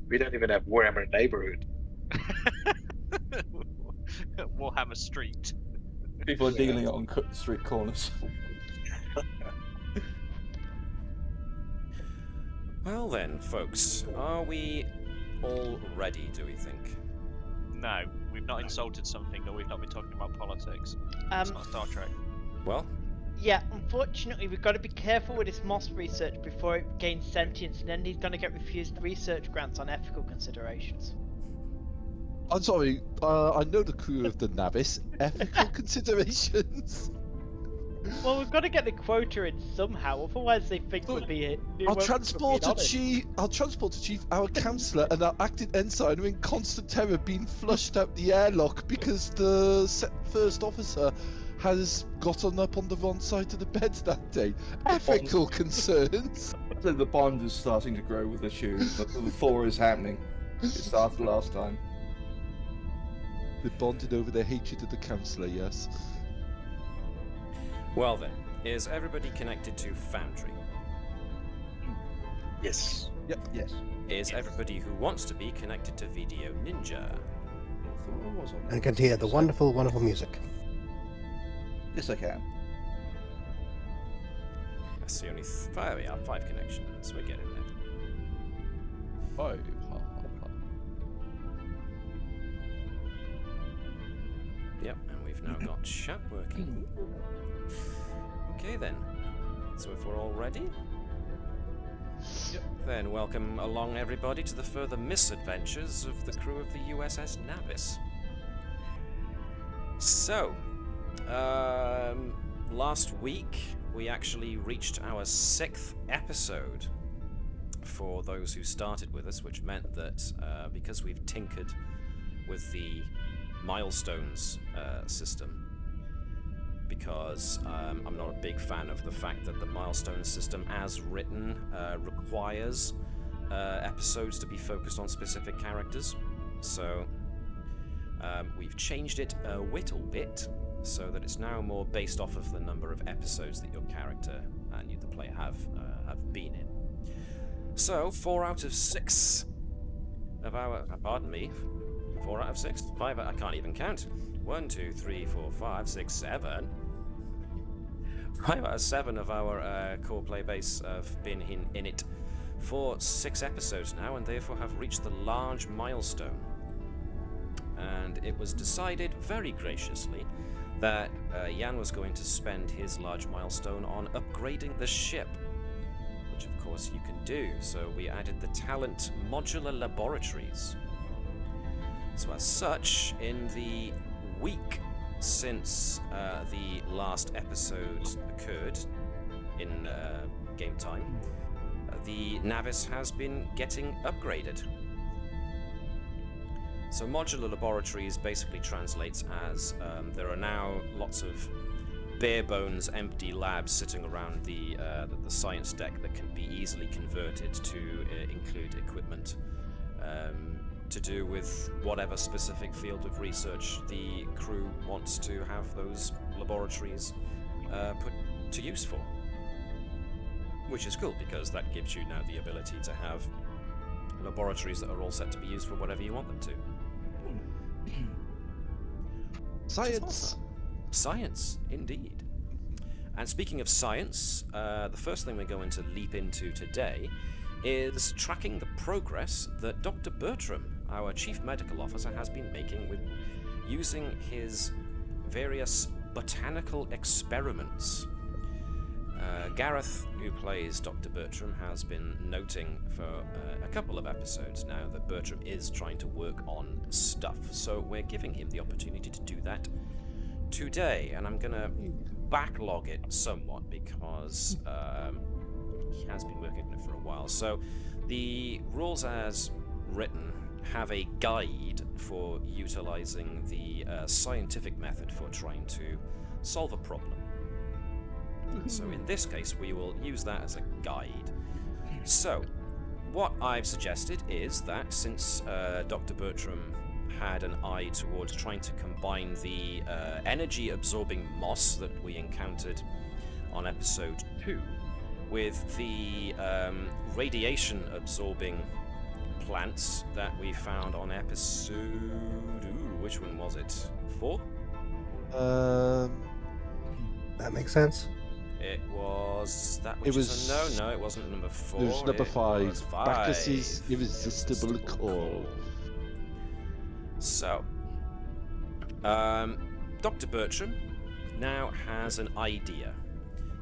We don't even have Warhammer Neighborhood. Warhammer Street. People are dealing it on street corners. Well then, folks, are we all ready, do we think? No, we've not insulted something, or we've not been talking about politics. It's not Star Trek. Well, Yeah, unfortunately, we've got to be careful with this moss research before it gains sentience, and then he's going to get refused research grants on ethical considerations. I'm sorry, I know the crew of the Navis. Ethical considerations? Well, we've got to get the quota in somehow, otherwise they think we'll be it. Our transporter chief, our councillor, and our acting ensign are in constant terror being flushed out the airlock because the first officer has gotten up on the wrong side of the bed that day. Ethical concerns? So the bond is starting to grow with the shoes. The thaw is happening. It started last time. They bonded over their hatred of the councillor, yes. well then, is everybody connected to Foundry? Yes. Yep. Yes. Is everybody who wants to be connected to Video Ninja? And can hear the wonderful, wonderful music. Yes, I can. That's the only we have 5 connections. We're getting there. 5. Yep, and we've now got chat working. Okay then. So if we're all ready, then welcome along everybody to the further misadventures of the crew of the USS Navis. So, last week we actually reached our 6th episode for those who started with us, which meant that because we've tinkered with the milestones system, because I'm not a big fan of the fact that the milestone system as written requires episodes to be focused on specific characters. So we've changed it a little bit so that it's now more based off of the number of episodes that your character and you, the player, have been in. So 4 out of 6 of our, pardon me, 4 out of 6, 5, I can't even count. 1, 2, 3, 4, 5, 6, 7. 5 out of 7 of our core play base have been in it for 6 episodes now, and therefore have reached the large milestone. And it was decided very graciously that Jan was going to spend his large milestone on upgrading the ship, which of course you can do. So we added the talent modular laboratories. So as such, in the week since the last episode occurred in game time, the Navis has been getting upgraded. So modular laboratories basically translates as there are now lots of bare bones empty labs sitting around the science deck that can be easily converted to include equipment to do with whatever specific field of research the crew wants to have those laboratories put to use for. Which is cool, because that gives you now the ability to have laboratories that are all set to be used for whatever you want them to. Science! Science, indeed. And speaking of science, the first thing we're going to leap into today is tracking the progress that Dr. Bertram, our Chief Medical Officer, has been making with using his various botanical experiments. Gareth, who plays Dr. Bertram, has been noting for a couple of episodes now that Bertram is trying to work on stuff, so we're giving him the opportunity to do that today, and I'm going to backlog it somewhat because he has been working on it for a while. So the rules as written have a guide for utilizing the scientific method for trying to solve a problem. So in this case, we will use that as a guide. So what I've suggested is that since Dr. Bertram had an eye towards trying to combine the energy-absorbing moss that we encountered on episode 2 with the radiation-absorbing plant that we found on episode... Ooh, which one was it? 4? That makes sense. It was that which It was- is no, it wasn't number 4. It was number 5. Was 5. Bacchus's irresistible call. So, Dr. Bertram now has an idea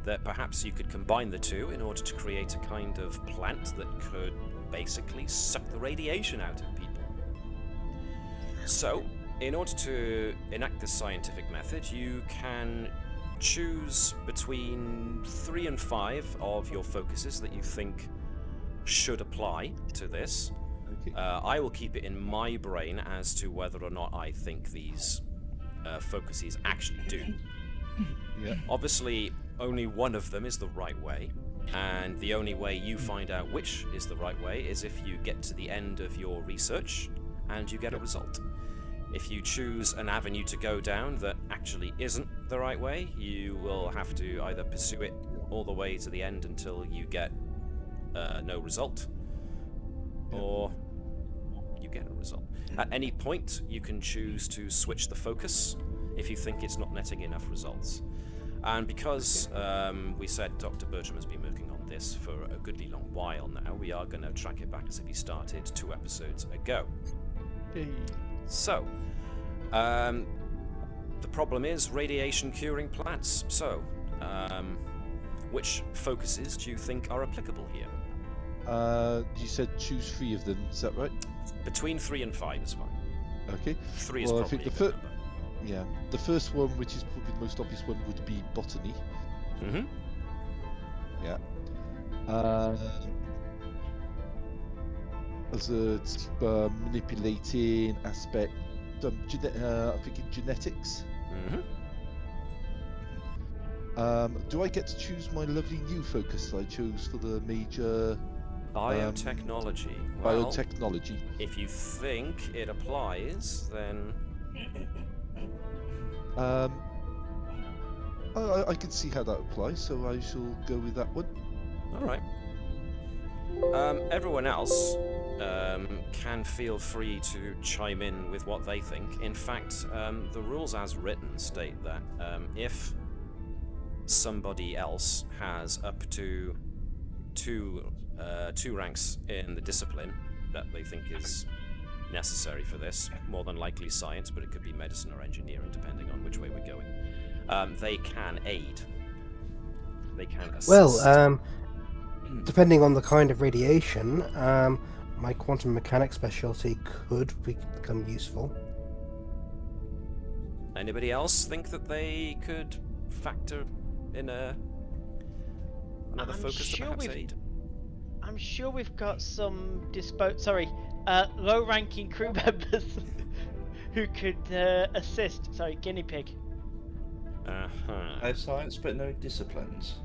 that perhaps you could combine the two in order to create a kind of plant that could basically suck the radiation out of people. So, in order to enact this scientific method, you can choose between 3 and 5 of your focuses that you think should apply to this. Okay. I will keep it in my brain as to whether or not I think these focuses actually do. Yeah. Obviously, only one of them is the right way, and the only way you find out which is the right way is if you get to the end of your research and you get a result. If you choose an avenue to go down that actually isn't the right way, you will have to either pursue it all the way to the end until you get no result, or you get a result. At any point, you can choose to switch the focus if you think it's not netting enough results. And because we said Dr. Bertram has been working on this for a goodly long while now, we are going to track it back as if he started 2 episodes ago. Hey. So, the problem is radiation curing plants. So, which focuses do you think are applicable here? You said choose 3 of them, is that right? Between 3 and 5 is fine. Okay. 3 is Well, I probably think a the good number. Yeah. The first one, which is probably the most obvious one, would be botany. Mm-hmm. Yeah. As a manipulating aspect, I think in genetics. Mm-hmm. Do I get to choose my lovely new focus that I chose for the major Biotechnology. Well, biotechnology? if you think it applies, then I can see how that applies, so I shall go with that one. all right. Everyone else can feel free to chime in with what they think. In fact, the rules as written state that if somebody else has up to two ranks in the discipline that they think is necessary for this, more than likely science, but it could be medicine or engineering, depending on which way we're going, they can aid. They can assist. Well, depending on the kind of radiation, my quantum mechanics specialty could become useful. Anybody else think that they could factor in another focus to perhaps aid? I'm sure we've got some low-ranking crew members who could assist. Sorry, guinea pig. Uh-huh. No science, but no disciplines.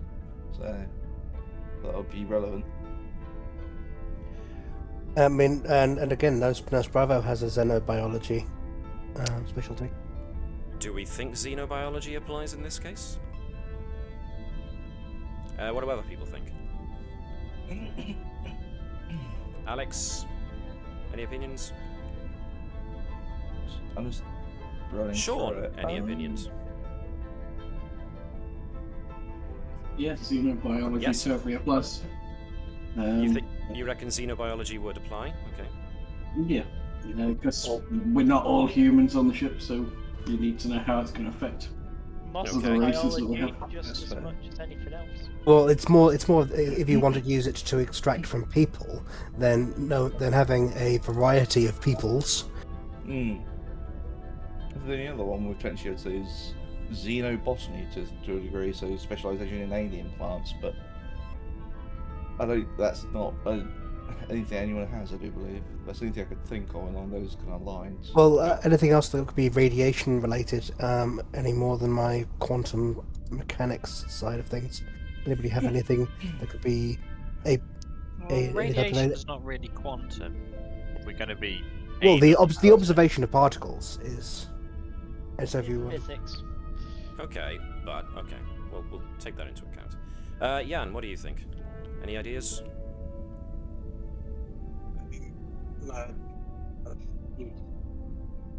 So that'll be relevant. I mean, and again, Nurse Bravo has a xenobiology specialty. Do we think xenobiology applies in this case? What do other people think? Alex, any opinions? I'm just running Shaun, through it. any opinions? Yeah, xenobiology Yes. certainly a plus. You reckon xenobiology would apply? Okay. Yeah, because we're not all humans on the ship, so you need to know how it's going to affect. Most Okay. of Races that we biology have. just That's as fair. much as anything else. Well, it's more if you want to use it to extract from people, then having a variety of peoples. The other one we potentially would say is xenobotany to a degree, so specialisation in alien plants, but that's not anything anyone has, I do believe. That's the only thing I could think of along those kind of lines. Well, anything else that could be radiation related, any more than my quantum mechanics side of things. Anybody have anything that could be Radiation's not really quantum. We're going to be. Well, the aiding observation of particles is everyone. Physics. Okay, but okay. Well, we'll take that into account. Jan, what do you think? Any ideas?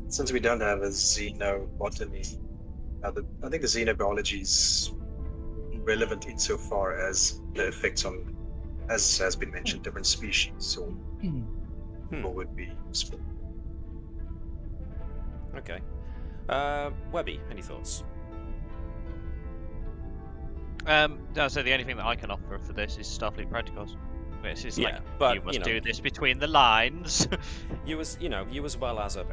Since we don't have a xenobotany, I think the xenobiology is relevant insofar as the effects on, as has been mentioned, different species or would be useful. Okay. Webby, any thoughts? So the only thing that I can offer for this is Starfleet protocols. This is like, but you must do this between the lines. you as well as a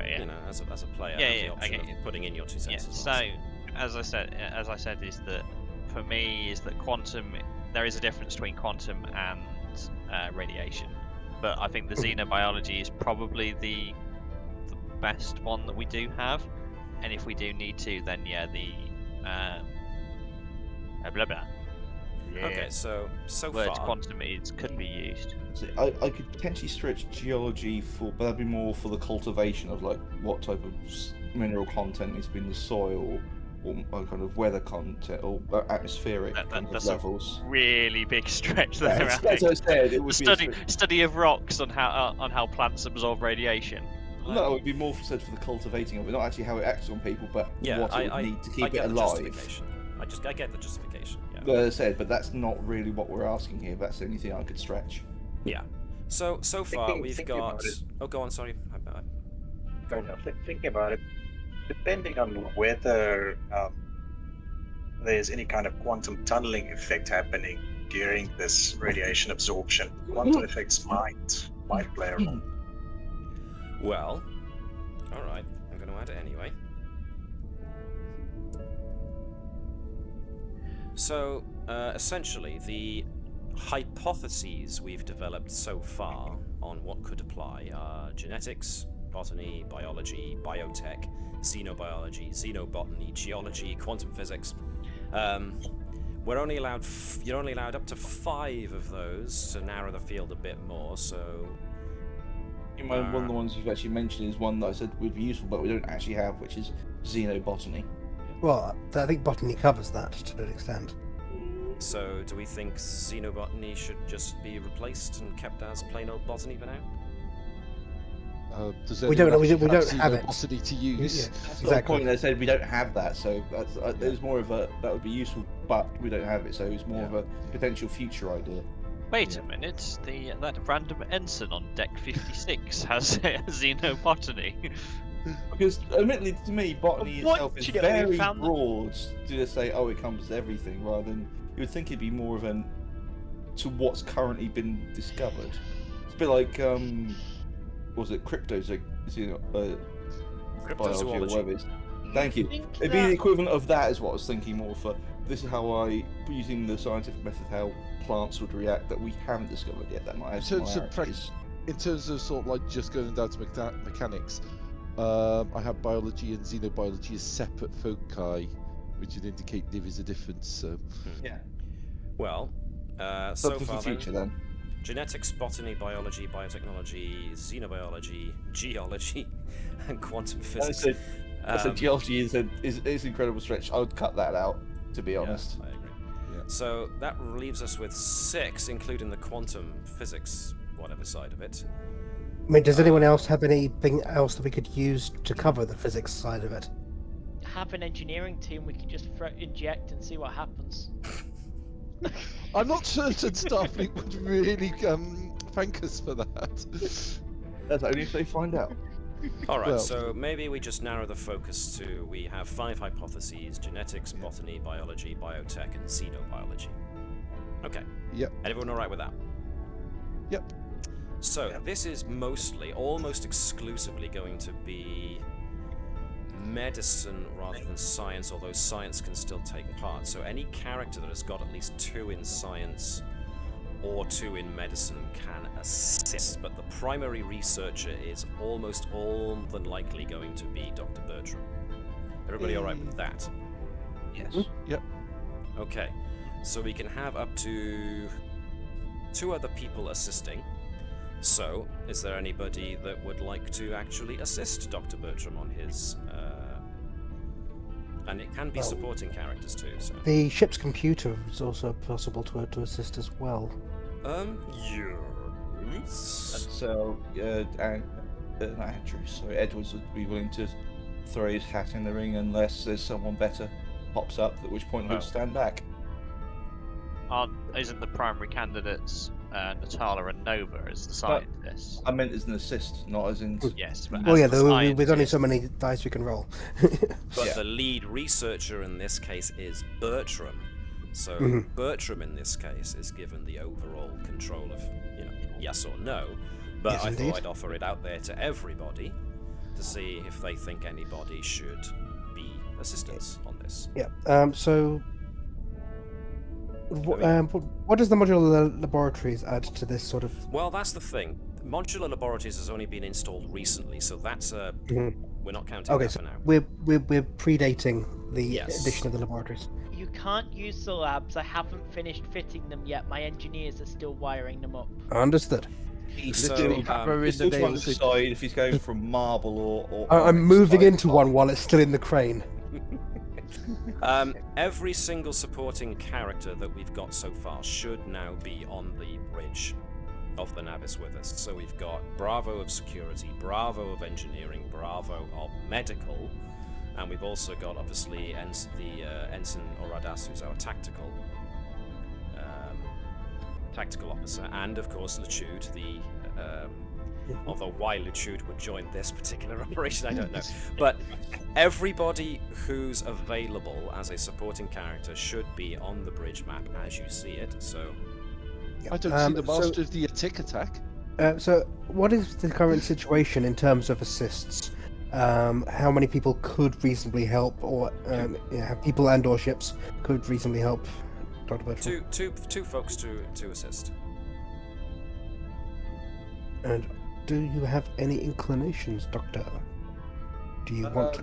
as a player have the option of putting in your 2 cents. Yeah. So as I said, is that for me is that quantum. There is a difference between quantum and radiation, but I think the xenobiology is probably the best one that we do have, and if we do need to, then the blah blah. Yeah. Okay, so words far, quantum could be used. So I could potentially stretch geology but that'd be more for the cultivation of like what type of mineral content is in the soil, or kind of weather content, or atmospheric That's levels. A really big stretch there. As I said, it would study of rocks on how plants absorb radiation. No, it would be more said for the cultivating of it, not actually how it acts on people, but what it would need to keep it alive. I get the justification. As I said, but that's not really what we're asking here. That's the only thing I could stretch. Yeah. So far we've got. Oh, go on. Sorry. Thinking about it, depending on whether there's any kind of quantum tunneling effect happening during this radiation absorption, quantum effects might play a role. Well, all right. I'm going to add it anyway. So, essentially, the hypotheses we've developed so far on what could apply are genetics, botany, biology, biotech, xenobiology, xenobotany, geology, quantum physics. You're only allowed up to 5 of those to narrow the field a bit more, so... One of the ones you've actually mentioned is one that I said would be useful, but we don't actually have, which is xenobotany. Well, I think botany covers that to an extent. So, do we think xenobotany should just be replaced and kept as plain old botany for now? Does we don't have it. Xenobotany to use. Yeah, That's the point. I said we don't have that, so that's, there's more of a that would be useful, but we don't have it, so it's more of a potential future idea. Wait a minute, that random ensign on deck 56 has xenobotany. Because, admittedly, to me, botany itself is very broad to just say, oh, it covers everything, rather than you would think it'd be more of an to what's currently been discovered. It's a bit like, was it cryptozoology or whatever it is. Thank you. It'd be the equivalent of that, is what I was thinking more for. This is how using the scientific method, how plants would react that we haven't discovered yet. That might have some similarities. In terms of sort of like just going down to mechanics, I have biology and xenobiology as separate foci, which would indicate there is a difference. So. Yeah. Well, so for far the future then. Genetics, botany, biology, biotechnology, xenobiology, geology, and quantum physics. I said geology is an incredible stretch. I would cut that out, to be honest. I agree. Yeah. So that leaves us with 6, including the quantum physics, whatever side of it. I mean, does anyone else have anything else that we could use to cover the physics side of it? Have an engineering team we can just inject and see what happens. I'm not certain Starfleet would really thank us for that. That's only if they find out. Alright, so maybe we just narrow the focus to, we have 5 hypotheses: genetics, botany, biology, biotech, and xenobiology. Okay. Yep. Everyone alright with that? Yep. So, this is almost exclusively going to be medicine rather than science, although science can still take part. So any character that has got at least 2 in science or 2 in medicine can assist, but the primary researcher is almost all than likely going to be Dr. Bertram. Everybody alright with that? Yes. Yep. Okay, so we can have up to 2 other people assisting. So, is there anybody that would like to actually assist Dr. Bertram on his... and it can be supporting characters too, so... The ship's computer is also possible to assist as well. Yeah. And so, Andrew, so Edwards would be willing to throw his hat in the ring unless there's someone better pops up, at which point he'll stand back. Isn't the primary candidates Natala and Nova as the scientists? I meant as an assist, not as in... Yes, but Well, as yeah, the there's only so scientist- many dice we can roll. But the lead researcher in this case is Bertram. So Bertram in this case is given the overall control of, yes or no. But Yes, I indeed. thought I'd offer it out there to everybody to see if they think anybody should be assistants on this. Yeah. So, what does the modular laboratories add to this sort of? Well, that's the thing. Modular laboratories has only been installed recently, so that's we're not counting Okay, that so for now. we're predating the Yes. addition of the laboratories. You can't use the labs. I haven't finished fitting them yet. My engineers are still wiring them up. Understood. He's Literally still, hammer in he's the still trying to nails. decide if he's going from marble or I'm moving onyx into type. one while it's still in the crane. Every single supporting character that we've got so far should now be on the bridge of the Navis with us. So we've got Bravo of security, Bravo of engineering, Bravo of medical, and we've also got obviously Ensign Oradas, who's our tactical officer, and of course Luchude, the although why Luchude would join this particular operation, I don't know. But everybody who's available as a supporting character should be on the bridge map as you see it. So I don't see the master of the tick attack. So, what is the current situation in terms of assists? How many people could reasonably help, or people and/or ships could reasonably help? Dr. Bertram? two folks to assist. And do you have any inclinations, Doctor? Do you want?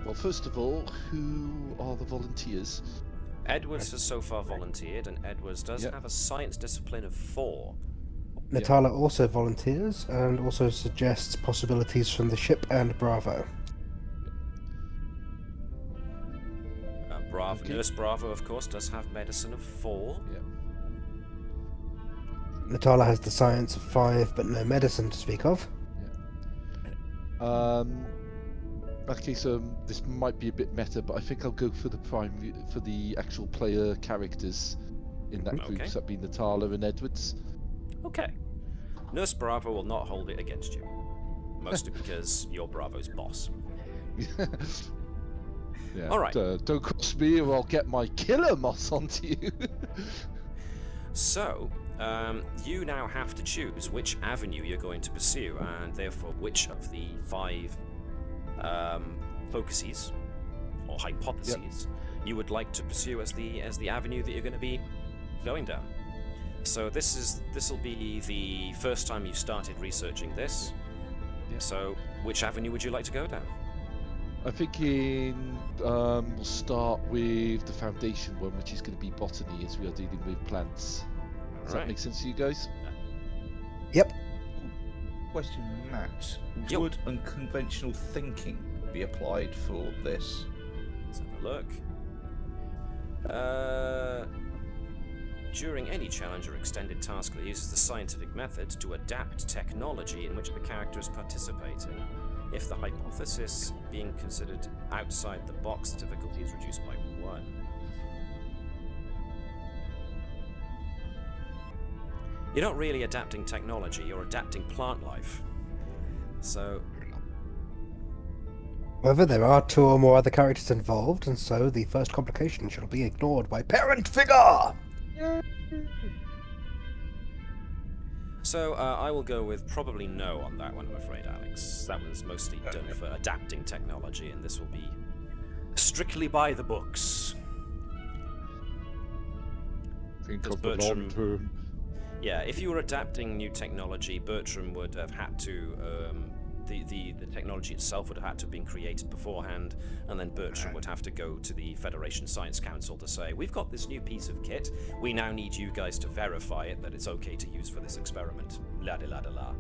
Well, first of all, who are the volunteers? Edwards has so far volunteered, and Edwards does have a science discipline of 4. Natala also volunteers and also suggests possibilities from the ship and Bravo. Bravo, Nurse Bravo, of course, does have medicine of 4. Natala has the science of 5, but no medicine to speak of. Okay, so this might be a bit meta, but I think I'll go for the actual player characters in that group. So that'd be Natala and Edwards. Okay. Nurse Bravo will not hold it against you, mostly because you're Bravo's boss. Yeah. All right. Don't cross me, or I'll get my killer moss onto you. So, you now have to choose which avenue you're going to pursue, and therefore which of the 5 focuses or hypotheses you would like to pursue as the avenue that you're going to be going down. So this will be the first time you started researching this. So, which avenue would you like to go down? I'm thinking we'll start with the foundation one, which is going to be botany, as we are dealing with plants. Does that make sense to you guys? Yep. Question, Matt. Yep. Would unconventional thinking be applied for this? Let's have a look. During any challenge or extended task that uses the scientific method to adapt technology in which the character is participating, if the hypothesis being considered outside the box, the difficulty is reduced by 1. You're not really adapting technology, you're adapting plant life. So... However, there are 2 or more other characters involved, and so the first complication shall be ignored by parent figure! So, I will go with probably no on that one, I'm afraid, Alex. That one's mostly done for adapting technology, and this will be strictly by the books. Think Does of the long term. Yeah, if you were adapting new technology, Bertram would have had to... The technology itself would have had to have been created beforehand, and then Bertram would have to go to the Federation Science Council to say, we've got this new piece of kit, we now need you guys to verify it that it's okay to use for this experiment. La-de-la-de-la.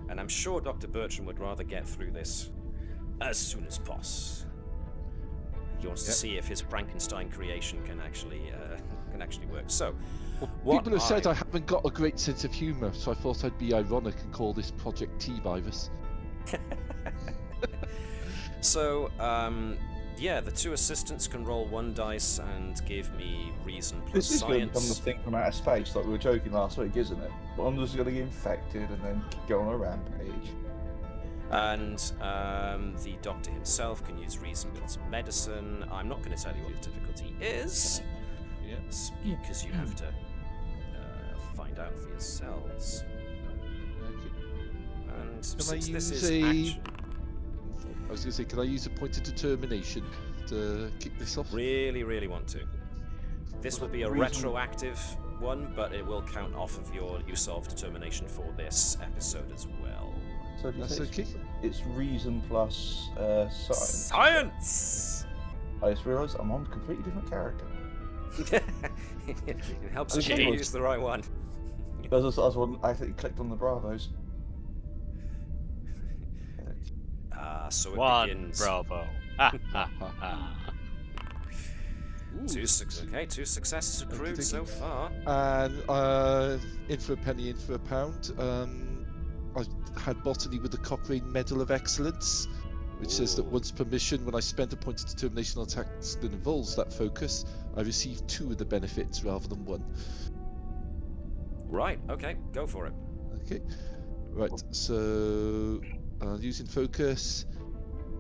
And I'm sure Dr. Bertram would rather get through this as soon as possible. He wants to see if his Frankenstein creation can actually work. So, Well, people have said I haven't got a great sense of humour, so I thought I'd be ironic and call this Project T-Virus. So, yeah, the two assistants can roll 1 dice and give me reason plus This is going to science. become the thing from outer space, like we were joking last week, isn't it? One was going to get infected and then go on a rampage. And the doctor himself can use reason plus medicine. I'm not going to tell you what the difficulty is, because you have to find out for yourselves. And since this is action... I was going to say, can I use a point of determination to kick this off? Really, really want to. This will be a retroactive one, but it will count off of your use of determination for this episode as well. So That's okay. It's reason plus science. Science! I just realised I'm on a completely different character. It helps if Okay. you use the right one. I accidentally clicked on the Bravos. So it 1 begins. bravo. Two successes accrued so far. And in for a penny, in for a pound. I had botany with the Cochrane Medal of Excellence, which says that once per mission, when I spend a point of determination on a task that involves that focus, I receive 2 of the benefits rather than 1. Right, okay, go for it. Okay, right, so using focus,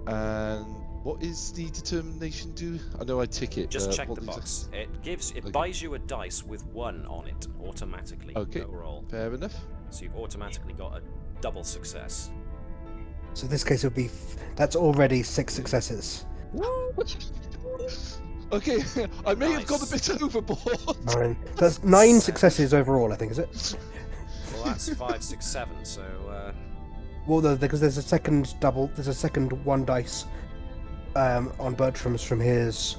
and what is the determination do? I know I tick it. Just check what the does box. It Okay. buys you a dice with 1 on it automatically. Okay. No roll. Fair enough. So you've automatically got a double success. So in this case, it would be that's already 6 successes. Okay, I may have gone a Nice. bit overboard. 9. That's 9 successes overall, I think, is it? Well, that's 5, 6, 7. So Well, because there's a second double. There's a second 1 dice on Bertram's from his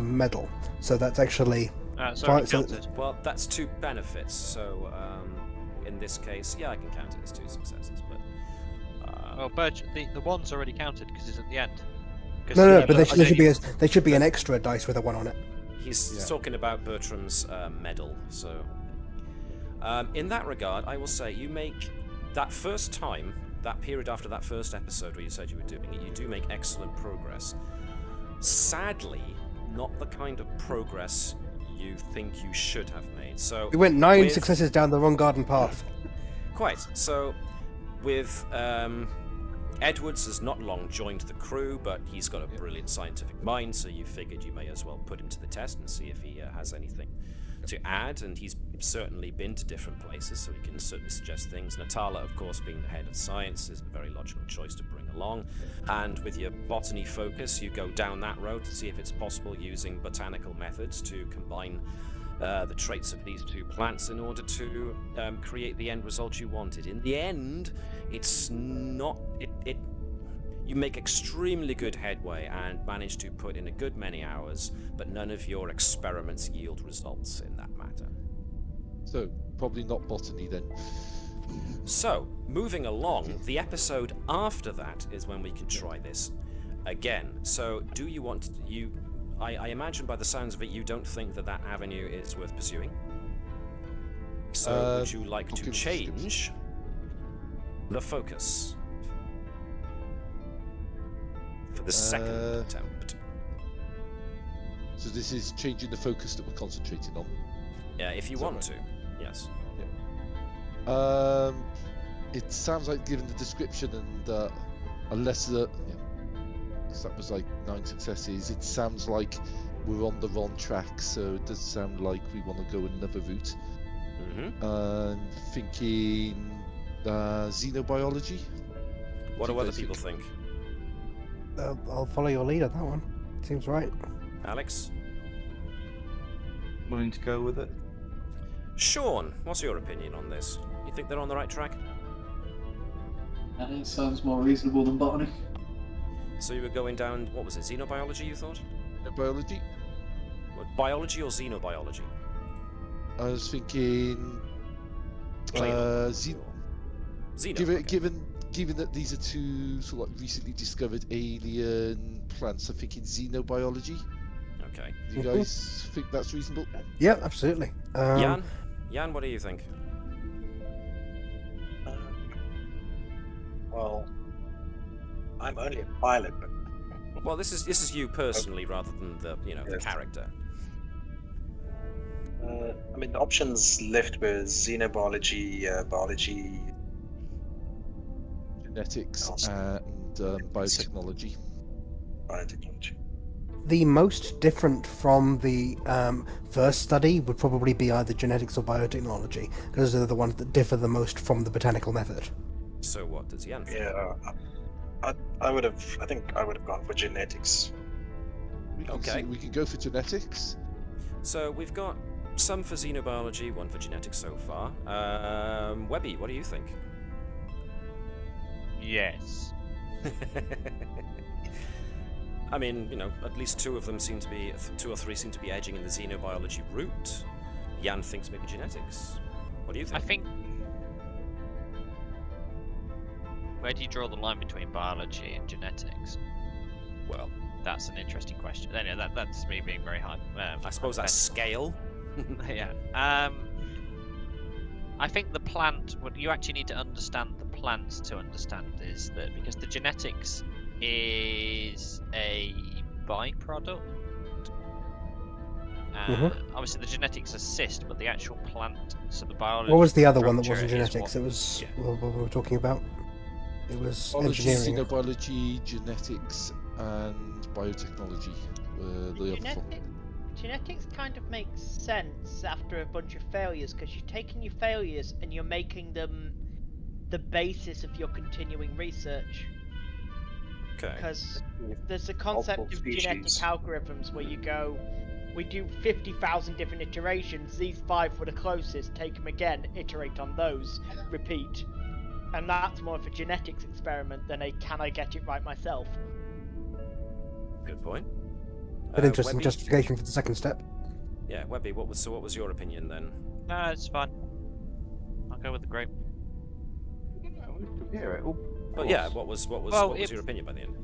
medal. So that's actually It's Fine, already so- counted. well, that's 2 benefits. So in this case, yeah, I can count it as 2 successes. But Well, the 1's already counted because it's at the end. 'Cause no, you but there look- should be an extra dice with a 1 on it. he's talking about Bertram's medal. So in that regard, I will say you make that first time, that period after that first episode where you said you were doing it, you do make excellent progress. Sadly, not the kind of progress you think you should have made. So We went 9 with- successes down the wrong garden path. Quite. So, with Edwards has not long joined the crew, but he's got a brilliant scientific mind, so you figured you may as well put him to the test and see if he has anything to add. And he's certainly been to different places, so he can certainly suggest things. Natala, of course, being the head of science, is a very logical choice to bring along. And with your botany focus, you go down that road to see if it's possible using botanical methods to combine the traits of these 2 plants in order to create the end result you wanted. In the end, it's not... You make extremely good headway and manage to put in a good many hours, but none of your experiments yield results in that matter. So, probably not botany then. So, moving along, the episode after that is when we can try this again. So, do you want... I imagine by the sounds of it, you don't think that avenue is worth pursuing. So, would you like to change the focus for the second attempt? So this is changing the focus that we're concentrating on. Yeah, if you want to, yes. It sounds like, given the description and unless that was like 9 successes, it sounds like we're on the wrong track. So it does sound like we want to go another route. I'm thinking xenobiology. What do other people think? I'll follow your lead on that one. Seems right. Alex? Willing to go with it? Shaun, what's your opinion on this? You think they're on the right track? It sounds more reasonable than botany. So you were going down, what was it, xenobiology you thought? Biology. What, biology or xenobiology? I was thinking Xeno. given that these are 2 sort of like recently discovered alien plants, I'm thinking xenobiology. Okay. Do you guys think that's reasonable? Yeah, absolutely. Jan, what do you think? Well, I'm only a pilot, but Well, this is you personally rather than the the character. I mean, the options left were xenobiology, biology, Genetics Awesome. and biotechnology. biotechnology. The most different from the first study would probably be either genetics or biotechnology, because they're the ones that differ the most from the botanical method. So what does Jan think? Yeah, I think I would have gone for genetics. We can go for genetics. So we've got some for xenobiology, one for genetics so far. Webby, what do you think? Yes. I mean, at least two or three seem to be edging in the xenobiology route. Jan thinks maybe genetics. What do you think? I think. Where do you draw the line between biology and genetics? Well, that's an interesting question. Anyway, that's me being very high. I suppose that's scale. Yeah. I think the plant. What you actually need to understand the plants to understand is that because the genetics is a byproduct. Obviously, the genetics assist, but the actual plant, so the biology. What was the other one that structure wasn't is genetics? what- It was yeah. what we were talking about. It was Biology, engineering. xenobiology, genetics, and biotechnology were the other four. Genetics kind of makes sense after a bunch of failures, because you're taking your failures and you're making them the basis of your continuing research. Okay. Because there's a concept Multiple of genetic species. algorithms where you go, we do 50,000 different iterations, these 5 were the closest, take them again, iterate on those, repeat. And that's more of a genetics experiment than a can I get it right myself. Good point. An interesting Webby? justification for the second step. Yeah, Webby, what was your opinion then? No, it's fine. I'll go with the grape. Well, yeah, what was your opinion by the end?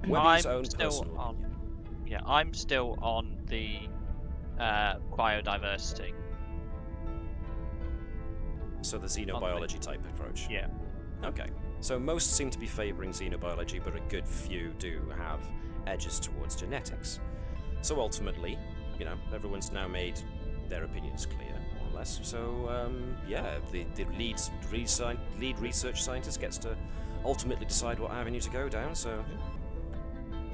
Webby's own personal opinion. Yeah, I'm still on the biodiversity. So the xenobiology type approach. Yeah. Okay. So most seem to be favouring xenobiology, but a good few do have edges towards genetics. So ultimately, everyone's now made their opinions clear, more or less. So yeah, the lead research scientist gets to ultimately decide what avenue to go down. So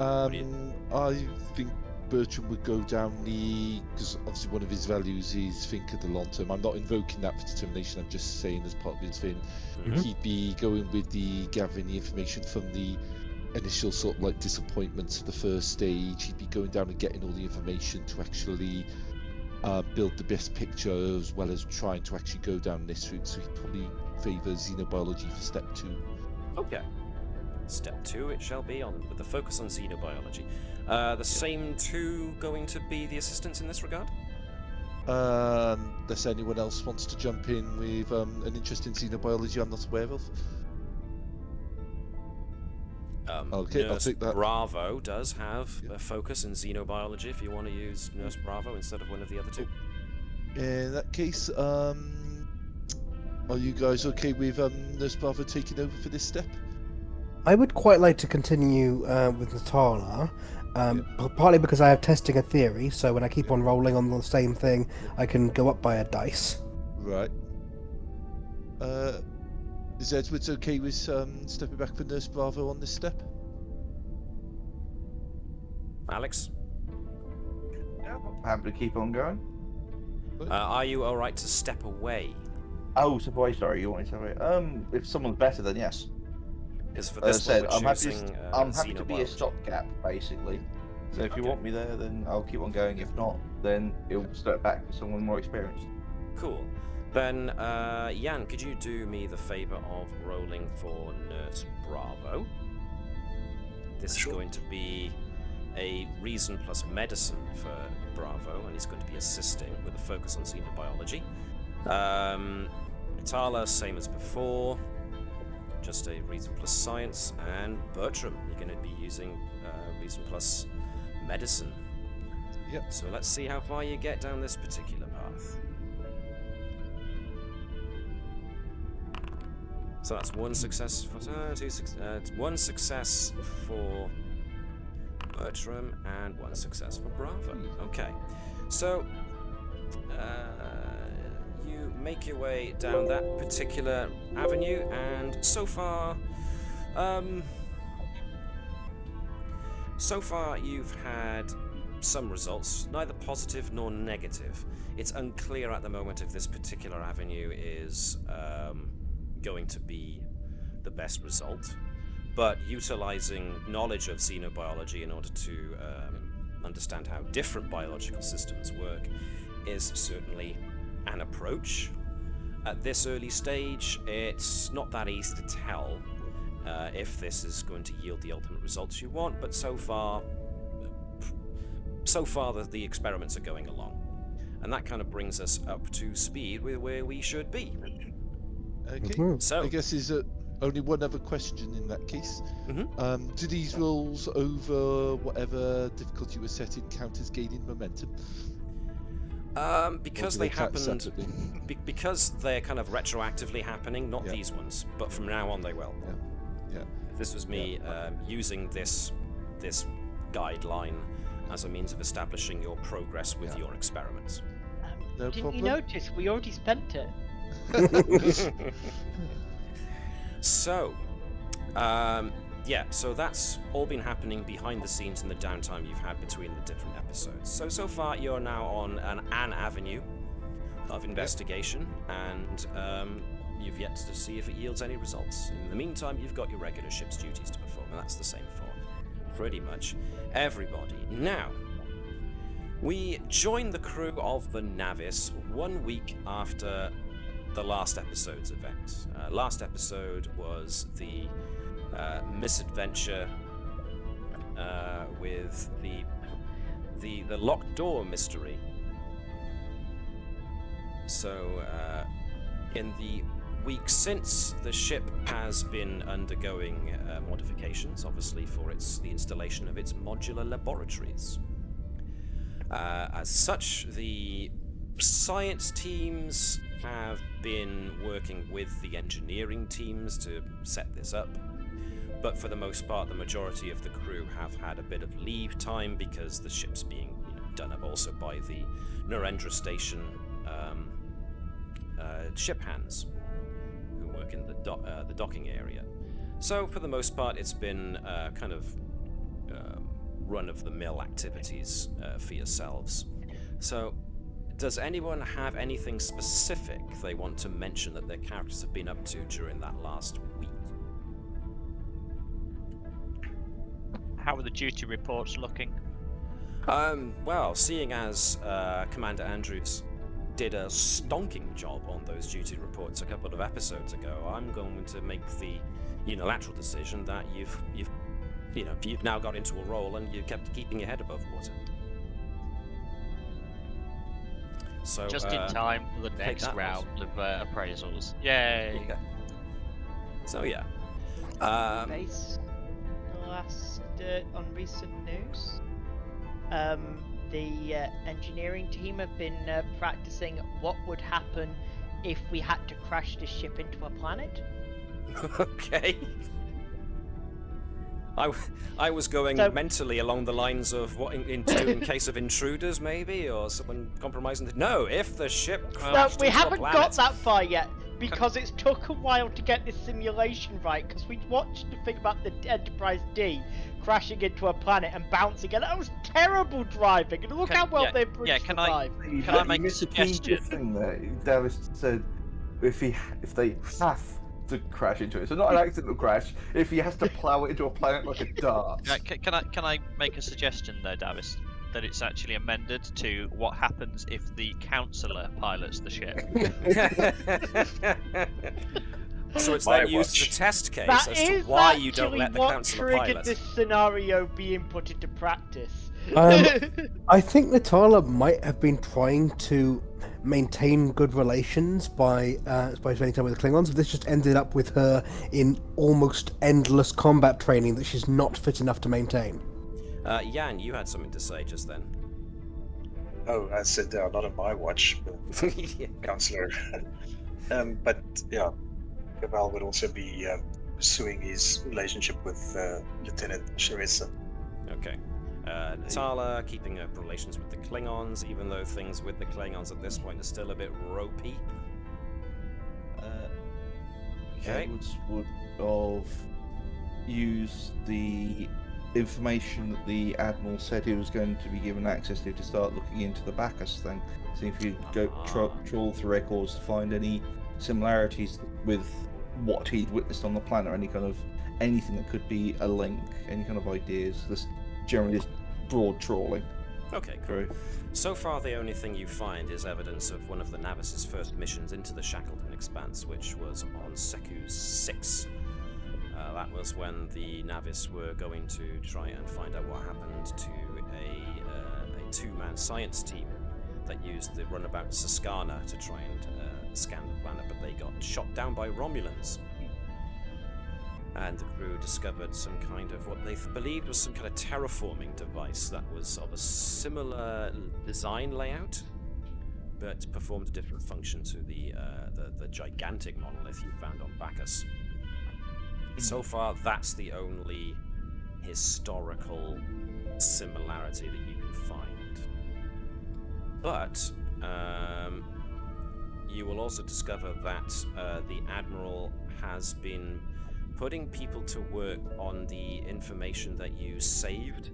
I think Bertram would go down because obviously one of his values is think of the long term. I'm not invoking that for determination, I'm just saying as part of his thing. He'd be going with the gathering the information from the initial sort of like disappointments of the first stage. He'd be going down and getting all the information to actually build the best picture, as well as trying to actually go down this route. So he'd probably favour xenobiology for step 2. Okay. Step 2 it shall be, with the focus on xenobiology. The same 2 going to be the assistants in this regard? Unless anyone else wants to jump in with an interest in xenobiology I'm not aware of. Okay, I'll take that. Bravo does have a focus in xenobiology if you want to use Nurse Bravo instead of one of the other 2. In that case, are you guys okay with Nurse Bravo taking over for this step? I would quite like to continue with Natala, partly because I have testing a theory, so when I keep on rolling on the same thing, I can go up by a dice. Right. Is Edwards okay with stepping back for Nurse Bravo on this step? Alex? I'm happy to keep on going. Are you alright to step away? Oh, step away, sorry, you want me to step away? If someone's better, then yes. Because for this one, I'm choosing, happy to be a stopgap, basically. So if you want me there, then I'll keep on going. If not, then it'll step back for someone more experienced. Cool. Then, Jan, could you do me the favour of rolling for Nurse Bravo? This is going to be a reason plus medicine for Bravo, and he's going to be assisting with a focus on xenobiology. Natala, same as before, just a reason plus science, and Bertram, you're going to be using reason plus medicine. Yep. So let's see how far you get down this particular path. So that's one success for one success for Bertram and one success for Bravo. Okay, so you make your way down that particular avenue, and so far you've had some results, neither positive nor negative. It's unclear at the moment if this particular avenue is going to be the best result, but utilizing knowledge of xenobiology in order to understand how different biological systems work is certainly an approach. At this early stage, it's not that easy to tell if this is going to yield the ultimate results you want, but so far the experiments are going along, and that kind of brings us up to speed with where we should be. Okay. So I guess is only one other question in that case. Do these rolls over whatever difficulty was set in count as gaining momentum? Because they happened, because they're kind of retroactively happening, not these ones, but from now on they will. Yeah. If this was me using this guideline as a means of establishing your progress with your experiments. No Didn't problem. you notice we already spent it? So, so that's all been happening behind the scenes in the downtime you've had between the different episodes. So far you're now on an avenue of investigation, and you've yet to see if it yields any results. In the meantime, you've got your regular ship's duties to perform, and that's the same for pretty much everybody. Now, we join the crew of the Navis 1 week after the last episode's event. Last episode was the misadventure with the locked door mystery. So, in the week since, the ship has been undergoing modifications, obviously for the installation of its modular laboratories. As such, the science teams have been working with the engineering teams to set this up, but for the most part, the majority of the crew have had a bit of leave time because the ship's being done up also by the Narendra Station ship hands who work in the docking area. So for the most part, it's been kind of run-of-the-mill activities for yourselves. So, does anyone have anything specific they want to mention that their characters have been up to during that last week? How are the duty reports looking? Well, seeing as Commander Andrews did a stonking job on those duty reports a couple of episodes ago, I'm going to make the unilateral decision that you've now got into a role and you kept keeping your head above water. So just in time for the next round of appraisals. Yay! Okay. So yeah. Based on recent news, the engineering team have been practicing what would happen if we had to crash this ship into a planet. Okay. I was going mentally along the lines of what in case of intruders, maybe, or someone compromising. No, if the ship crashed we into haven't a planet. got that far yet because it's took a while to get this simulation right. Because we watched the thing about the Enterprise D crashing into a planet and bouncing, and that was terrible driving. And look how well they survived. Can I make a suggestion? suggestion? Thing there, Davis said, if they have to crash into it, so not an accidental crash. If he has to plow it into a planet like a dart. Can I make a suggestion there, Davis? That it's actually amended to what happens if the counsellor pilots the ship. So it's then used as a test case as to why you don't let the counsellor pilot. That triggered this scenario being put into practice. I think Natala might have been trying to maintain good relations by spending time with the Klingons, but this just ended up with her in almost endless combat training that she's not fit enough to maintain. Jan, you had something to say just then. I said not on my watch, Yeah. Counselor. But yeah, Keval would also be pursuing his relationship with Lieutenant Sharissa. Okay. Natala keeping up relations with the Klingons, even though things with the Klingons at this point are still a bit ropey. Okay. Edwards would have used the information that the Admiral said he was going to be given access to start looking into the Bacchus thing. See if you go trawl through records to find any similarities with what he'd witnessed on the planet, or anything that could be a link, any kind of ideas. Generally just broad trawling. Okay, cool. So far, the only thing you find is evidence of one of the Navis's first missions into the Shackleton Expanse, which was on Seku 6. That was when the Navis were going to try and find out what happened to a two-man science team that used the runabout Saskana to try and scan the planet, but they got shot down by Romulans. And the crew discovered some kind of what they believed was some kind of terraforming device that was of a similar design layout, but performed a different function to the gigantic monolith you found on Bacchus. So far, that's the only historical similarity that you can find. But you will also discover that the Admiral has been putting people to work on the information that you saved.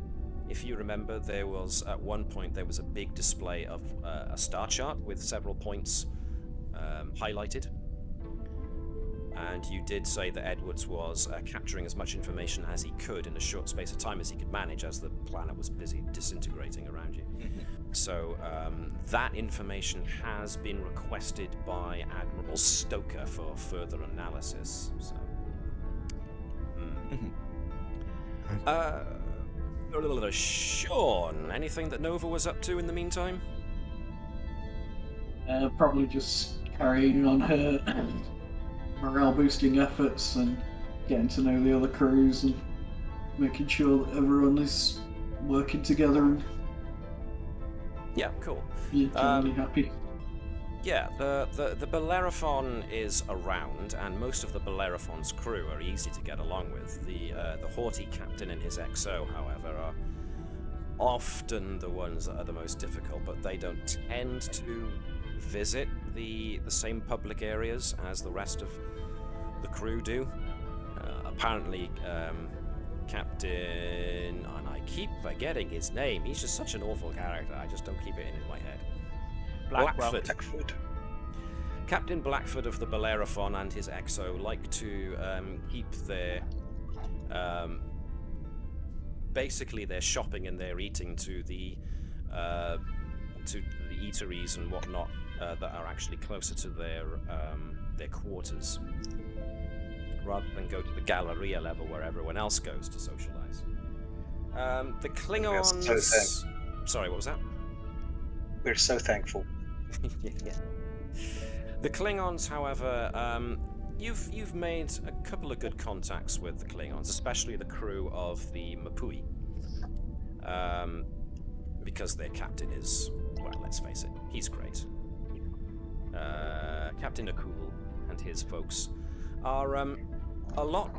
If you remember, there was at one point there was a big display of a star chart with several points highlighted. And you did say that Edwards was capturing as much information as he could in a short space of time as he could manage, as the planet was busy disintegrating around you. So that information has been requested by Admiral Stoker for further analysis. So. Shaun, anything that Nova was up to in the meantime? Probably just carrying on her morale boosting efforts and getting to know the other crews and making sure that everyone is working together and yeah, cool. generally happy. Yeah, the Bellerophon is around, and most of the Bellerophon's crew are easy to get along with. The haughty captain and his XO, however, are often the ones that are the most difficult, but they don't tend to visit the same public areas as the rest of the crew do. Apparently, Captain, and I keep forgetting his name, he's just such an awful character, I just don't keep it in my head. Blackford. Captain Blackford of the Bellerophon and his XO like to keep their basically their shopping and their eating to the eateries and whatnot that are actually closer to their quarters, rather than go to the Galleria level where everyone else goes to socialize. The Klingons. Sorry, what was that? We're so thankful. Yeah. The Klingons, however, you've made a couple of good contacts with the Klingons, especially the crew of the Mapui, because their captain is, well, let's face it, he's great. Captain Akul and his folks are a lot.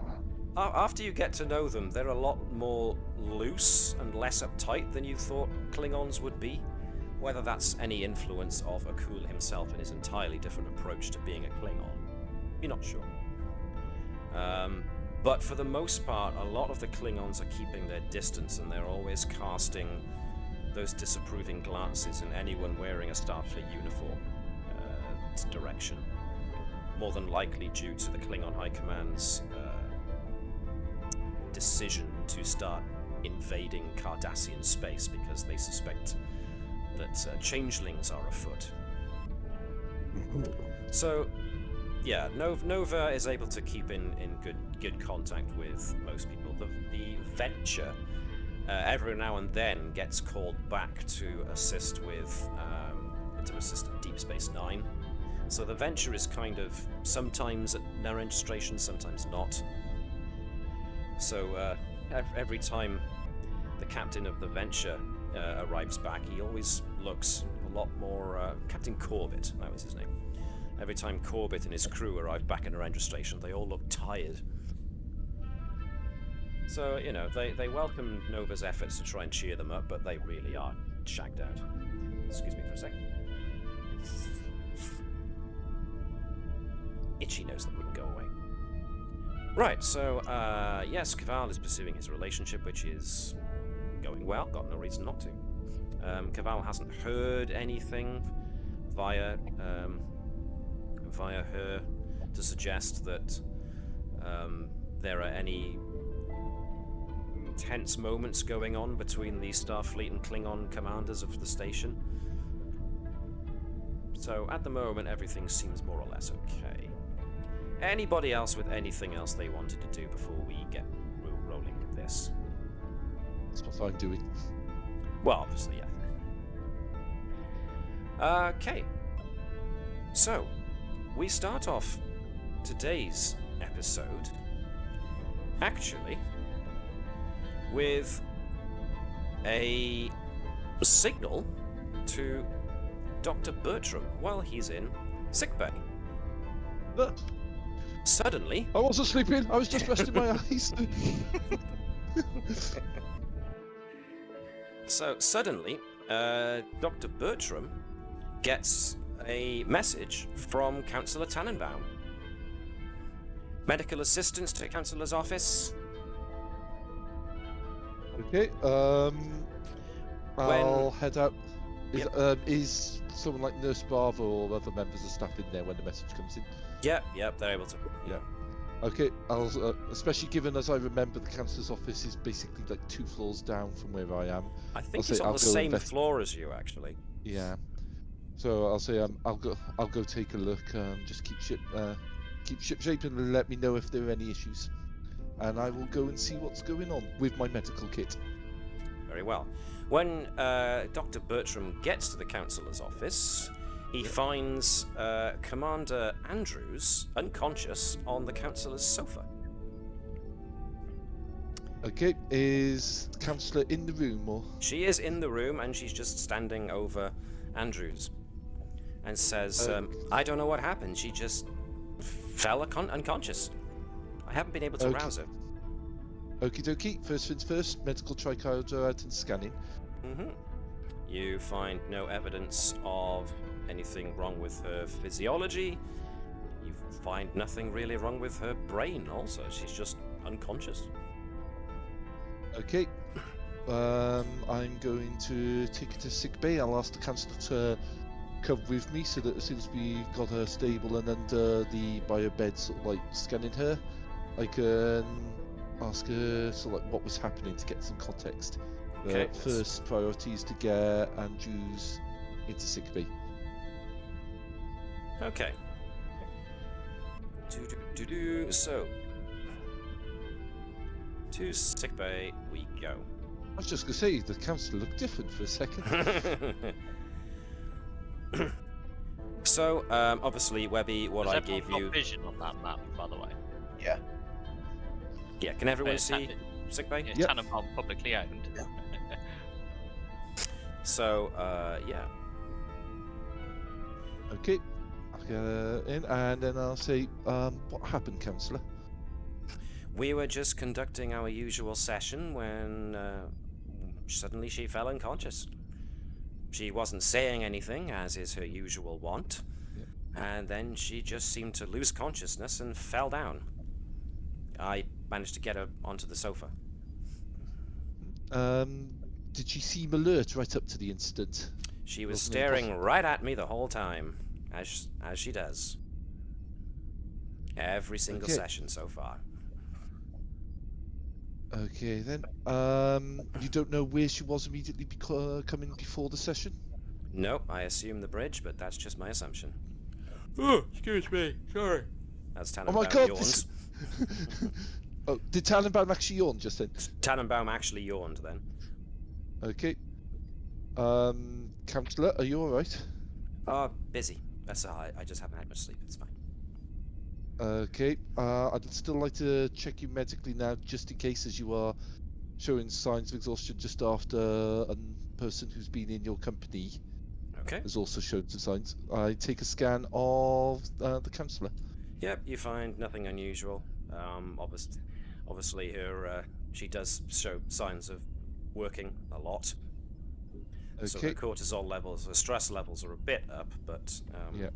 After you get to know them, they're a lot more loose and less uptight than you thought Klingons would be. Whether that's any influence of Akul himself and his entirely different approach to being a Klingon, you're not sure. But for the most part, a lot of the Klingons are keeping their distance, and they're always casting those disapproving glances in anyone wearing a Starfleet uniform direction. More than likely due to the Klingon High Command's decision to start invading Cardassian space because they suspect that changelings are afoot. So, yeah, Nova is able to keep in good contact with most people. The Venture every now and then gets called back to assist with Deep Space Nine. So the Venture is kind of sometimes at no registration, sometimes not. So every time the captain of the Venture arrives back, he always looks a lot more... Captain Corbett, that was his name. Every time Corbett and his crew arrive back in the ranger station, they all look tired. So, you know, they welcome Nova's efforts to try and cheer them up, but they really are shagged out. Excuse me for a second. Itchy nose that wouldn't go away. Right, so, yes, Keval is pursuing his relationship, which is going well. Got no reason not to. Keval hasn't heard anything via her to suggest that there are any tense moments going on between the Starfleet and Klingon commanders of the station. So at the moment, everything seems more or less okay. Anybody else with anything else they wanted to do before we get rolling with this? That's what I'm doing. Well, obviously, yeah. Okay. So, we start off today's episode, actually, with a signal to Dr. Bertram while he's in sickbay. Suddenly... I wasn't sleeping, I was just resting my eyes. So, suddenly, Dr. Bertram gets a message from Councillor Tannenbaum. Medical assistance to Councillor's office. Okay, I'll head out. Is someone like Nurse Barber or other members of staff in there when the message comes in? Yep, they're able to. Yeah. Okay, I'll especially given as I remember the Councillor's office is basically like 2 floors down from where I am. I think it's on the same floor as you, actually. Yeah. So I'll say I'll go take a look. Just keep ship shape and let me know if there are any issues, and I will go and see what's going on with my medical kit. Very well. When Dr. Bertram gets to the Councillor's office, he finds Commander Andrews unconscious on the Councillor's sofa. Okay, is the Councillor in the room or? She is in the room and she's just standing over Andrews and says, I don't know what happened. She just fell unconscious. I haven't been able to rouse her. Okie dokie, first things first, medical tricorder out and scanning. You find no evidence of anything wrong with her physiology. You find nothing really wrong with her brain also. She's just unconscious. Okay. I'm going to take her to sickbay. I'll ask the Councillor to come with me so that as soon as we've got her stable and under the bio bed, sort of like scanning her, I can ask her sort of like what was happening to get some context. Okay. First priority is to get Andrews into sickbay. Okay. So, to sickbay we go. I was just going to say, the Councillor looked different for a second. So, obviously, Webby, what I gave you... vision on that map, by the way. Yeah. Yeah, can everyone see sickbay? Yeah, Tannenbaum publicly owned. Yeah. So, yeah. Okay, I'll get her in, and then I'll say, what happened, Councillor? We were just conducting our usual session when suddenly she fell unconscious. She wasn't saying anything, as is her usual wont, and then she just seemed to lose consciousness and fell down. I managed to get her onto the sofa. Did she seem alert right up to the incident? She was staring right at me the whole time, as she does. Every single session so far. Okay then. You don't know where she was immediately coming before the session? Nope, I assume the bridge, but that's just my assumption. Oh, excuse me, sorry. As Tannenbaum Oh my God! yawns. Oh, did Tannenbaum actually yawn just then? Tannenbaum actually yawned then. Okay. Councillor, are you alright? Busy. That's all. I just haven't had much sleep. It's fine. Okay. I'd still like to check you medically now, just in case, as you are showing signs of exhaustion just after a person who's been in your company Okay. has also shown some signs. I take a scan of the counsellor. Yep, you find nothing unusual. Obviously, she does show signs of working a lot. Okay. So her cortisol levels, her stress levels are a bit up, but Yeah.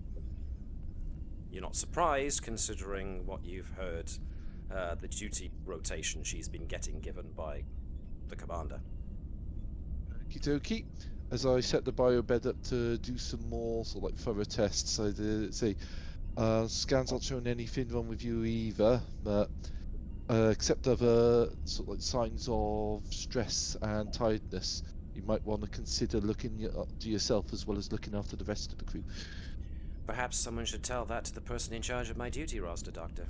you're not surprised considering what you've heard, the duty rotation she's been getting given by the commander. Okie dokie. As I set the biobed up to do some more sort of like thorough tests, I say scans aren't showing anything wrong with you either, but except other sort of like signs of stress and tiredness, you might want to consider looking to yourself as well as looking after the rest of the crew. Perhaps someone should tell that to the person in charge of my duty roster, Doctor.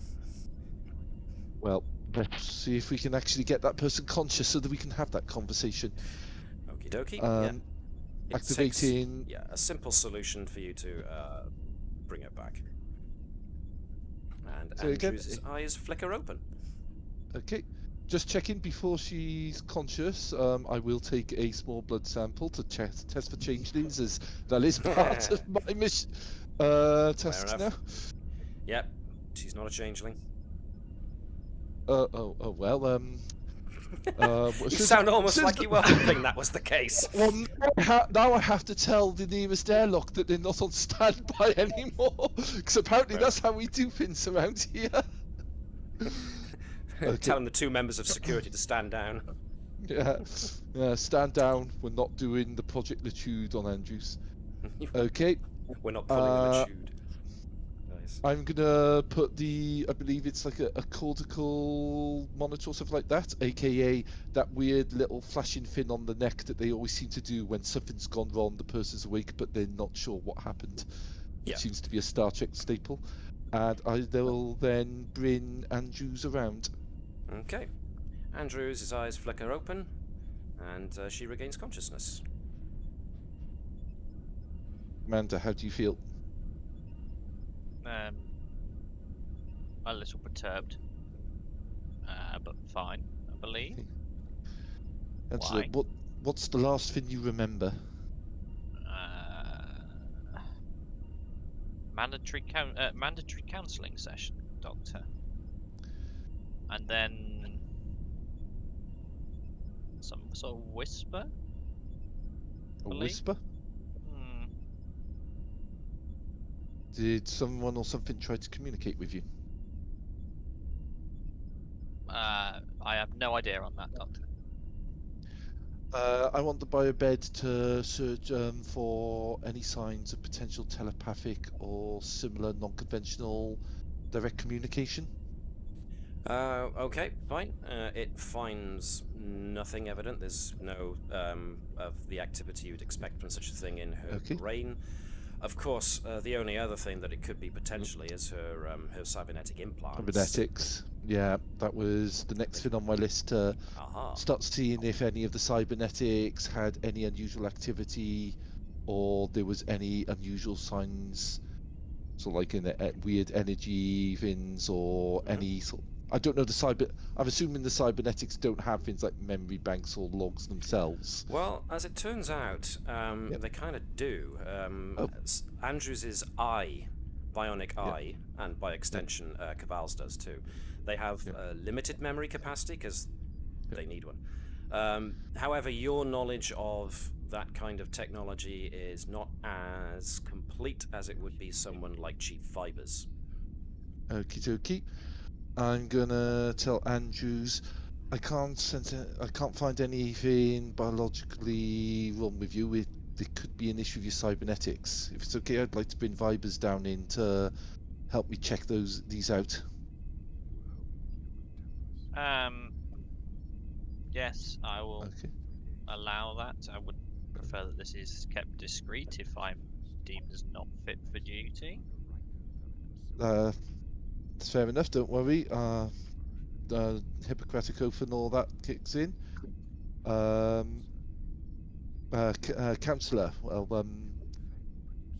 Well, let's see if we can actually get that person conscious so that we can have that conversation. Okie dokie. Yeah. It Activating. Takes, a simple solution for you to bring it back. And So Andrew's eyes flicker open. Okay. Just checking before she's conscious. I will take a small blood sample to test for changelings, as that is part of my mission. Tests now. Yep, she's not a changeling. Well. You sound almost like you were hoping that was the case. Well, now I have to tell the nearest airlock that they're not on standby anymore, because apparently that's how we do things around here. Okay. Telling the two members of security to stand down. Yeah, stand down. We're not doing the Project Litude on Andrews. Okay. We're not pulling a Litude. Nice. I'm gonna put I believe it's like a cortical monitor or something like that, aka that weird little flashing thing on the neck that they always seem to do when something's gone wrong, the person's awake but they're not sure what happened. Yeah. It seems to be a Star Trek staple. And they'll then bring Andrews around. Okay. Andrews, his eyes flicker open, and she regains consciousness. Amanda, how do you feel? A little perturbed, but fine, I believe. Angela, what's the last thing you remember? Mandatory counselling session, Doctor. And then some sort of whisper. A whisper? Did someone or something try to communicate with you? I have no idea on that, Doctor. I want the biobed to search for any signs of potential telepathic or similar non-conventional direct communication. Okay, fine. It finds nothing evident. There's no of the activity you'd expect from such a thing in her brain. Of course, the only other thing that it could be potentially is her cybernetic implants. Cybernetics, yeah, that was the next thing on my list to start seeing if any of the cybernetics had any unusual activity, or there was any unusual signs, sort of like in weird energy things, or any sort. I don't know I'm assuming the cybernetics don't have things like memory banks or logs themselves. Well, as it turns out, they kind of do. Andrews' eye, bionic eye, and by extension, Keval's does too. They have limited memory capacity because they need one. However, your knowledge of that kind of technology is not as complete as it would be someone like Chief Fibers. Okie dokie. I'm gonna tell Andrews I can't find anything biologically wrong with you. There could be an issue with your cybernetics. If it's okay, I'd like to bring Vibers down in to help me check these out. Yes, I will allow that. I would prefer that this is kept discreet if I'm deemed as not fit for duty. That's fair enough, don't worry. Hippocratic Oath and all that kicks in. Counsellor, well,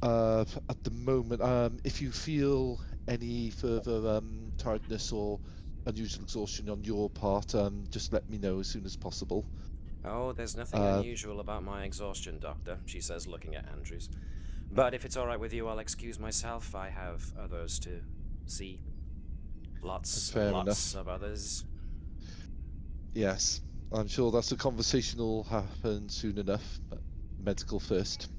at the moment, if you feel any further tiredness or unusual exhaustion on your part, just let me know as soon as possible. Oh, there's nothing unusual about my exhaustion, Doctor, she says, looking at Andrews. But if it's all right with you, I'll excuse myself. I have others to see. Lots of others. Yes, I'm sure that's a conversation will happen soon enough, but medical first.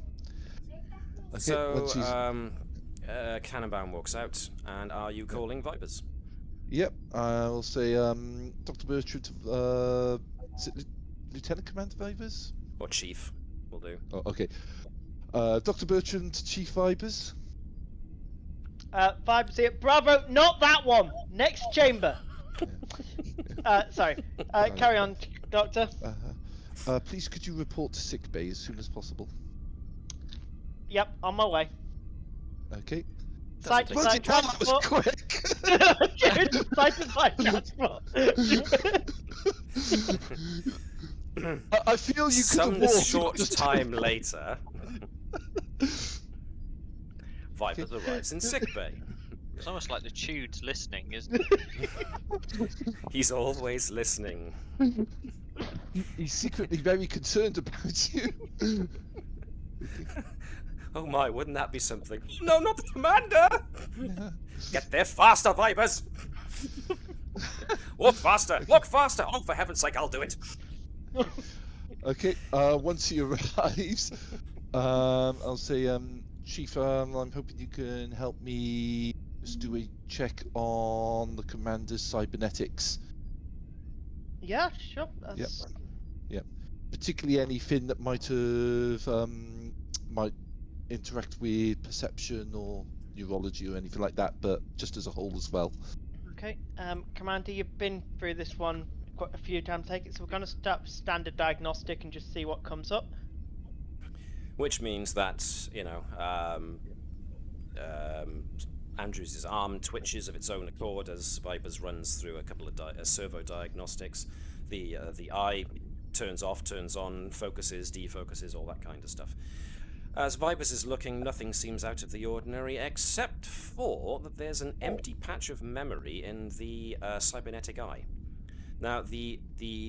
Okay, so, Cannonbound walks out, and are you calling Vipers? Yep, I'll say, Dr. Bertram, is it Lieutenant Commander Vipers? Or Chief, will do. Oh, okay. Dr. Bertram to Chief Vipers. Vipers here. Bravo, not that one! Next chamber! Sorry. Carry on, Doctor. Please could you report to sick bay as soon as possible? Yep, on my way. Okay. Site to site transport. That was quick! Site to site transport. I feel you could have Some walked. short time later, Vipers arrives in sickbay. It's almost like the Tude's listening, isn't it? He's always listening. He's secretly very concerned about you. Oh my, wouldn't that be something? No, not the commander! Get there faster, Vipers! Walk faster! Walk faster! Oh, for heaven's sake, I'll do it! Okay, once he arrives, I'll say, Chief, I'm hoping you can help me just do a check on the commander's cybernetics. Yeah, sure. That's... Yep. Particularly anything that might have, might interact with perception or neurology or anything like that, but just as a whole as well. Okay, Commander, you've been through this one quite a few times, take it, so we're going to start standard diagnostic and just see what comes up. Which means that, you know, Andrews' arm twitches of its own accord as Vipers runs through a couple of servo diagnostics. The eye turns off, turns on, focuses, defocuses, all that kind of stuff. As Vipers is looking, nothing seems out of the ordinary, except for that there's an empty patch of memory in the cybernetic eye. Now, the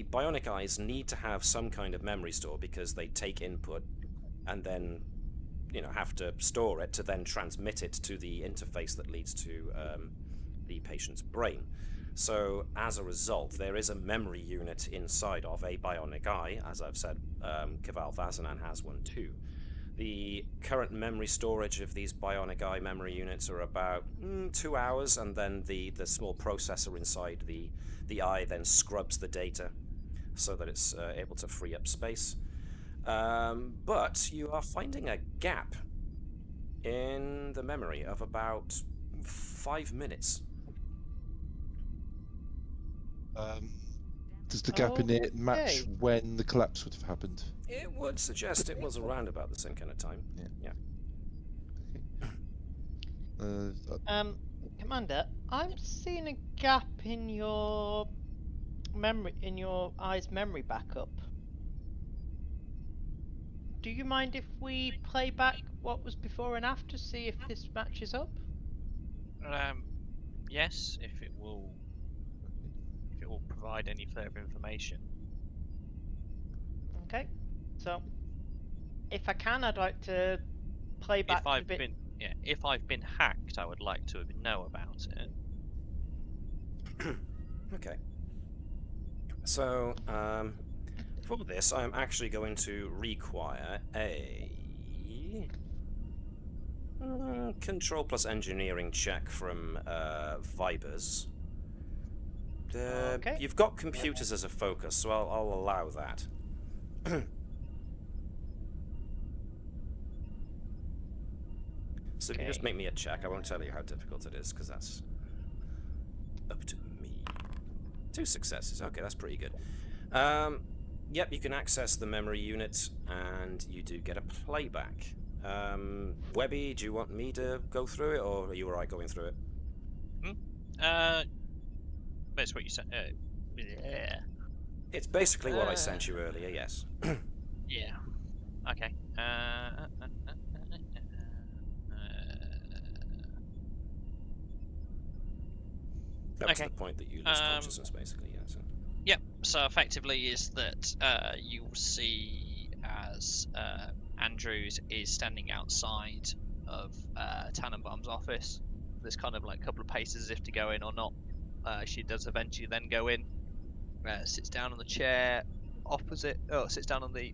bionic eyes need to have some kind of memory store because they take input and then, you know, have to store it to then transmit it to the interface that leads to the patient's brain. So, as a result, there is a memory unit inside of a bionic eye. As I've said, Keval Vazanan has one too. The current memory storage of these bionic eye memory units are about 2 hours, and then the small processor inside the eye then scrubs the data so that it's able to free up space. But you are finding a gap in the memory of about 5 minutes. Does the gap in it match when the collapse would have happened? It would suggest it was around about the same kind of time. Yeah. Commander, I'm seeing a gap in your memory, in your eye's memory backup. Do you mind if we play back what was before and after, see if this matches up? Yes, if it will provide any further information. Okay, so if I can, I'd like to play back a bit. If I've been hacked, I would like to know about it. Okay. So, for this, I'm actually going to require a control plus engineering check from Vipers. Okay. You've got computers as a focus, so I'll allow that. So if you just make me a check, I won't tell you how difficult it is, because that's up to me. 2 successes, okay, that's pretty good. Yep, you can access the memory unit, and you do get a playback. Webby, do you want me to go through it, or are you alright going through it? That's what you said. Yeah. It's basically what I sent you earlier, yes. Yeah. Okay. That was the point that you lose consciousness, basically, yeah. So. Yep. So effectively, is that you will see as Andrews is standing outside of Tannenbaum's office. There's kind of like a couple of paces as if to go in or not. She does eventually then go in. Sits down on the chair opposite. Oh, sits down on the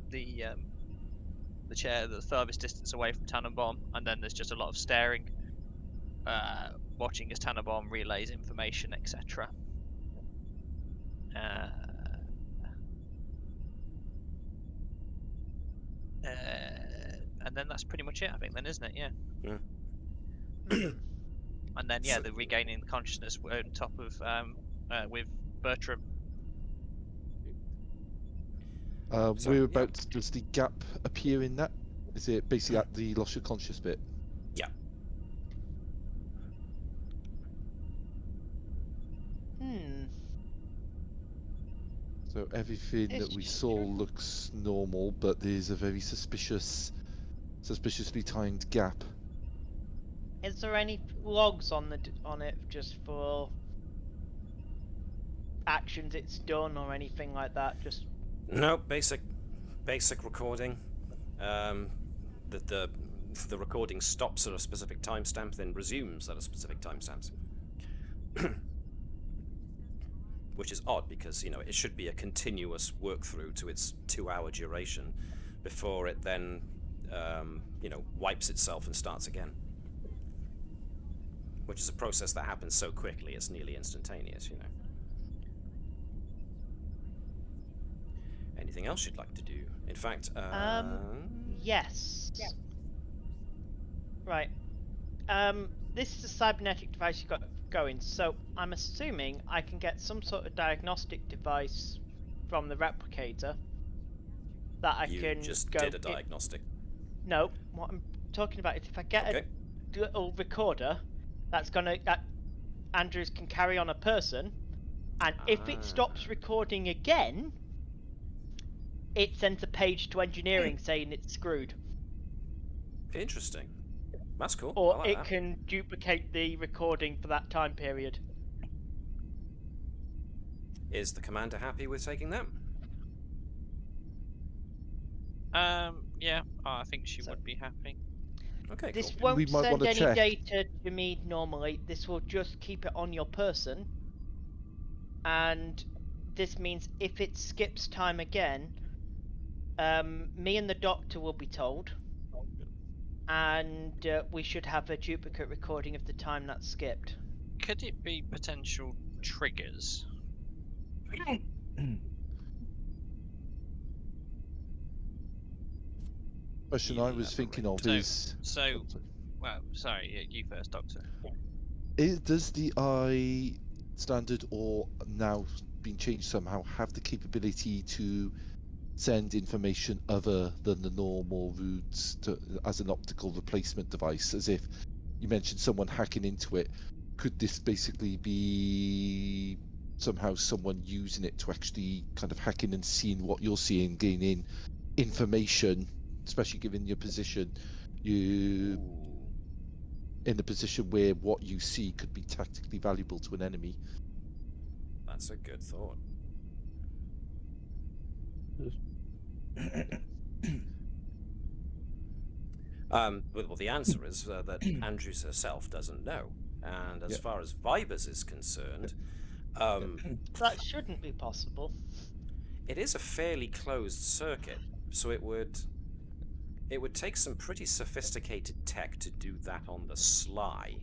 chair the furthest distance away from Tannenbaum, and then there's just a lot of staring, watching as Tannenbaum relays information, etc. And then that's pretty much it, I think. Then, isn't it? Yeah. And then, yeah, the regaining the consciousness on top of with Bertram. Whereabouts does the gap appear in that? Is it basically at the loss of conscious bit? Yeah. So everything that we saw looks normal, but there's a very suspiciously timed gap. Is there any logs on it just for actions it's done or anything like that? Just no basic recording. The recording stops at a specific timestamp, then resumes at a specific timestamp. Which is odd because, you know, it should be a continuous work through to its 2-hour duration before it then, you know, wipes itself and starts again. Which is a process that happens so quickly, it's nearly instantaneous, you know. Anything else you'd like to do? In fact, yes. Right. This is a cybernetic device you've got going, so I'm assuming I can get some sort of diagnostic device from the replicator that I can just go did a diagnostic. No, what I'm talking about is if I get a little recorder that Andrews can carry on a person, and if it stops recording again, it sends a page to engineering saying it's screwed. Interesting. That's cool. Or like it that. can duplicate the recording for that time period. Is the commander happy with taking that? Yeah, I think she would be happy. Okay, This cool. won't send any data to me normally. This will just keep it on your person. And this means if it skips time again, me and the doctor will be told. And we should have a duplicate recording of the time that's skipped. Could it be potential triggers? Question I was thinking of is... Well, sorry, you first, Doctor. Does the eye standard or now been changed somehow have the capability to send information other than the normal routes as an optical replacement device? As if you mentioned someone hacking into it, could this basically be somehow someone using it to actually kind of hack in and seeing what you're seeing, gaining information, especially given your position, you in a position where what you see could be tactically valuable to an enemy? That's a good thought. Well, the answer is that Andrews herself doesn't know, and as far as Vibers is concerned, that shouldn't be possible. It is a fairly closed circuit, so it would take some pretty sophisticated tech to do that on the sly.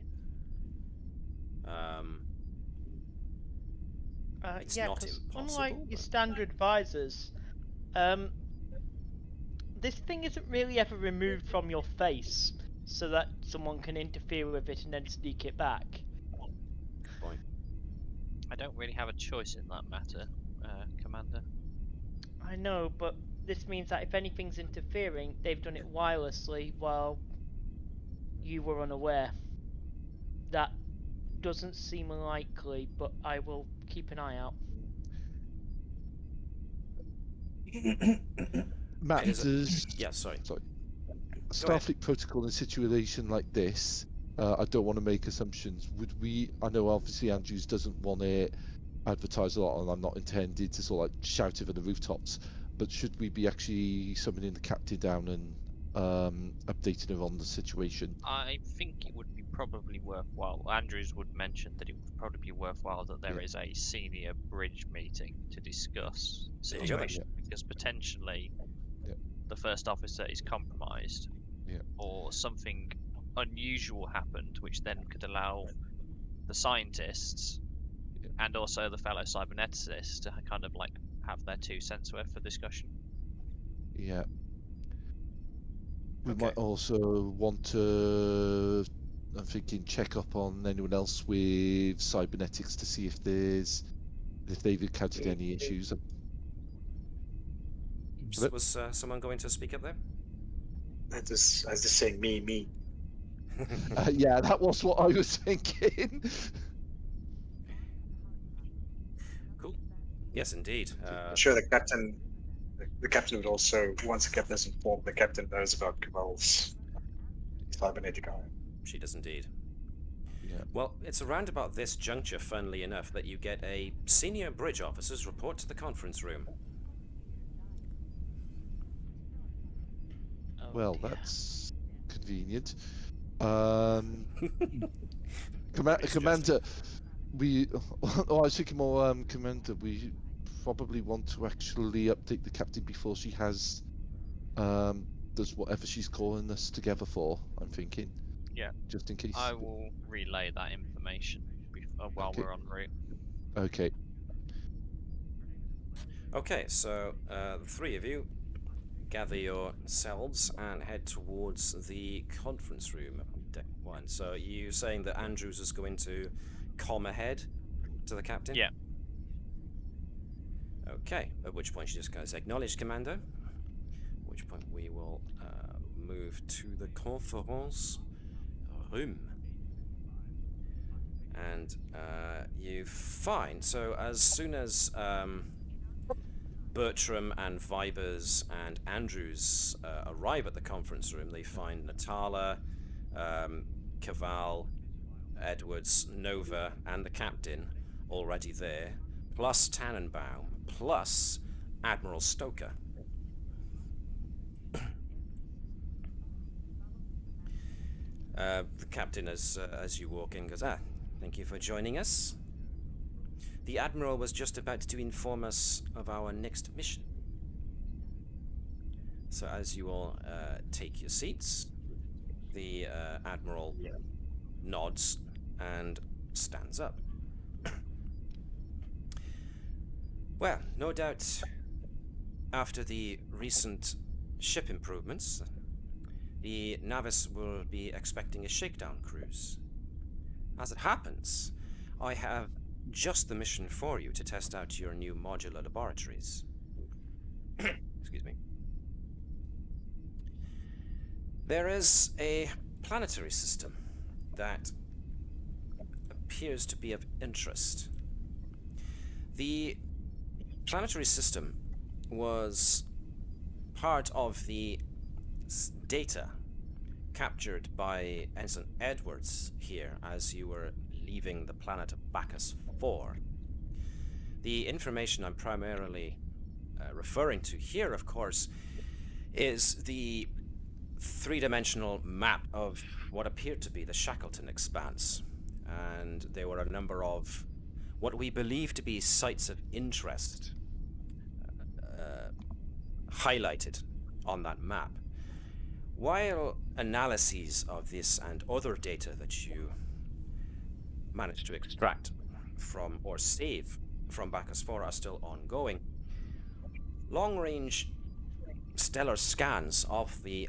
It's not impossible. Unlike your standard visors, this thing isn't really ever removed from your face so that someone can interfere with it and then sneak it back. Point. I don't really have a choice in that matter, Commander. I know, but this means that if anything's interfering, they've done it wirelessly while you were unaware. That doesn't seem likely, but I will keep an eye out. Matt, sorry. Starfleet protocol in a situation like this, I don't want to make assumptions. I know obviously Andrews doesn't want it advertise a lot, and I'm not intended to sort of like shout it from the rooftops. But should we be actually summoning the captain down and updating her on the situation? I think it would be probably worthwhile. Andrews would mention that it would probably be worthwhile that there is a senior bridge meeting to discuss the There you go then. situation, because potentially the first officer is compromised, or something unusual happened, which then could allow the scientists and also the fellow cyberneticists to kind of like have their 2 cents worth for discussion. Yeah. We might also want to, I'm thinking, check up on anyone else with cybernetics to see if they've encountered any issues. Was someone going to speak up there? I was just saying me. Yeah, that was what I was thinking. Cool. Yes, indeed. I'm sure the captain would also, once the captain is informed, the captain knows about Keval's cybernetic eye. She does indeed. Yeah. Well, it's around about this juncture, funnily enough, that you get a senior bridge officer's report to the conference room. Well, that's convenient. Commander, I was thinking more, Commander, we probably want to actually update the captain before she does whatever she's calling us together for, I'm thinking. Yeah. Just in case. I will relay that information while we're en route. Okay. Okay, so the three of you gather yourselves and head towards the conference room, deck 1. So you saying that Andrews is going to comm ahead to the captain? Yeah. Okay, at which point she just goes, acknowledge, Commander. At which point we will move to the conference room. And you find, so as soon as Bertram and Vibers and Andrews arrive at the conference room, they find Natala, Keval, Edwards, Nova, and the captain already there, plus Tannenbaum, plus Admiral Stoker. The captain, as you walk in, goes, thank you for joining us. The Admiral was just about to inform us of our next mission. So as you all take your seats, the Admiral nods and stands up. Well, no doubt after the recent ship improvements, the Navis will be expecting a shakedown cruise. As it happens, I have just the mission for you to test out your new modular laboratories. Excuse me. There is a planetary system that appears to be of interest. The planetary system was part of the data captured by Ensign Edwards here as you were leaving the planet of Bacchus 4. The information I'm primarily referring to here, of course, is the three-dimensional map of what appeared to be the Shackleton Expanse. And there were a number of what we believe to be sites of interest highlighted on that map. While analyses of this and other data that you managed to extract from or save from Bacchus 4 are still ongoing, long-range stellar scans of the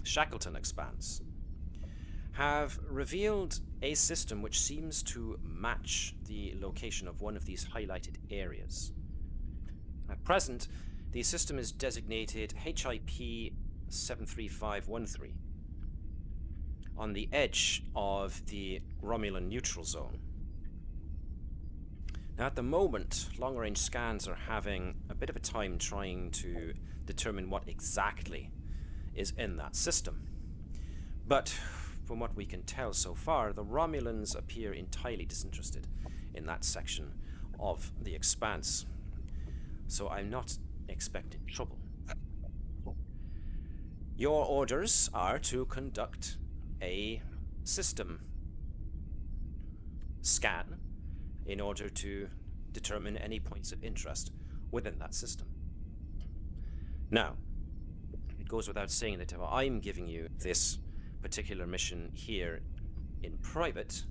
Shackleton Expanse have revealed a system which seems to match the location of one of these highlighted areas. At present, the system is designated HIP 73513 on the edge of the Romulan neutral zone. Now, at the moment, long-range scans are having a bit of a time trying to determine what exactly is in that system. But from what we can tell so far, the Romulans appear entirely disinterested in that section of the Expanse. So I'm not expecting trouble. Your orders are to conduct a system scan in order to determine any points of interest within that system. Now, it goes without saying that if I'm giving you this particular mission here in private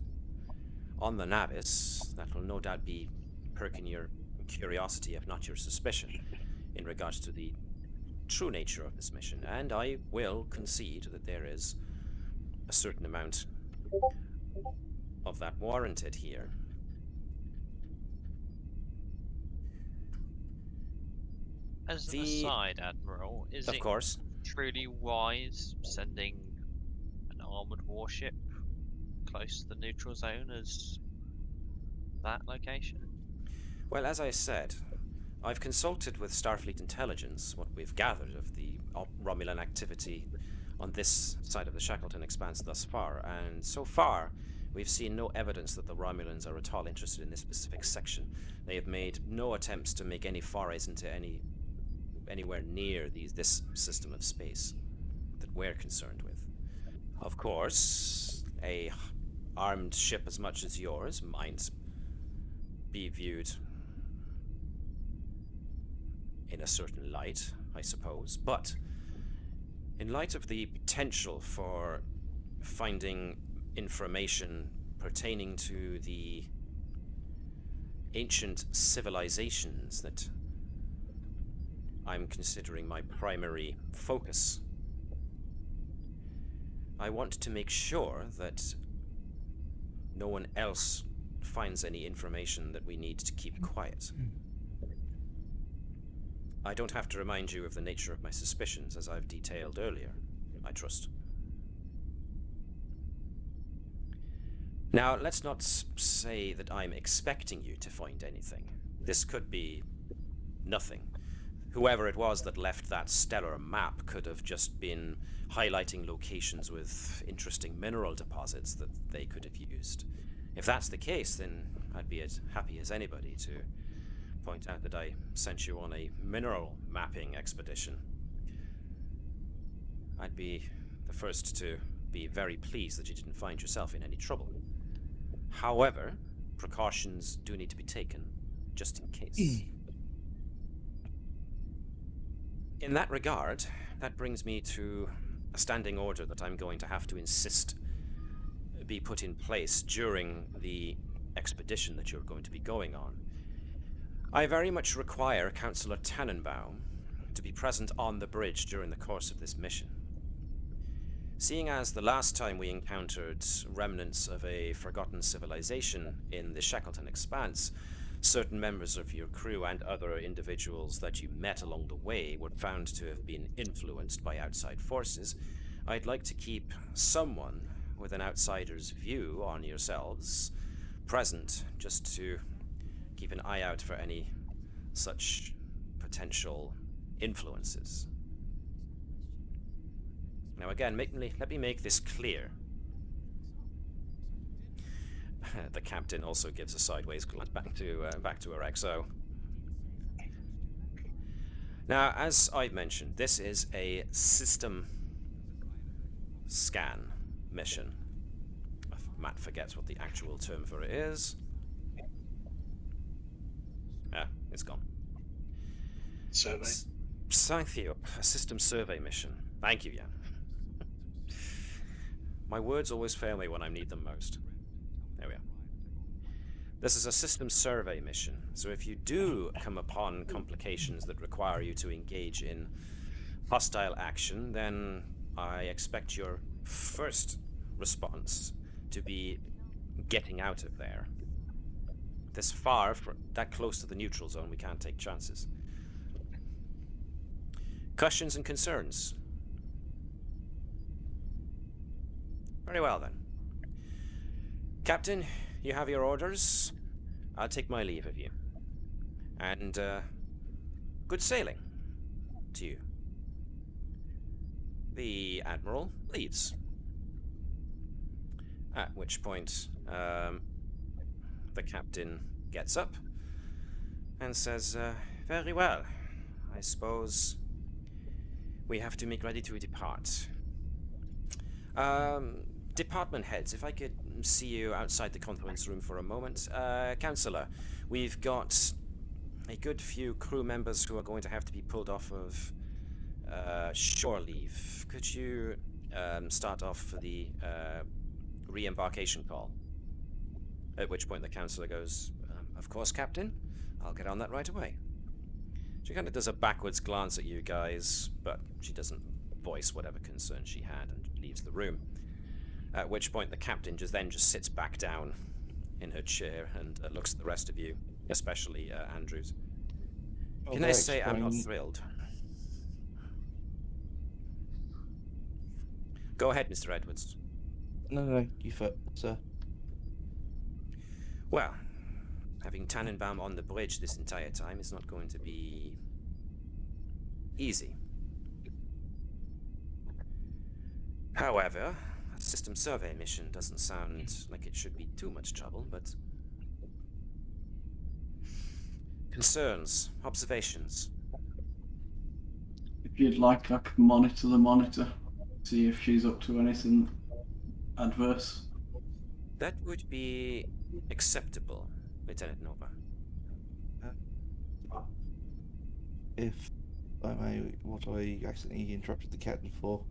on the Navis, that will no doubt be perking your curiosity, if not your suspicion, in regards to the true nature of this mission, and I will concede that there is a certain amount of that warranted here. As an aside, Admiral, is of it course truly wise sending an armored warship close to the neutral zone as that location? Well, as I said, I've consulted with Starfleet intelligence what we've gathered of the Romulan activity on this side of the Shackleton Expanse thus far, and so far we've seen no evidence that the Romulans are at all interested in this specific section. They have made no attempts to make any forays into anywhere near this system of space that we're concerned with. Of course, a armed ship as much as yours might be viewed in a certain light, I suppose, but in light of the potential for finding information pertaining to the ancient civilizations that I'm considering my primary focus, I want to make sure that no one else finds any information that we need to keep quiet. I don't have to remind you of the nature of my suspicions, as I've detailed earlier, I trust. Now, let's not say that I'm expecting you to find anything. This could be nothing. Whoever it was that left that stellar map could have just been highlighting locations with interesting mineral deposits that they could have used. If that's the case, then I'd be as happy as anybody to point out that I sent you on a mineral mapping expedition. I'd be the first to be very pleased that you didn't find yourself in any trouble. However, precautions do need to be taken, just in case. In that regard, that brings me to a standing order that I'm going to have to insist be put in place during the expedition that you're going to be going on. I very much require Councillor Tannenbaum to be present on the bridge during the course of this mission. Seeing as the last time we encountered remnants of a forgotten civilization in the Shackleton Expanse, certain members of your crew and other individuals that you met along the way were found to have been influenced by outside forces, I'd like to keep someone with an outsider's view on yourselves present, just to keep an eye out for any such potential influences. Now again, let me make this clear. The captain also gives a sideways glance back to her XO. Now, as I've mentioned, this is a system scan mission. Matt forgets what the actual term for it is. Ah, it's gone. Survey. Thank you. A system survey mission. Thank you, Jan. My words always fail me when I need them most. There we are. This is a system survey mission, so if you do come upon complications that require you to engage in hostile action, then I expect your first response to be getting out of there. This far, that close to the neutral zone, we can't take chances. Questions and concerns? Very well then. Captain, you have your orders. I'll take my leave of you. And, good sailing to you. The Admiral leaves. At which point, the captain gets up and says, very well. I suppose we have to make ready to depart. Department heads, if I could see you outside the conference room for a moment. Counselor, we've got a good few crew members who are going to have to be pulled off of shore leave. Could you start off for the re-embarkation call? At which point the counselor goes, of course, Captain. I'll get on that right away. She kind of does a backwards glance at you guys, but she doesn't voice whatever concern she had and leaves the room. At which point the captain just sits back down in her chair and looks at the rest of you, especially Andrews. Can I say I'm not thrilled? Go ahead, Mr. Edwards. No, you first, sir. Well, having Tannenbaum on the bridge this entire time is not going to be easy. However, a system survey mission doesn't sound like it should be too much trouble, but... Concerns, observations. If you'd like, I could monitor the monitor, see if she's up to anything adverse. That would be acceptable, Lieutenant Nova. If I may, what I accidentally interrupted the captain for.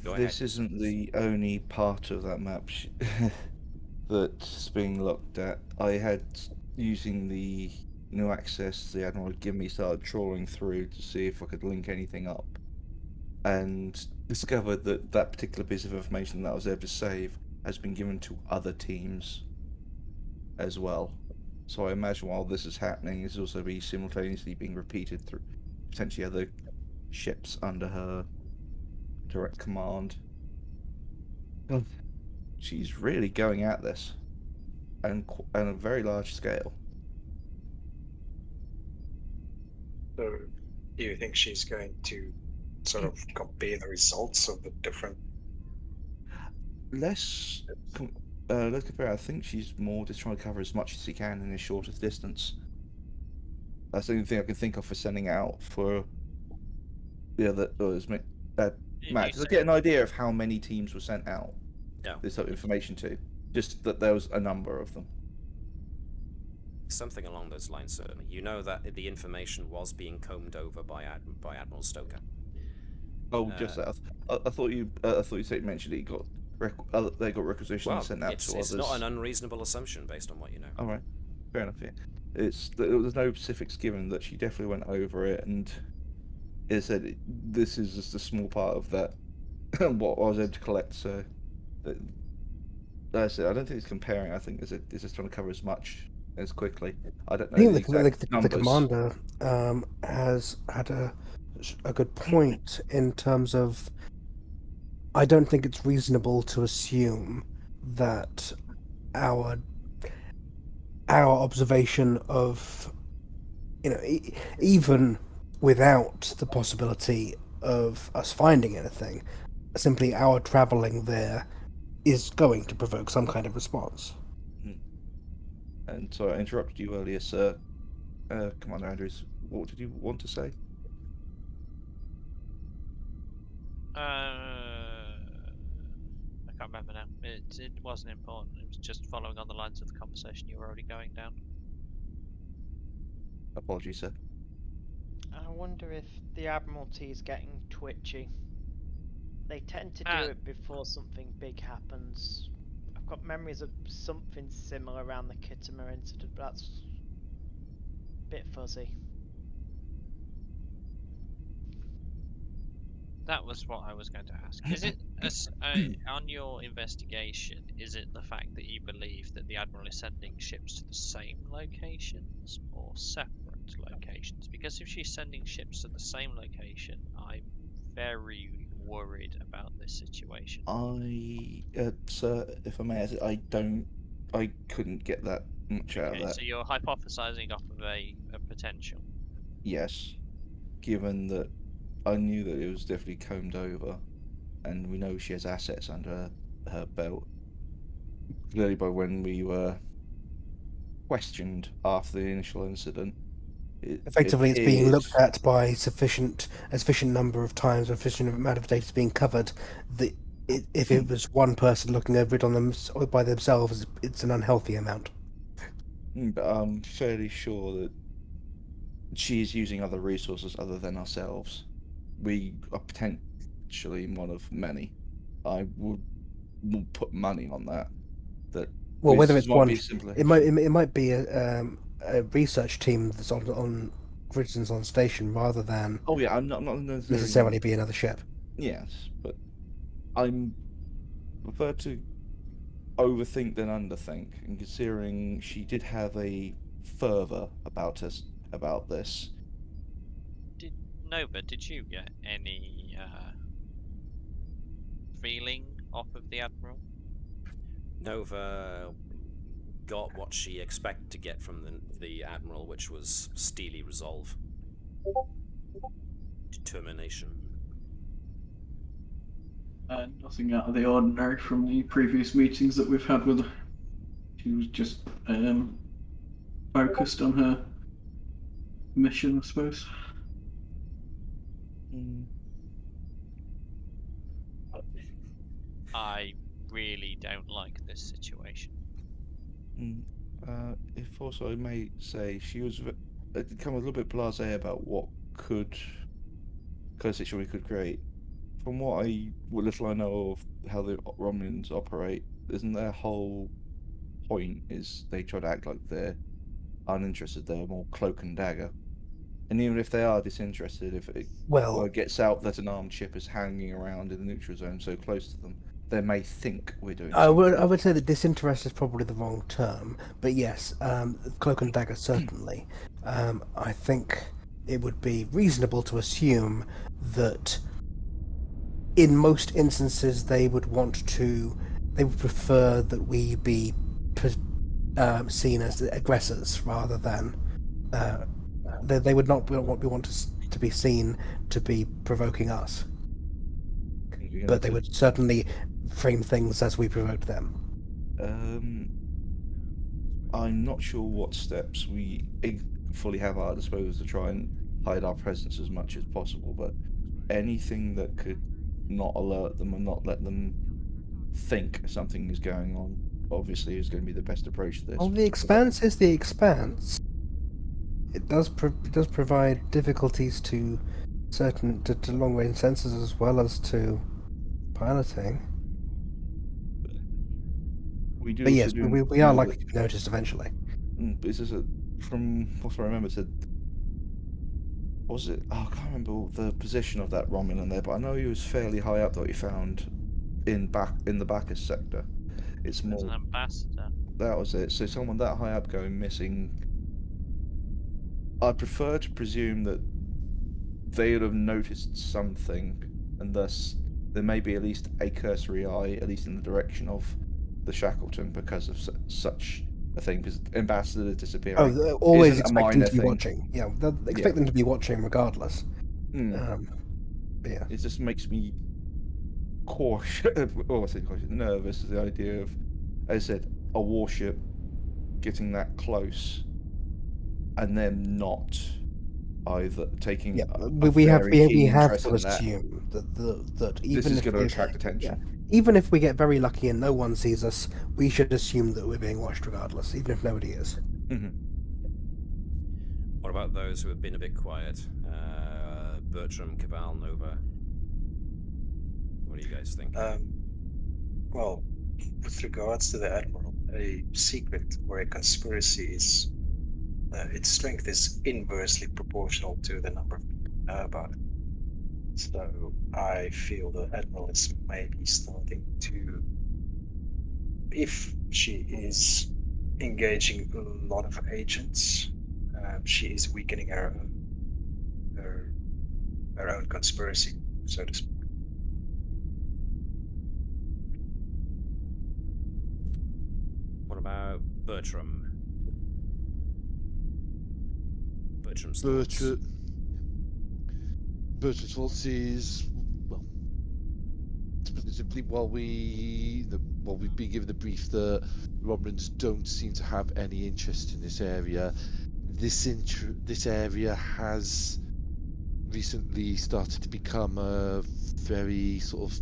Go This ahead. isn't the only part of that map that's being looked at. I had, using the new access the Admiral had given me, started trawling through to see if I could link anything up, and discovered that that particular piece of information that I was able to save has been given to other teams as well. So I imagine while this is happening, it's also be simultaneously being repeated through potentially other ships under her direct command. She's really going at this, and on a very large scale. So, do you think she's going to sort of compare the results of the different? Let's compare. I think she's more just trying to cover as much as she can in the shortest distance. That's the only thing I can think of for sending out for the other. Matt, to get an idea of how many teams were sent out. Yeah. This type of information to, just that there was a number of them. Something along those lines, certainly. You know that the information was being combed over by Admiral Stoker. Oh, just that. I thought you mentioned that you got they got requisitions sent out to others. It's not an unreasonable assumption based on what you know. All right, fair enough. Yeah, there's no specifics given that she definitely went over it, and it said this is just a small part of that what I was able to collect. So, like I said, I don't think it's comparing. I think it's just trying to cover as much as quickly. I don't know. I think the commander has had a good point in terms of. I don't think it's reasonable to assume that our observation of, even without the possibility of us finding anything, simply our travelling there is going to provoke some kind of response. And so I interrupted you earlier, sir. Commander Andrews, what did you want to say? I can't remember now. It wasn't important. It was just following on the lines of the conversation you were already going down. Apologies, sir. I wonder if the Admiralty is getting twitchy. They tend to do it before something big happens. I've got memories of something similar around the Kittimer incident, but that's a bit fuzzy. That was what I was going to ask. Is it, on your investigation, is it the fact that you believe that the Admiral is sending ships to the same locations or separate locations? Because if she's sending ships to the same location, I'm very worried about this situation. Sir, if I may, I couldn't get that much out of that. So you're hypothesizing off of a potential. Yes, given that I knew that it was definitely combed over, and we know she has assets under her belt. clearly by when we were questioned after the initial incident. Effectively, it's being looked at by a sufficient number of times, a sufficient amount of data being covered. If it was one person looking over it on them by themselves, it's an unhealthy amount. But I'm fairly sure that she is using other resources other than ourselves. We are potentially one of many. I would put money on that. Well, whether it's one, be it might be a research team that's on Gridton's on station rather than. Oh yeah, I'm not necessarily be another ship. Yes, but I'm prefer to overthink than underthink, and considering she did have a fervor about this. Nova, did you get any feeling off of the Admiral? Nova got what she expected to get from the Admiral, which was steely resolve. Determination. Nothing out of the ordinary from the previous meetings that we've had with her. She was just focused on her mission, I suppose. I really don't like this situation. If also I may say, she was become a little bit blasé about what situation we could create. From what little I know of how the Romulans operate, isn't their whole point is they try to act like they're uninterested, they're more cloak and dagger. And even if they are disinterested, if it gets out that an armed ship is hanging around in the neutral zone so close to them, they may think we're doing something. I would say that disinterest is probably the wrong term, but yes, cloak and dagger certainly. I think it would be reasonable to assume that in most instances they would prefer that we be seen as aggressors rather than they would not want us to be seen to be provoking us. But they would certainly frame things as we provoked them. I'm not sure what steps we fully have at our disposal to try and hide our presence as much as possible, but anything that could not alert them and not let them think something is going on, obviously, is going to be the best approach to this. Well, the Expanse is the Expanse. It does provide difficulties to long-range sensors as well as to piloting. But yes, we are likely to be noticed eventually. This is from what I remember. Was it? Oh, I can't remember the position of that Romulan there, but I know he was fairly high up that we found in the Bacchus sector. It's more an ambassador. That was it. So someone that high up going missing. I prefer to presume that they would have noticed something, and thus there may be at least a cursory eye, at least in the direction of the Shackleton, because of such a thing. Because ambassador disappearing. Oh, they always expect them to be watching. Yeah, they expect them to be watching regardless. Yeah. It just makes me nervous. The idea of, as I said, a warship getting that close, and then not either taking. We have to assume that even this is going to attract attention. Yeah, even if we get very lucky and no one sees us, we should assume that we're being watched regardless, even if nobody is. Mm-hmm. What about those who have been a bit quiet? Bertram, Keval, Nova. What do you guys think? Well, with regards to the Admiral, a secret or a conspiracy is its strength is inversely proportional to the number of people who know about it. So I feel the Admiral is maybe starting to, if she is engaging a lot of agents, she is weakening her own conspiracy, so to speak. What about Bertram? Bertram's thoughts is, well, to put it simply, while the we've been given the brief that Romulans don't seem to have any interest in this area. This area has recently started to become a very sort of,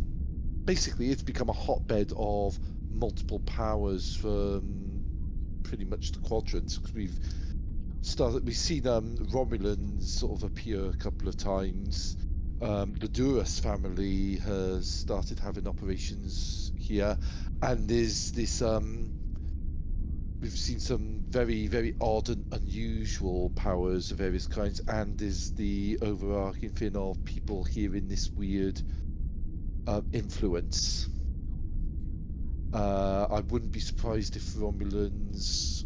basically it's become a hotbed of multiple powers from pretty much the quadrants, because we've seen Romulans sort of appear a couple of times. The Duras family has started having operations here, and there's this we've seen some very, very odd and unusual powers of various kinds, and there's the overarching thing of people hearing this weird influence. I wouldn't be surprised if Romulans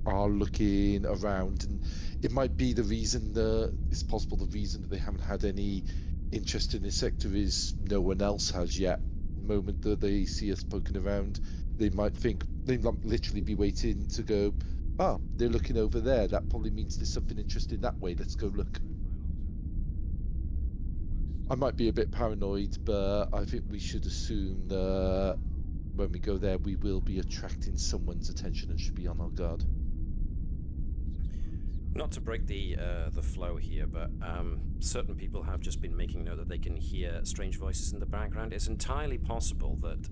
are looking around, and it might be the reason that it's possible the reason that they haven't had any interest in this sector is no one else has yet. The moment that they see us poking around, they might think, they might literally be waiting to go, they're looking over there, that probably means there's something interesting that way, let's go look. I might be a bit paranoid, but I think we should assume that when we go there, we will be attracting someone's attention and should be on our guard. Not to break the flow here, but certain people have just been making note that they can hear strange voices in the background. It's entirely possible that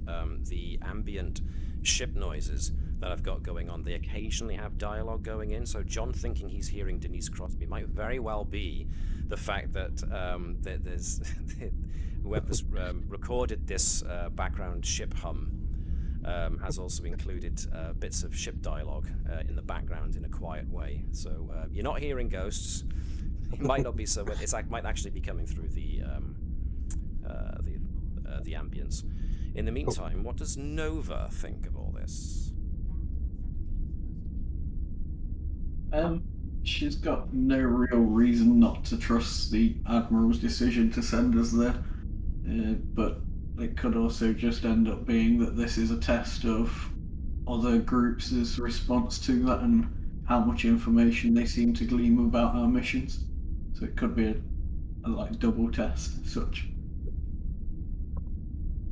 the ambient ship noises that I've got going on, they occasionally have dialogue going in. So John thinking he's hearing Denise Crosby might very well be the fact that there's whoever's recorded this background ship hum has also included bits of ship dialogue in the background in a quiet way. So you're not hearing ghosts. It might not be so. It might actually be coming through the ambience. In the meantime, what does Nova think of all this? She's got no real reason not to trust the Admiral's decision to send us there, but it could also just end up being that this is a test of other groups' response to that and how much information they seem to glean about our missions. So it could be a like double test as such.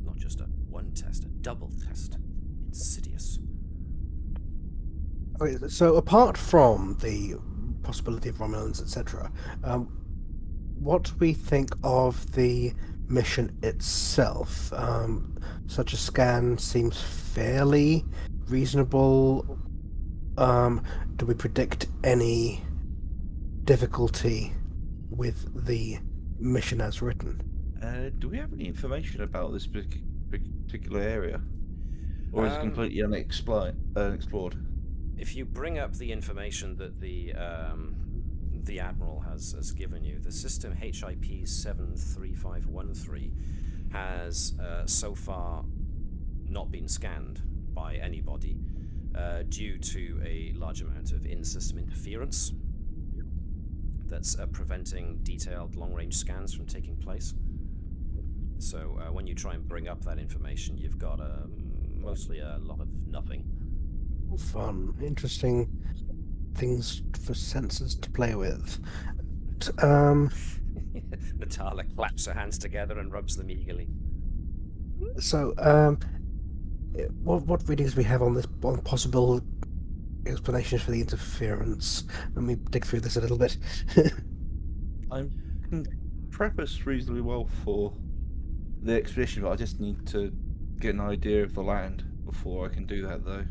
Not just a one test, a double test. Insidious. Okay, so apart from the possibility of Romulans, etc., what do we think of the mission itself? Such a scan seems fairly reasonable. Do we predict any difficulty with the mission as written? Do we have any information about this particular area? Or is it completely unexplored? If you bring up the information that the Admiral has given you, the system HIP 73513 has so far not been scanned by anybody due to a large amount of in-system interference that's preventing detailed long-range scans from taking place. So when you try and bring up that information, you've got mostly a lot of nothing. Fun, interesting things for sensors to play with. Natala claps her hands together and rubs them eagerly. So, what readings do we have on this, on possible explanations for the interference? Let me dig through this a little bit. I can prep us reasonably well for the expedition, but I just need to get an idea of the land before I can do that, though.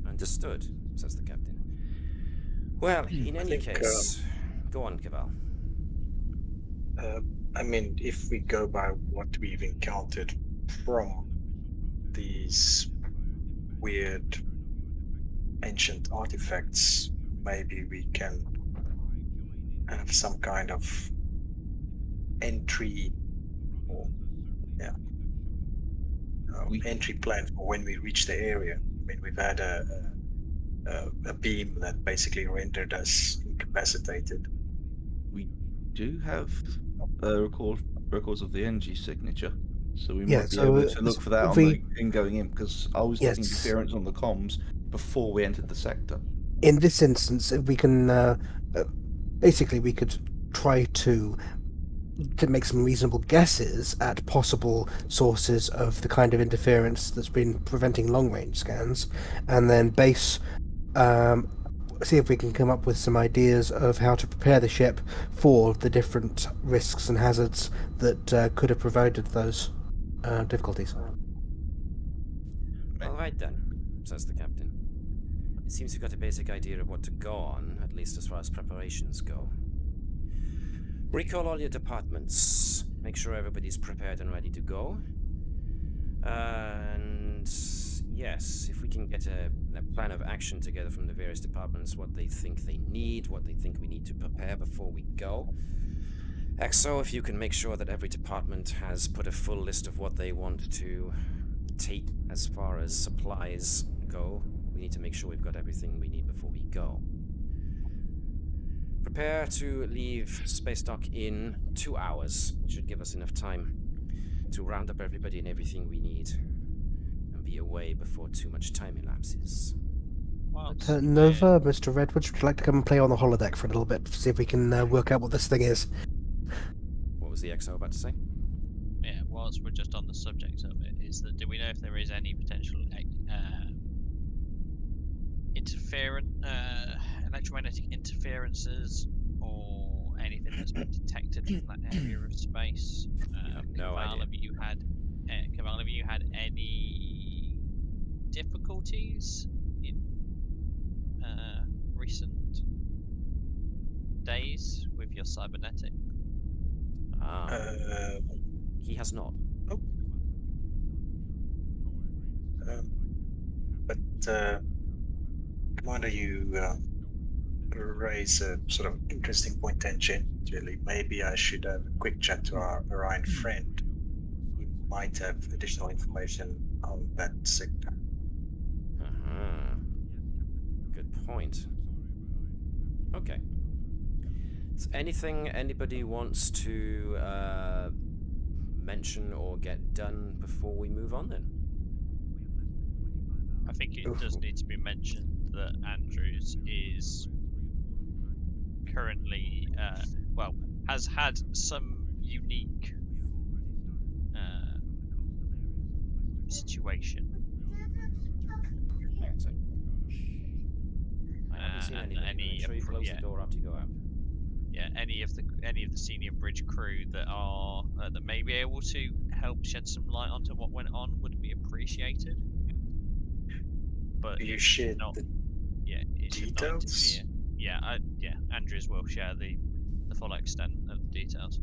Understood, says the captain. Well, in any case, go on, Keval. I mean, if we go by what we've encountered from these weird ancient artifacts, maybe we can have some kind of entry or entry plan for when we reach the area. I mean, we've had a beam that basically rendered us incapacitated. We do have records of the energy signature, so we might be able to look for that on going in, because I was getting interference on the comms before we entered the sector. In this instance, we can basically we could try to to make some reasonable guesses at possible sources of the kind of interference that's been preventing long-range scans, and then see if we can come up with some ideas of how to prepare the ship for the different risks and hazards that could have provided those difficulties. All right then, says the captain. It seems you've got a basic idea of what to go on, at least as far as preparations go. Recall all your departments. Make sure everybody's prepared and ready to go. And yes, if we can get a plan of action together from the various departments, what they think they need, what they think we need to prepare before we go. XO, if you can make sure that every department has put a full list of what they want to take as far as supplies go. We need to make sure we've got everything we need before we go. Prepare to leave space dock in 2 hours. It should give us enough time to round up everybody and everything we need and be away before too much time elapses. Nova, Mr. Redwood, would you like to come and play on the holodeck for a little bit to see if we can work out what this thing is? What was the XO about to say? Yeah, whilst we're just on the subject of it, is that do we know if there is any potential electromagnetic interferences or anything that's been detected from that area of space? No idea. Keval, have you had any difficulties in recent days with your cybernetic? He has not. Commander, you raise a sort of interesting point tangentially. Maybe I should have a quick chat to our Orion friend. He might have additional information on that sector. Good point. Okay. Is anything anybody wants to mention or get done before we move on then? I think it does need to be mentioned that Andrews is currently, has had some unique situation. I haven't seen anything. Make sure you close the door after you go out. Yeah, any of the senior bridge crew that are that may be able to help shed some light onto what went on would be appreciated. But Do you share the details? Andrews will share the full extent of the details.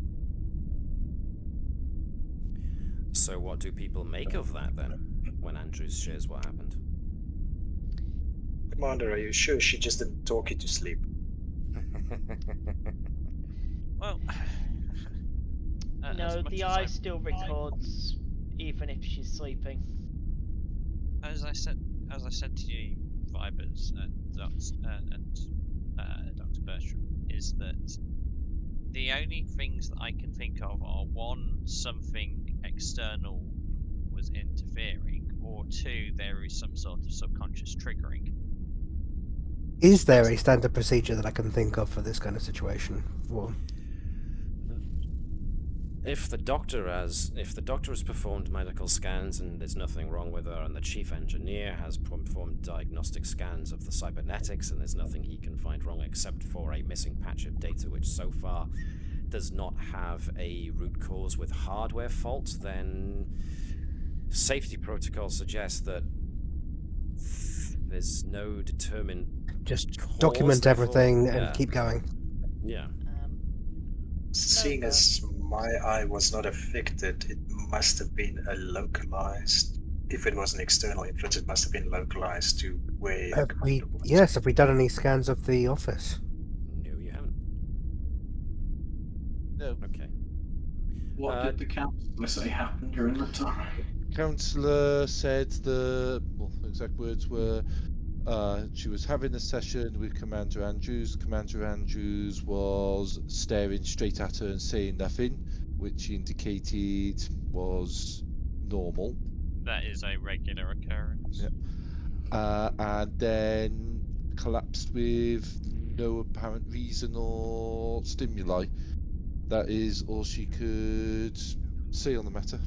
So what do people make of that then, when Andrews shares what happened? Commander, are you sure she just didn't talk you to sleep? Well, no, the eye still records, even if she's sleeping. As I said to you, Vibers and Dr. Bertram, is that the only things that I can think of are one, something external was interfering, or two, there is some sort of subconscious triggering. Is there a standard procedure that I can think of for this kind of situation? If the doctor has performed medical scans and there's nothing wrong with her, and the chief engineer has performed diagnostic scans of the cybernetics and there's nothing he can find wrong except for a missing patch of data which so far does not have a root cause with hardware fault, then safety protocols suggest that there's no determined just document everything and keep going. Yeah. Seeing as my eye was not affected, it must have been a localized. If it was an external influence, it must have been localized to where. Have we done any scans of the office? No, you haven't. No. Okay. What did the councillor say happened during that time? Councillor said the exact words were, she was having a session with Commander Andrews. Commander Andrews was staring straight at her and saying nothing, which indicated was normal. That is a regular occurrence. Yep. And then collapsed with no apparent reason or stimuli. That is all she could say on the matter.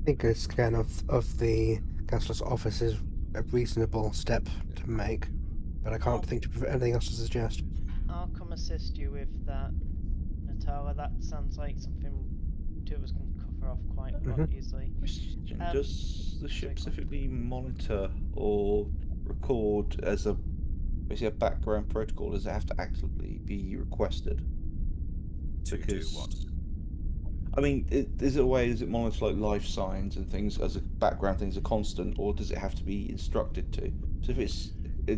I think a scan of the councillor's office is a reasonable step to make, but I can't think of anything else to suggest. I'll come assist you with that, Natala. That sounds like something two of us can cover off quite easily. Question, does the ship specifically monitor or record as basically a background protocol? Does it have to actively be requested? To do what? I mean, is it a way, does it monitor like life signs and things as a background things are constant, or does it have to be instructed to? So if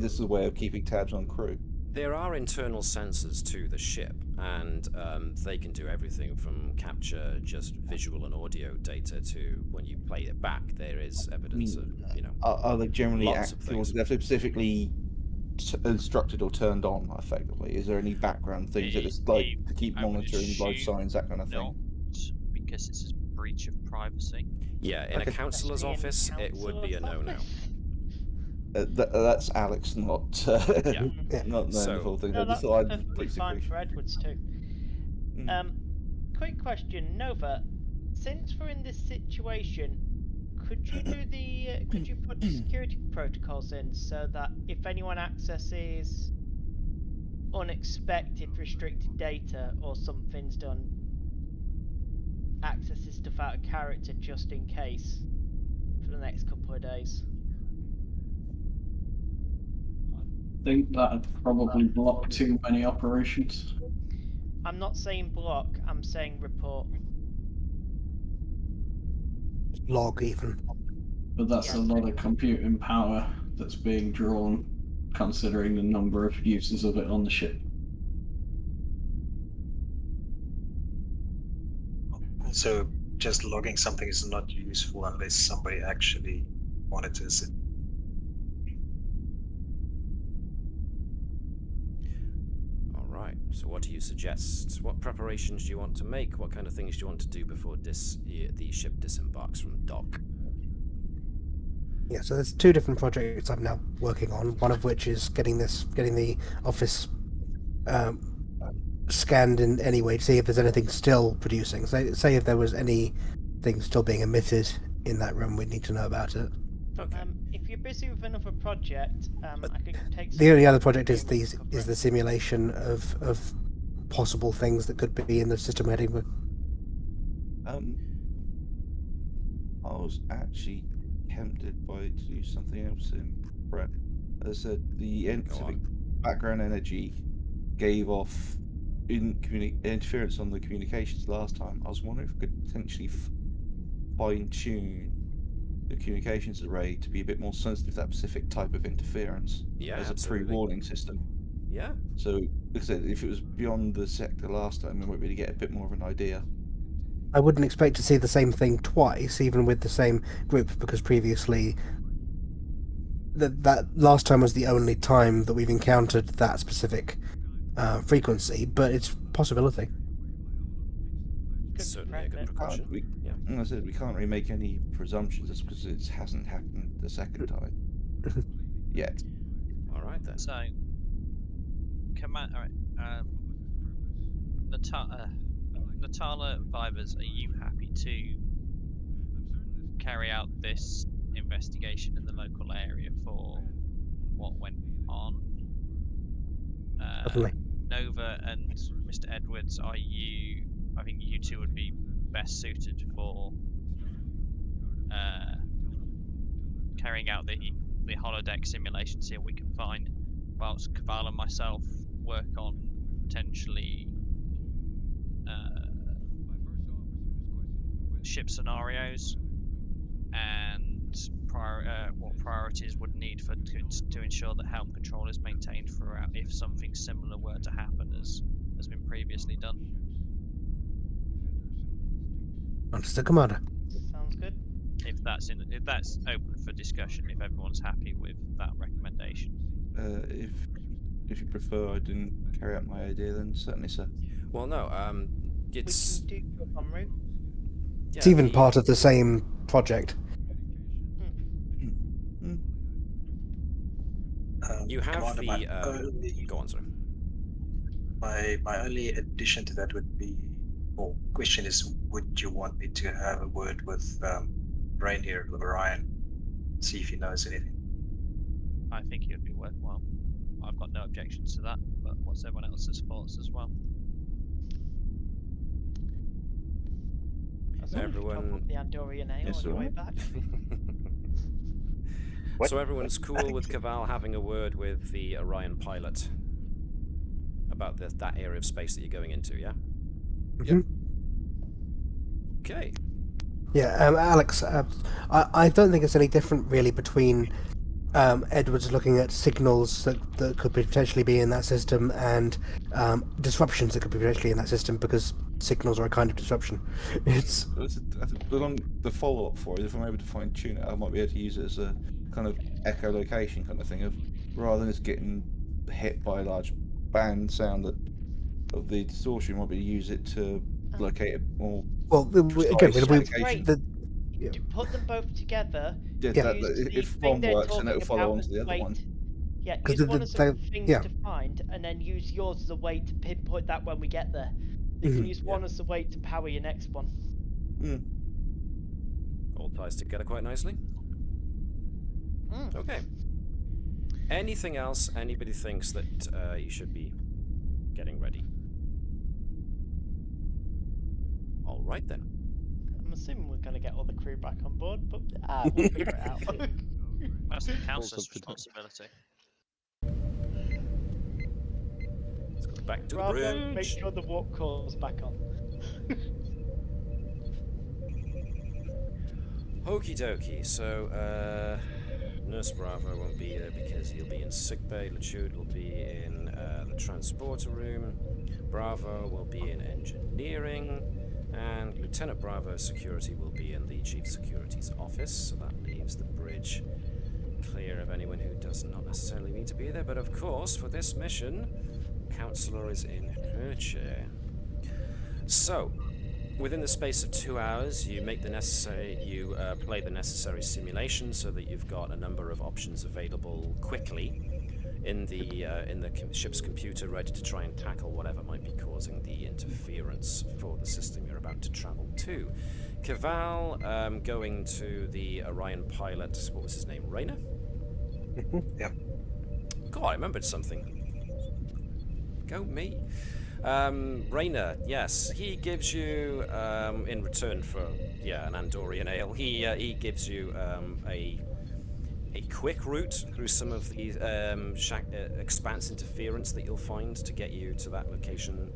this is a way of keeping tabs on crew. There are internal sensors to the ship, and they can do everything from capture just visual and audio data to when you play it back, there is evidence of, Are they generally lots of active, or things. do they have to be specifically instructed or turned on effectively? Is there any background things that it's like to keep monitoring life signs, that kind of thing? Because it's a breach of privacy. Yeah, in a councillor's office, it would be a no-no. That's Alex, not not So, the whole thing. No, I just that's thought I'd perfectly fine for Edwards too. Quick question, Nova. Since we're in this situation, could you put security protocols in so that if anyone accesses unexpected restricted data or something's done, accesses stuff out of character just in case for the next couple of days? I think that'd probably block too many operations. I'm not saying block, I'm saying report. Log even. But that's a lot of computing power that's being drawn, considering the number of uses of it on the ship. Also, just logging something is not useful unless somebody actually monitors it. Alright, so what do you suggest? What preparations do you want to make? What kind of things do you want to do before the ship disembarks from dock? Yeah, so there's two different projects I'm now working on. One of which is getting the office scanned in any way to see if there's anything still producing. So, say if there was anything still being emitted in that room, we'd need to know about it. Okay. If you're busy with another project, I can take. The only other project is the simulation of possible things that could be in the system we're heading with. I was actually tempted to do something else in prep. As I said, the background energy gave off interference on the communications last time. I was wondering if we could potentially fine-tune the communications array to be a bit more sensitive to that specific type of interference as a pre-warning system. Yeah. So, like I said, if it was beyond the sector last time, we might really get a bit more of an idea. I wouldn't expect to see the same thing twice, even with the same group, because previously that last time was the only time that we've encountered that specific frequency, but it's a possibility. It's certainly a good precaution. As I said, we can't really make any presumptions just because it hasn't happened the second time yet. All right then. So, Natala, Vivers, are you happy to carry out this investigation in the local area for what went on? Nova and Mr. Edwards, I think you two would be best suited for carrying out the holodeck simulation, see what we can find, whilst Keval and myself work on potentially ship scenarios and what priorities would need to ensure that Helm control is maintained throughout if something similar were to happen as has been previously done. Understood, Commander. Sounds good. If that's open for discussion, if everyone's happy with that recommendation. If you prefer I didn't carry out my idea, then certainly, sir. Well, no, it's... We can do en route. It's even part of the same project. You have the... Go on, sir. My only addition to that would be, or question is, would you want me to have a word with Rainier of Orion, see if he knows anything? I think it would be worthwhile. I've got no objections to that, but what's everyone else's thoughts as well? Everyone, the Andorian ale It's on your way alright. back. So everyone's cool with Keval having a word with the Orion pilot about that area of space that you're going into, yeah? Mhm. Okay. Yeah, Alex, I don't think it's any different really between Edwards looking at signals that could potentially be in that system and disruptions that could be potentially in that system, because signals are a kind of disruption. It's The follow-up for it, if I'm able to fine tune it, I might be able to use it as a kind of echolocation kind of thing, of rather than just getting hit by a large band sound of the distortion, might be to use it to locate it more. well, again, precise That's location. great. Yeah. To put them both together. Yeah, Yeah. Use the if thing one they're works, then it'll talking follow about on as to the a other way one. Yeah, 'Cause use one as a things yeah. to find, and then use yours as a way to pinpoint that when we get there. You can Mhm. use one as a way to power your next one. All ties together quite nicely. Okay. Anything else anybody thinks that you should be getting ready? All right then. I'm assuming we're going to get all the crew back on board, but we'll figure it out. That's the council's up to that. responsibility. Let's go back to the Bravo, make bridge. sure the warp core's back on. Okie dokie. So, Nurse Bravo won't be here because he'll be in sickbay. Luchude will be in the transporter room. Bravo will be in engineering. And Lieutenant Bravo Security will be in the Chief Security's office. So that leaves the bridge clear of anyone who does not necessarily need to be there. But of course, for this mission, Counselor is in her chair. So, within the space of 2 hours, you make the necessary, play the necessary simulation so that you've got a number of options available quickly in the ship's computer, ready to try and tackle whatever might be causing the interference for the system you're about to travel to. Keval, going to the Orion pilot. What was his name? Rainer? Yep. God, I remembered something. Go me. Rainer, yes, he gives you, in return for, an Andorian ale, he gives you a quick route through some of the expanse interference that you'll find to get you to that location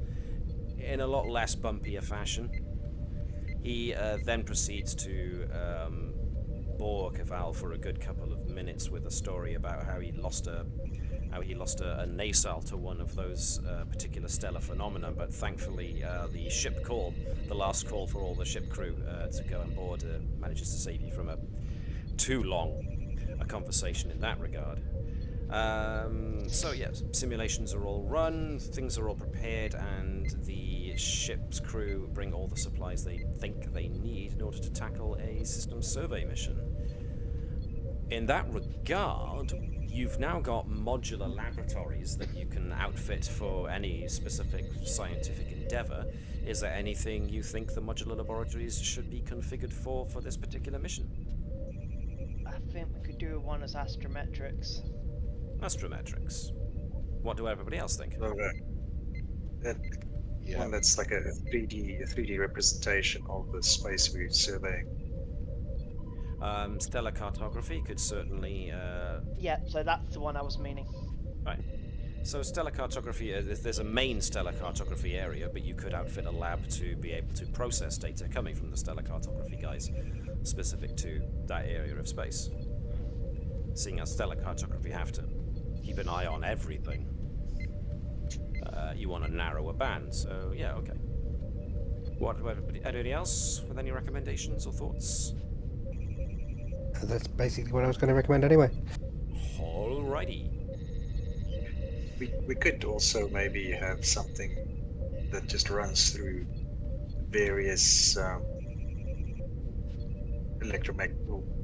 in a lot less bumpy a fashion. He then proceeds to bore Keval for a good couple of minutes with a story about how he lost a nacelle to one of those particular stellar phenomena, but thankfully the ship call, the last call for all the ship crew to go on board, manages to save you from too long a conversation in that regard. So yes, simulations are all run, things are all prepared, and the ship's crew bring all the supplies they think they need in order to tackle a system survey mission. In that regard, you've now got modular laboratories that you can outfit for any specific scientific endeavor. Is there anything you think the modular laboratories should be configured for this particular mission? I think we could do one as astrometrics. Astrometrics. What do everybody else think? One that's like a 3D representation of the space we're surveying. Stellar cartography could certainly... Yeah, so that's the one I was meaning. Right. So stellar cartography, there's a main stellar cartography area, but you could outfit a lab to be able to process data coming from the stellar cartography guys specific to that area of space. Seeing as stellar cartography have to keep an eye on everything, you want to narrow a band, so yeah, okay. Anybody else with any recommendations or thoughts? That's basically what I was going to recommend anyway. Alrighty. We could also maybe have something that just runs through various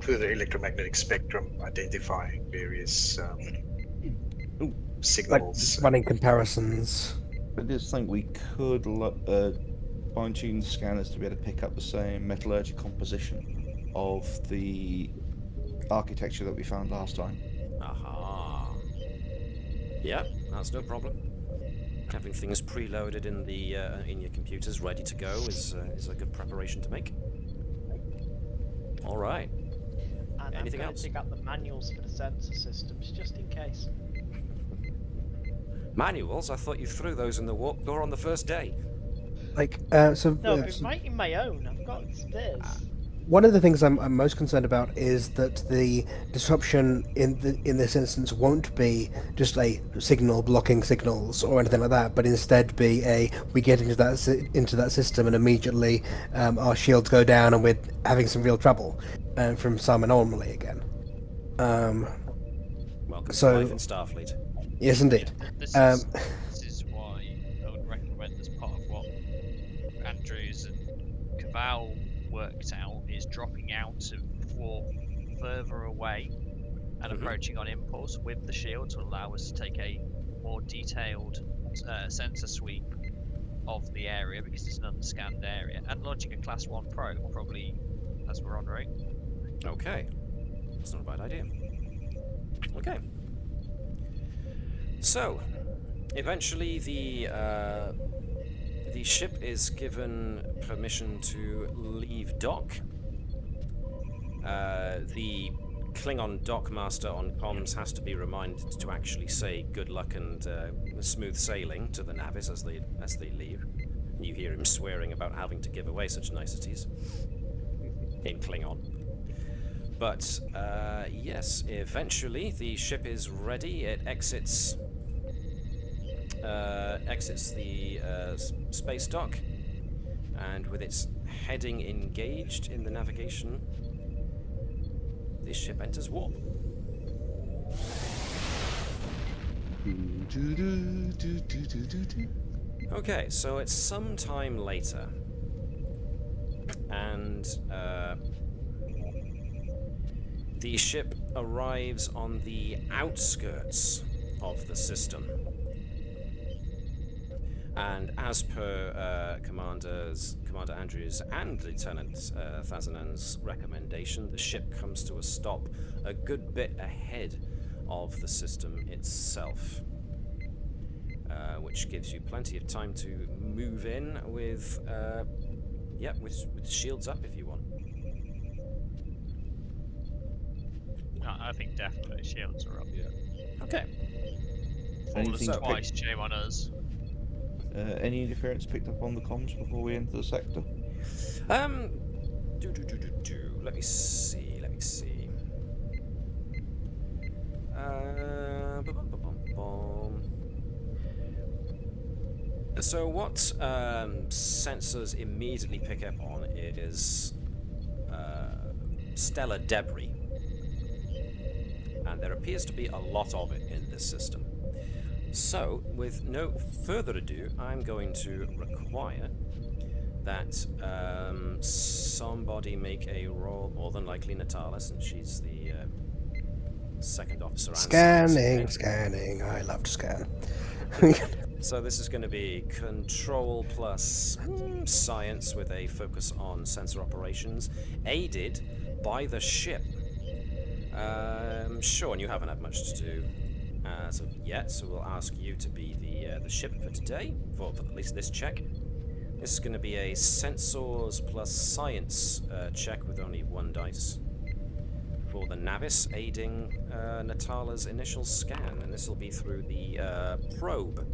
through the electromagnetic spectrum, identifying various signals. Like running comparisons. I just think we could fine-tune the scanners to be able to pick up the same metallurgical composition of the architecture that we found last time. Aha. Yeah, that's no problem. Having things preloaded in the in your computers, ready to go, is a good preparation to make. All right. And Anything I'm going else? to dig up the manuals for the sensor systems, just in case. Manuals? I thought you threw those in the warp door on the first day. Like, No, I've been writing my own. I've got spares. one of the things I'm most concerned about is that the disruption in this instance won't be just a signal blocking signals or anything like that, but instead be we get into that system and immediately our shields go down and we're having some real trouble from some anomaly again. Welcome so- to life in Starfleet. Yes, indeed. This is why I would recommend, as part of what Andrews and Keval worked out, is dropping out of warp further away and approaching on impulse with the shield to allow us to take a more detailed sensor sweep of the area, because it's an unscanned area, and launching a Class 1 probe probably as we're en route. Okay. That's not a bad idea. Okay. So, eventually the ship is given permission to leave dock. The Klingon dockmaster on comms has to be reminded to actually say good luck and smooth sailing to the Navis as they leave. You hear him swearing about having to give away such niceties in Klingon. But yes, eventually the ship is ready. It exits the space dock, and with its heading engaged in the navigation, this ship enters warp. Okay, so it's some time later, and the ship arrives on the outskirts of the system. And as per Commander Andrews and Lieutenant Thazanan's recommendation, the ship comes to a stop a good bit ahead of the system itself, which gives you plenty of time to move in with shields up if you want. I think definitely shields are up. Yeah. Okay. Anything Twice, shame on us. Any interference picked up on the comms before we enter the sector? Let me see. So what sensors immediately pick up on is stellar debris, and there appears to be a lot of it in this system. So, with no further ado, I'm going to require that somebody make a roll, more than likely Natala, since she's the second officer. Scanning. I love to scan. So this is going to be control plus science with a focus on sensor operations, aided by the ship. Shaun, you haven't had much to do as of yet, so we'll ask you to be the ship for today, for at least this check. This is going to be a sensors plus science check with only 1 dice for the Navis, aiding Natala's initial scan, and this will be through the probe.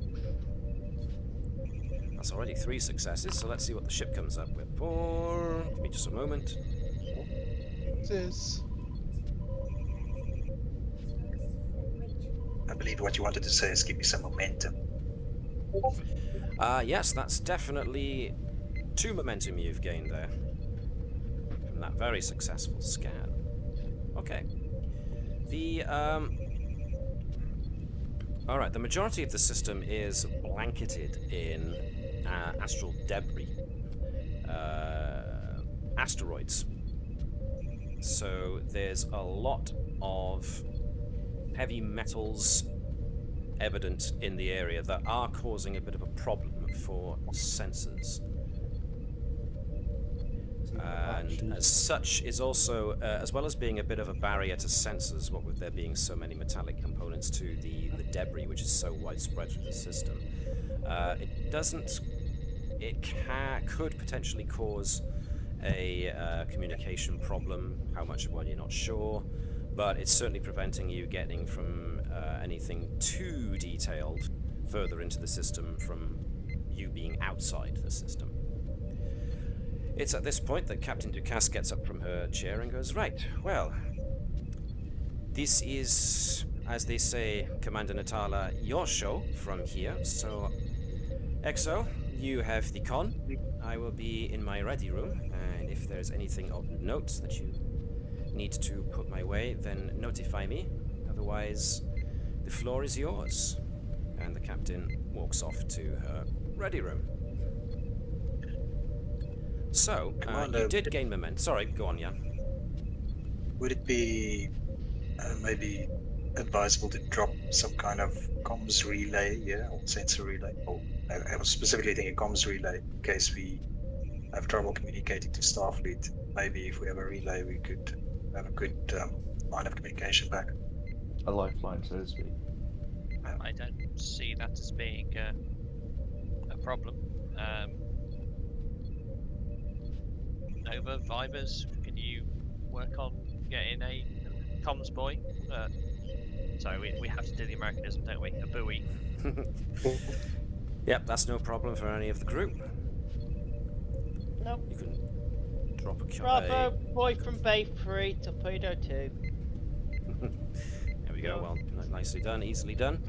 That's already 3 successes, so let's see what the ship comes up with. Give me just a moment. This. I believe what you wanted to say is give me some momentum. Yes, that's definitely 2 momentum you've gained there from that very successful scan. Okay. Alright, the majority of the system is blanketed in astral debris. Asteroids. So there's a lot of heavy metals evident in the area that are causing a bit of a problem for sensors. And as such is also, as well as being a bit of a barrier to sensors, what with there being so many metallic components to the debris which is so widespread through the system, could potentially cause a communication problem. How much of one you're not sure, but it's certainly preventing you getting from anything too detailed further into the system from you being outside the system. It's at this point that Captain Ducasse gets up from her chair and goes, "Right, well, this is, as they say, Commander Natala, your show from here, so Exo, you have the con. I will be in my ready room, and if there's anything of note that you need to put my way, then notify me. Otherwise, the floor is yours." And the captain walks off to her ready room. So, you did gain momentum. Sorry, go on, Jan. Would it be maybe advisable to drop some kind of comms relay, or sensor relay? Or I was specifically thinking comms relay in case we have trouble communicating to Starfleet. Maybe if we have a relay, we could have a good line of communication back. A lifeline, so to speak. I don't see that as being a problem. Nova, Vibers, can you work on getting a comms boy? Sorry, we have to do the Americanism, don't we? A buoy. Yep, that's no problem for any of the group. Nope. You can drop a Bravo, boy from Bay 3, Torpedo 2. There we go, well, nicely done, easily done.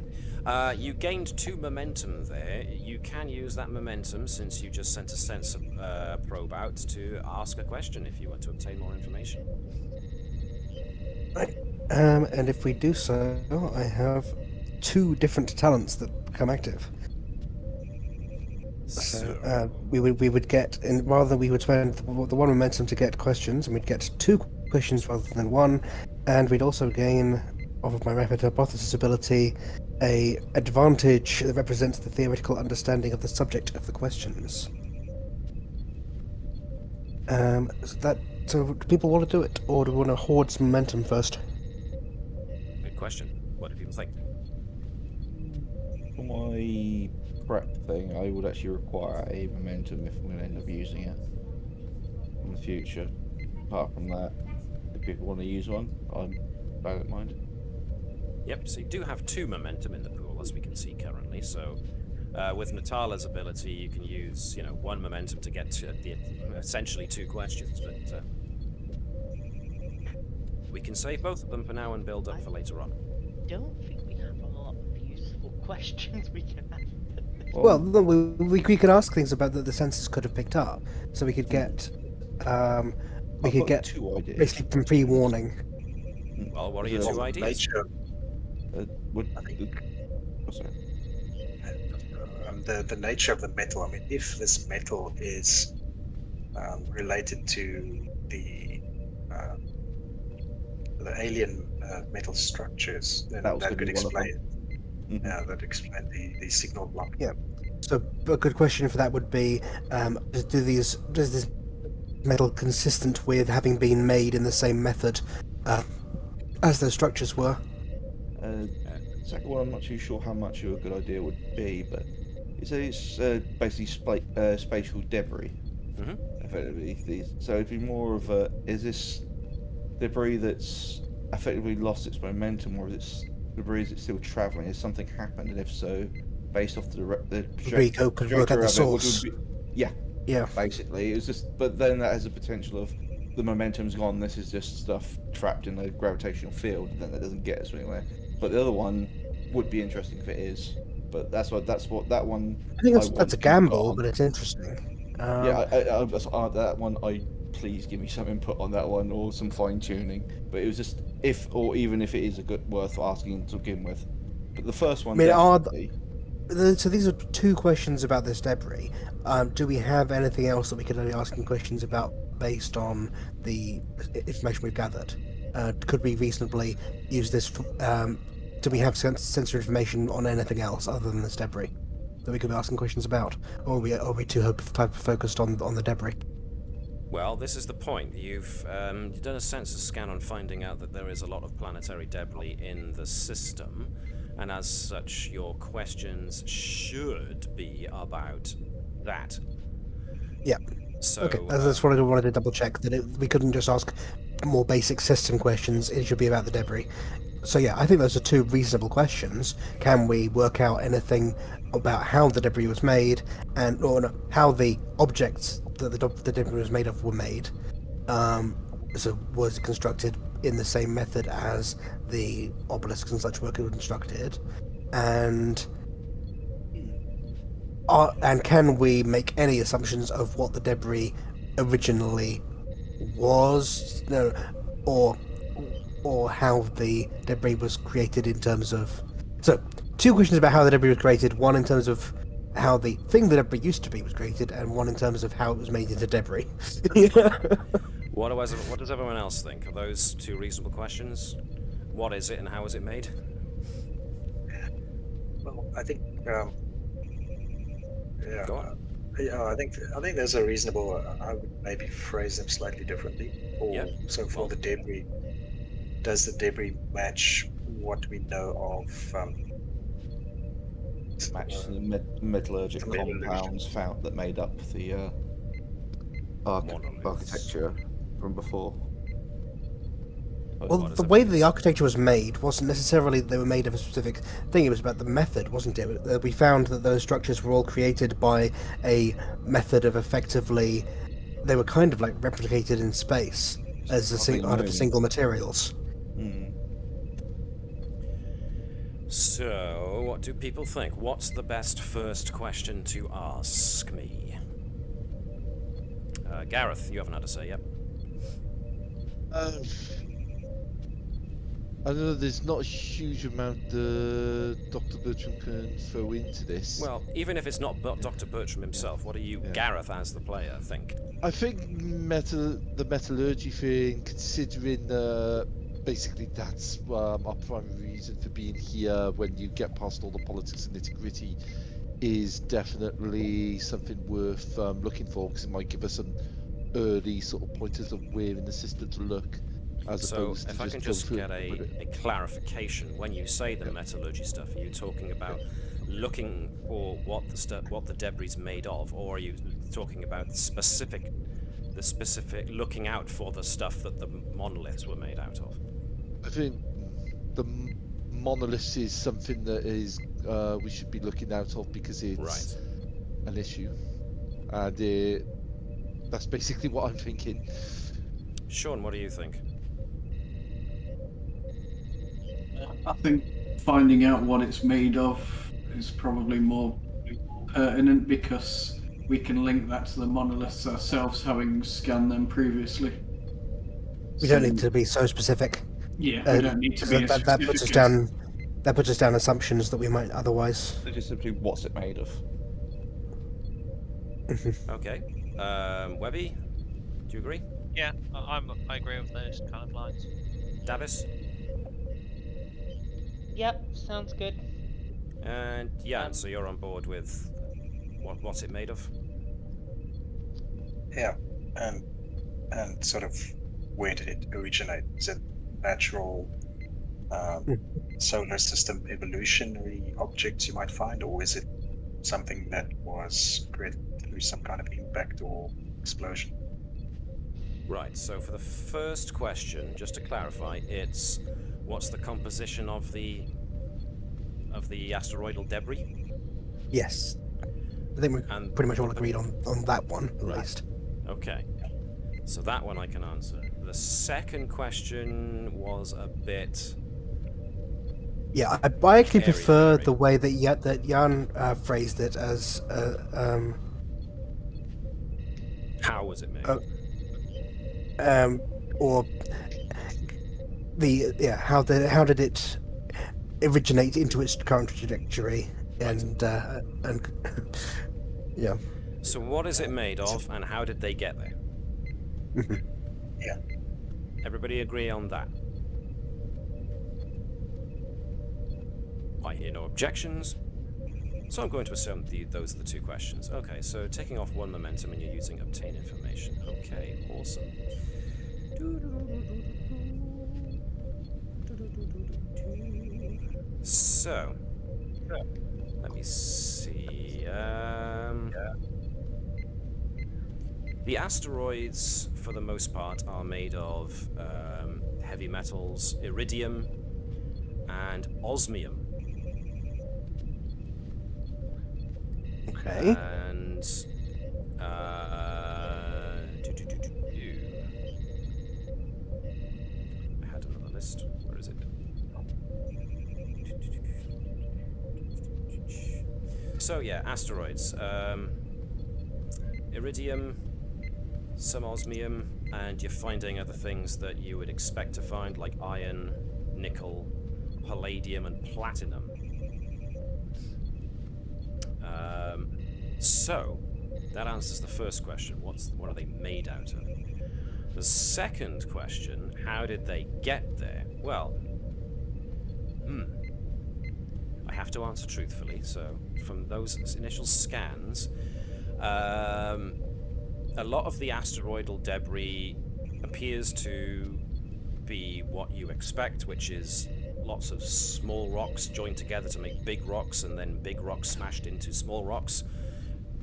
You gained 2 momentum there. You can use that momentum, since you just sent a sensor probe out, to ask a question if you want to obtain more information. Right. And if we do so, I have 2 different talents that become active. So we would get, rather we would spend the 1 momentum to get questions, and we'd get 2 questions rather than 1, and we'd also gain, off of my rapid hypothesis ability, a advantage that represents the theoretical understanding of the subject of the questions. So do people want to do it, or do we want to hoard some momentum first? Good question. What do people think? For my prep thing, I would actually require a momentum if I'm going to end up using it in the future. Apart from that, if people want to use one, I don't mind. Yep, so you do have 2 momentum in the pool, as we can see currently, so with Natala's ability, you can use, 1 momentum to get to essentially 2 questions, but we can save both of them for now and build up for later on. I don't think we have a lot of useful questions we can ask. Well, we could ask things about that the sensors could have picked up, so we could get 2 ideas. basically some pre-warning. Well, what are your 2 ideas? Nature. The nature of the metal. I mean, if this metal is related to the alien metal structures, then that could explain. Yeah, that explain the signal block. Yeah. So a good question for that would be: does this metal consistent with having been made in the same method as those structures were? Second one, I'm not too sure how much of a good idea it would be, but it's basically spatial debris. Effectively, so it'd be more of a: is this debris that's effectively lost its momentum, or is it debris that's still travelling? Has something happened, and if so, based off the Could work at the source. Yeah. Basically, it's just. But then that has a potential of the momentum's gone. This is just stuff trapped in the gravitational field, and then that doesn't get us anywhere. But the other one would be interesting if it is. But that's what that one. I think that's a gamble, but it's interesting. That one. Please give me some input on that one, or some fine tuning. But it was just even if it is worth asking to begin with. But the first one. So these are 2 questions about this debris. Do we have anything else that we could be asking questions about based on the information we've gathered? Could we reasonably use this do we have sensory information on anything else other than this debris that we could be asking questions about, or are we too focused on the debris? Well, this is the point. You've done a sensor scan on finding out that there is a lot of planetary debris in the system, and as such, your questions should be about that. Yeah. So, okay, that's what I wanted to double check, that we couldn't just ask more basic system questions, it should be about the debris. So yeah, I think those are two reasonable questions. Can we work out anything about how the debris was made, and or no, how the objects that the debris was made of were made? So was it constructed in the same method as the obelisks and such were constructed? And can we make any assumptions of what the debris originally was? No, or how the debris was created in terms of... So, two questions about how the debris was created, one in terms of how the thing the debris used to be was created, and one in terms of how it was made into debris. What does everyone else think? Are those two reasonable questions? What is it and how is it made? Well, I think... Go on. I think there's a reasonable... I would maybe phrase them slightly differently. So for the debris, does the debris match what we know of... match the metallurgical compounds found that made up the architecture from before? Well, the way the architecture was made wasn't necessarily that they were made of a specific thing, it was about the method, wasn't it? We found that those structures were all created by a method of effectively... They were kind of like replicated in space as out of single materials. So, what do people think? What's the best first question to ask me? Gareth, you haven't had a say yet. I know there's not a huge amount Dr. Bertram can throw into this. Well, even if it's not Dr. Bertram himself, what do you, Gareth, as the player, think? I think the metallurgy thing, considering basically that's our primary reason for being here, when you get past all the politics and nitty-gritty, is definitely something worth looking for, because it might give us some early sort of pointers of where in the system to look. So, if I can just get a clarification, when you say the metallurgy stuff, are you talking about looking for what the debris is made of, or are you talking about the specific looking out for the stuff that the monoliths were made out of? I think the monoliths is something that is we should be looking out of, because it's an issue, and that's basically what I'm thinking. Shaun, what do you think? I think finding out what it's made of is probably more pertinent, because we can link that to the monoliths ourselves, having scanned them previously. We don't need to be so specific. Yeah, we don't need to be that puts us down assumptions that we might otherwise. So just simply, what's it made of? Okay. Webby, do you agree? Yeah, I agree with those kind of lines. Navis? Yep, sounds good. And Jan, so you're on board with what's it made of? Yeah, and sort of where did it originate? Is it natural solar system evolutionary objects you might find, or is it something that was created through some kind of impact or explosion? Right, so for the first question, just to clarify, it's what's the composition of the asteroidal debris? Yes. I think we're pretty much all agreed on that one, at least. Okay. So that one I can answer. The second question was a bit... Yeah, I actually prefer the way that Jan phrased it as... How was it made? Or how did it originate into its current trajectory, and yeah. So what is it made of, and how did they get there? Yeah. Everybody agree on that? I hear no objections. So I'm going to assume those are the two questions. Okay, so taking off one momentum and you're using obtain information. Okay, awesome. So, let me see. The asteroids, for the most part, are made of heavy metals, iridium, and osmium. Okay. And I had another list. Where is it? So yeah, asteroids. Iridium, some osmium, and you're finding other things that you would expect to find, like iron, nickel, palladium, and platinum. So, that answers the first question. What are they made out of? The second question, how did they get there? Well, I have to answer truthfully. So, from those initial scans, a lot of the asteroidal debris appears to be what you expect, which is lots of small rocks joined together to make big rocks, and then big rocks smashed into small rocks.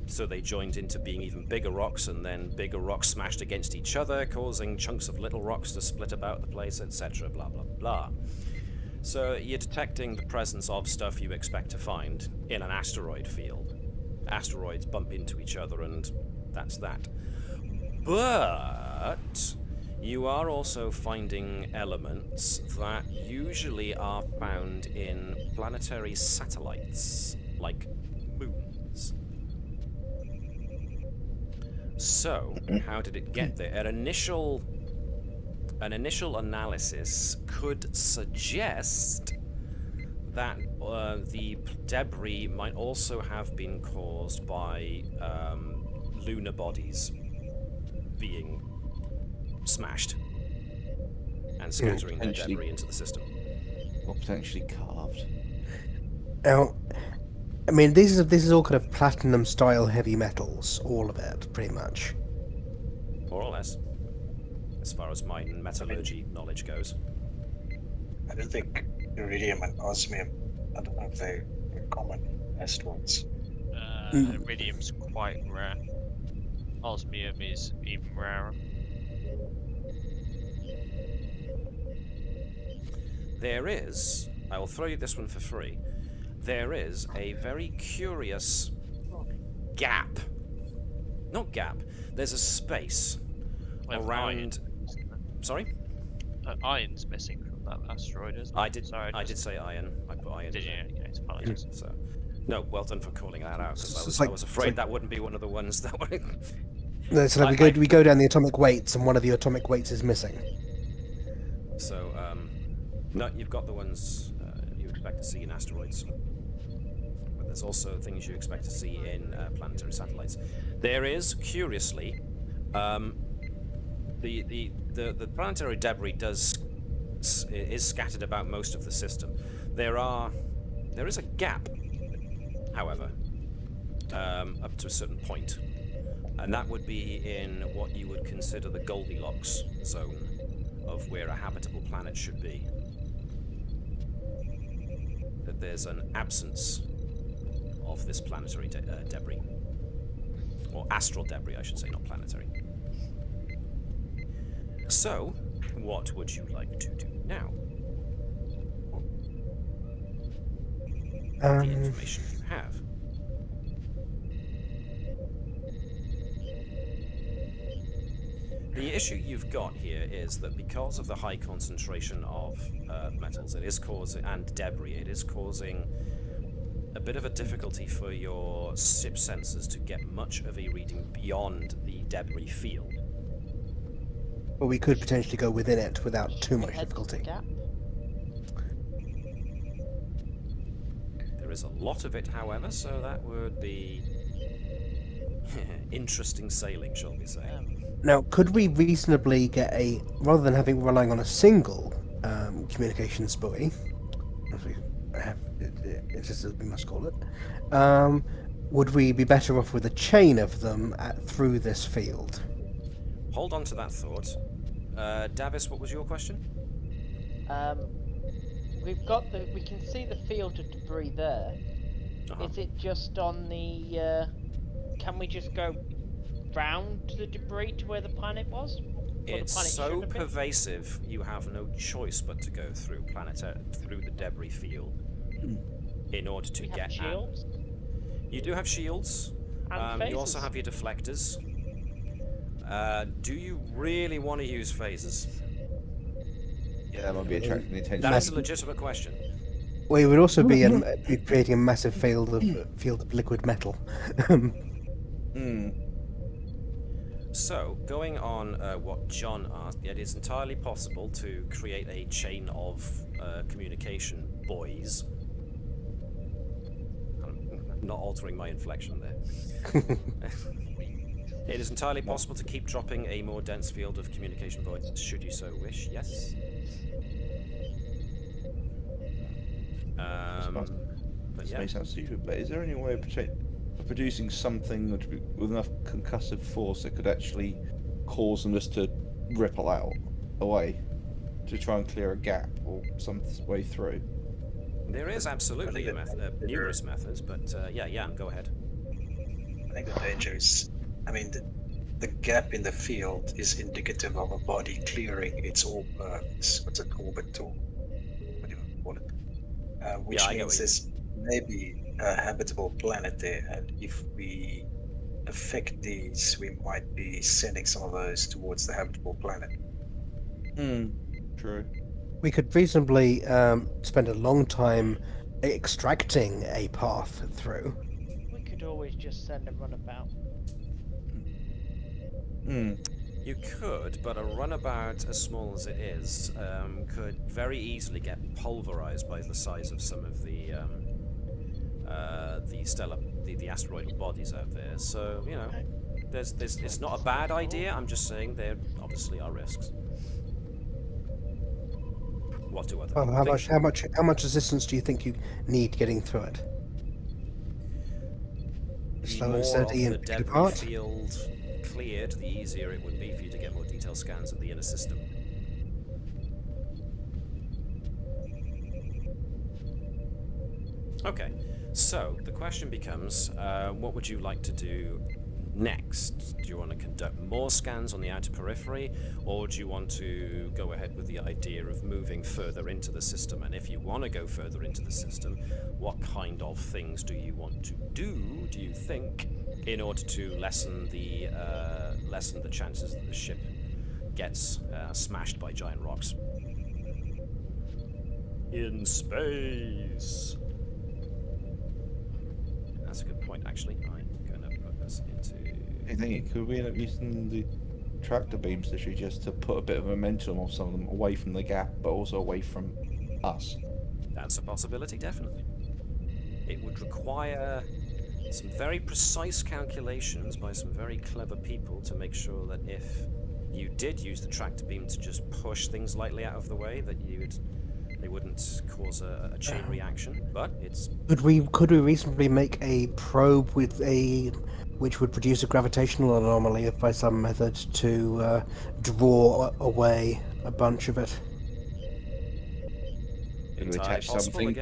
So they joined into being even bigger rocks, and then bigger rocks smashed against each other, causing chunks of little rocks to split about the place, etc. Blah, blah, blah. So you're detecting the presence of stuff you expect to find in an asteroid field. Asteroids bump into each other, and that's that. But you are also finding elements that usually are found in planetary satellites, like moons. So, how did it get there? An initial analysis could suggest that the debris might also have been caused by lunar bodies being smashed and scattering their debris into the system. Or potentially carved. Now, I mean, this is all kind of platinum-style heavy metals, all of it, pretty much. More or less, as far as mine and metallurgy knowledge goes. I don't think iridium and osmium, I don't know if they're common asteroids. Iridium's quite rare. Osmium is even rarer. There is, I will throw you this one for free, there is a very curious gap. Not gap, there's a space around... Iron. Sorry? Iron's missing from that asteroid, isn't it? I did say iron. I put iron. Did you? Okay, apologies. So, no, well done for calling that out, because So I was afraid that wouldn't be one of the ones that would... No, so like we go down the atomic weights, and one of the atomic weights is missing. So, no, you've got the ones you expect to see in asteroids. But there's also things you expect to see in planetary satellites. There is, curiously, the planetary debris is scattered about most of the system. There is a gap, however, up to a certain point, and that would be in what you would consider the Goldilocks zone of where a habitable planet should be. That there's an absence of this planetary debris, or astral debris, I should say, not planetary. So, what would you like to do now? The information you have. The issue you've got here is that because of the high concentration of metals and debris, it is causing a bit of a difficulty for your ship sensors to get much of a reading beyond the debris field. But we could potentially go within it without too much difficulty. There is a lot of it, however, so that would be interesting sailing, shall we say. Now, could we reasonably get rather than relying on a single communications buoy, as we must call it, would we be better off with a chain of them through this field? Hold on to that thought. Davis, what was your question? We can see the field of debris there. Is it just on the? Can we just go round the debris to where the planet was? It's so pervasive, you have no choice but to go through the debris field in order to get shields. You do have shields. You also have your deflectors. Do you really want to use phasers? Yeah, that might be attracting the attention. That's a legitimate question. Well, it would also be creating a massive field of liquid metal. So, going on what John asked, it is entirely possible to create a chain of communication buoys. I'm not altering my inflection there. It is entirely possible to keep dropping a more dense field of communication buoys, should you so wish, yes. This may sound stupid, but is there any way of producing something with enough concussive force that could actually cause them just to ripple out away to try and clear a gap or some way through? There is absolutely numerous methods, but yeah, go ahead. I think the danger is, the gap in the field is indicative of a body clearing its orbit, or whatever you call it, which means there's maybe a habitable planet there, and if we affect these, we might be sending some of those towards the habitable planet. True. We could reasonably spend a long time extracting a path through. We could always just send a runabout. You could, but a runabout as small as it is could very easily get pulverized by the size of some of the asteroidal bodies out there. So it's not a bad idea. I'm just saying there obviously are risks. What do other people think? How much resistance do you think you need getting through it? The more of the debris field cleared, the easier it would be for you to get more detailed scans of the inner system. Okay, so the question becomes, what would you like to do next? Do you want to conduct more scans on the outer periphery, or do you want to go ahead with the idea of moving further into the system? And if you want to go further into the system, what kind of things do you want to do you think, in order to lessen the chances that the ship gets smashed by giant rocks? In space. That's a good point, actually. I'm going to put this into... I think could we end up using the tractor beams just to put a bit of momentum on some of them away from the gap, but also away from us? That's a possibility, definitely. It would require some very precise calculations by some very clever people to make sure that if you did use the tractor beam to just push things lightly out of the way, that they wouldn't cause a chain reaction. But it's... Could we reasonably make a probe which would produce a gravitational anomaly by some method to draw away a bunch of it? Could we attach something?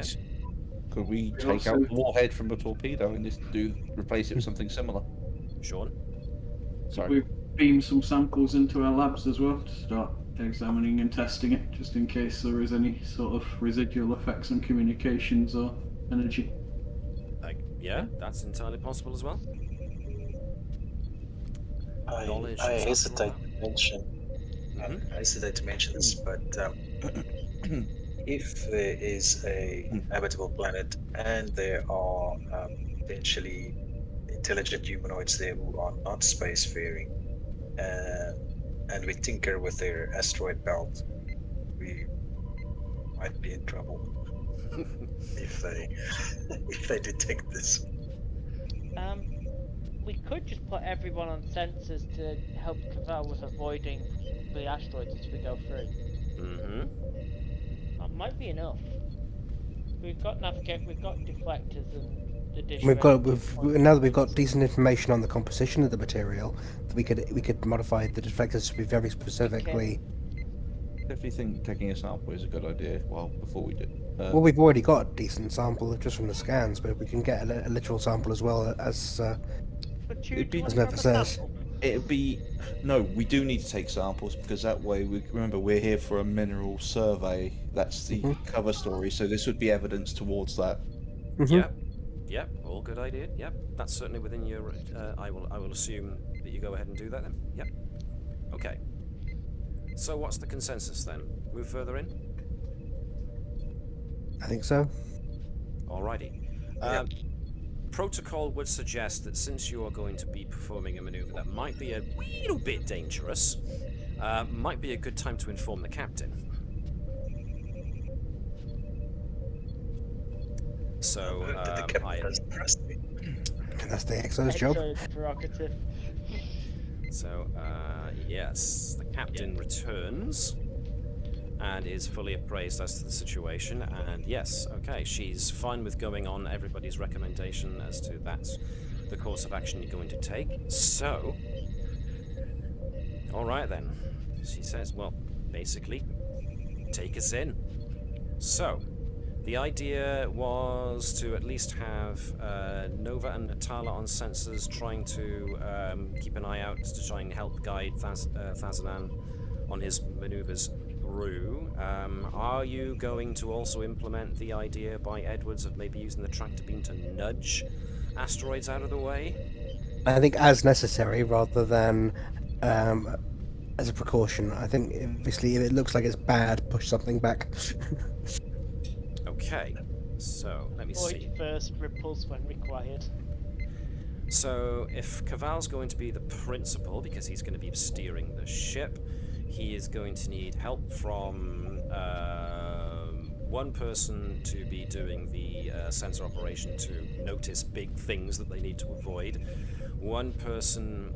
Could we take out the warhead from a torpedo and just replace it with something similar? Shaun? Sorry. We beam some samples into our labs as well to start examining and testing it, just in case there is any sort of residual effects on communications or energy. Yeah, that's entirely possible as well. I hesitate to mention this, but if there is a habitable planet and there are potentially intelligent humanoids there who are not spacefaring, and we tinker with their asteroid belt, we might be in trouble if they detect this. We could just put everyone on sensors to help Keval with avoiding the asteroids as we go through. That might be enough. we've got navigate, we've got deflectors and the dish. Now that we've got decent information on the composition of the material, we could modify the deflectors to be very specifically. Definitely think taking a sample is a good idea. Well, before we do. Well, we've already got a decent sample just from the scans, but if we can get a literal sample as well as Navis says. It'd be no. We do need to take samples because that way remember we're here for a mineral survey. That's the cover story. So this would be evidence towards that. Yep. All good idea. Yep. That's certainly within your. I will assume that you go ahead and do that then. Yep. Okay. So what's the consensus then? Move further in? I think so. Alrighty. Protocol would suggest that since you are going to be performing a maneuver that might be a little bit dangerous, might be a good time to inform the captain. So, the captain doesn't trust me. That's the XO's job. Prerogative. So, yes, the captain returns and is fully appraised as to the situation, and yes, okay, she's fine with going on everybody's recommendation as to that's the course of action you're going to take. So, alright then, she says, well, basically, take us in. So, the idea was to at least have Nova and Natala on sensors trying to keep an eye out to try and help guide Thazanan on his maneuvers through. Are you going to also implement the idea by Edwards of maybe using the tractor beam to nudge asteroids out of the way? I think as necessary rather than as a precaution. I think obviously if it looks like it's bad, push something back. Okay, so let me see. Lloyd first, repulse when required. So if Keval's going to be the principal, because he's going to be steering the ship, he is going to need help from one person to be doing the sensor operation to notice big things that they need to avoid, one person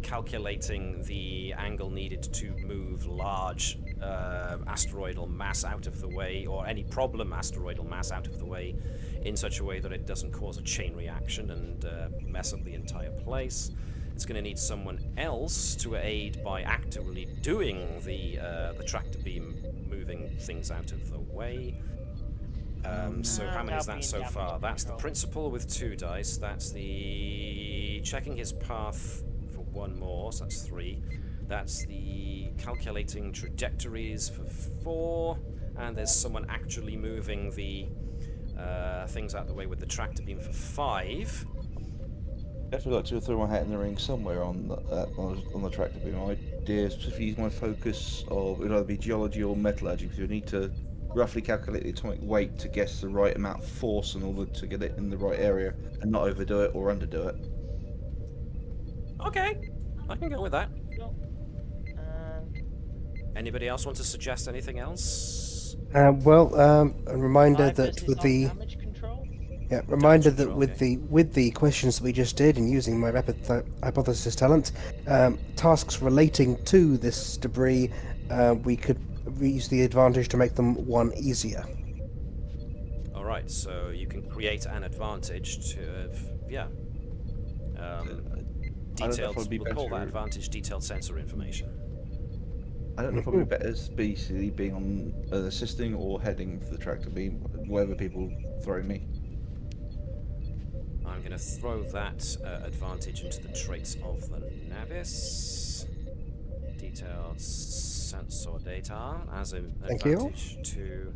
calculating the angle needed to move large asteroidal mass out of the way, or any problem asteroidal mass out of the way, in such a way that it doesn't cause a chain reaction and mess up the entire place. It's going to need someone else to aid by actively doing the tractor beam, moving things out of the way. So how many is that so far? That's the principal with 2 dice. That's the checking his path for 1 more, so that's 3. That's the calculating trajectories for 4, and there's someone actually moving the things out the way with the tractor beam for 5. Definitely like to throw my hat in the ring somewhere on the tractor beam. My idea is to use my focus of, it would either be geology or metallurgy, because you need to roughly calculate the atomic weight to guess the right amount of force in order to get it in the right area and not overdo it or underdo it. Okay, I can go with that. Anybody else want to suggest anything else? A reminder that with the with the questions that we just did and using my rapid hypothesis talent, tasks relating to this debris, we could use the advantage to make them one easier. All right, so you can create an advantage to, detailed. We'll call that advantage detailed sensor information. I don't know if it would be better basically being on assisting or heading for the tractor beam, whatever people throw me. I'm going to throw that advantage into the traits of the Navis. Detailed sensor data as an advantage to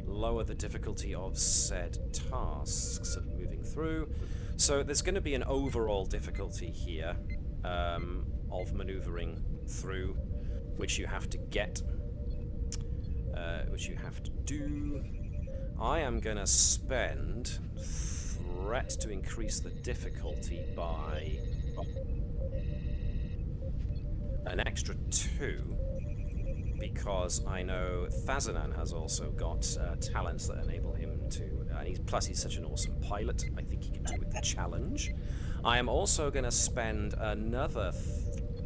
lower the difficulty of said tasks of moving through. So there's going to be an overall difficulty here of maneuvering through, which you have to get, which you have to do. I am going to spend threat to increase the difficulty by an extra 2, because I know Thazanan has also got talents that enable him to, plus he's such an awesome pilot, I think he can do with the challenge. I am also going to spend another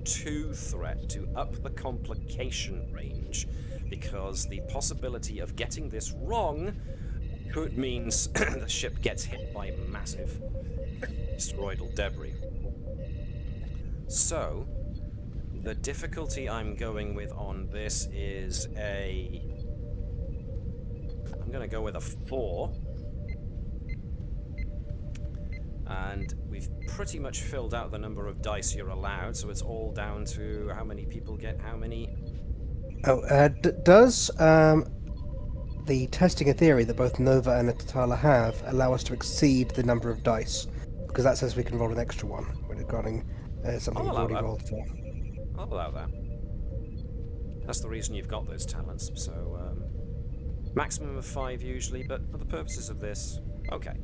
2 threat to up the complication range, because the possibility of getting this wrong could means the ship gets hit by massive asteroidal debris. So, the difficulty I'm going with on this is I'm going to go with a 4. And we've pretty much filled out the number of dice you're allowed, so it's all down to how many people get how many. Oh, does the testing a theory that both Nova and Natala have allow us to exceed the number of dice? Because that says we can roll an extra one regarding something we've already rolled for. I'll allow that. That's the reason you've got those talents. So, maximum of 5 usually, but for the purposes of this, okay.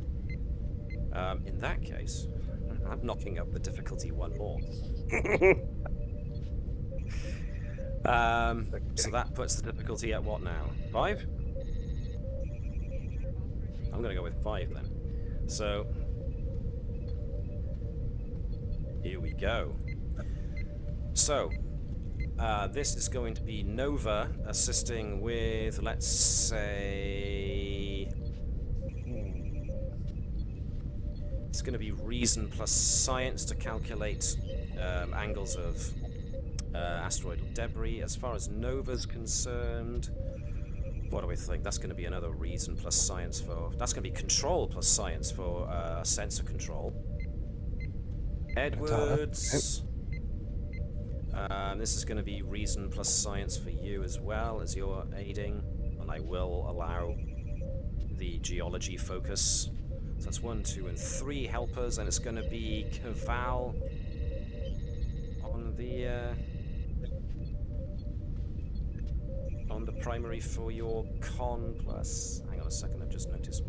In that case, I'm knocking up the difficulty one more. So that puts the difficulty at what now? 5? I'm going to go with 5 then. So, here we go. So, this is going to be Nova assisting with, let's say... It's going to be reason plus science to calculate angles of asteroidal debris. As far as Nova's concerned, what do we think? That's going to be another reason plus science for... That's going to be control plus science for sensor control. Edwards... this is going to be reason plus science for you as well, as you're aiding. And I will allow the geology focus. So that's 1, 2, and 3 helpers, and it's going to be Keval on the primary for your con plus. Hang on a second, I've just noticed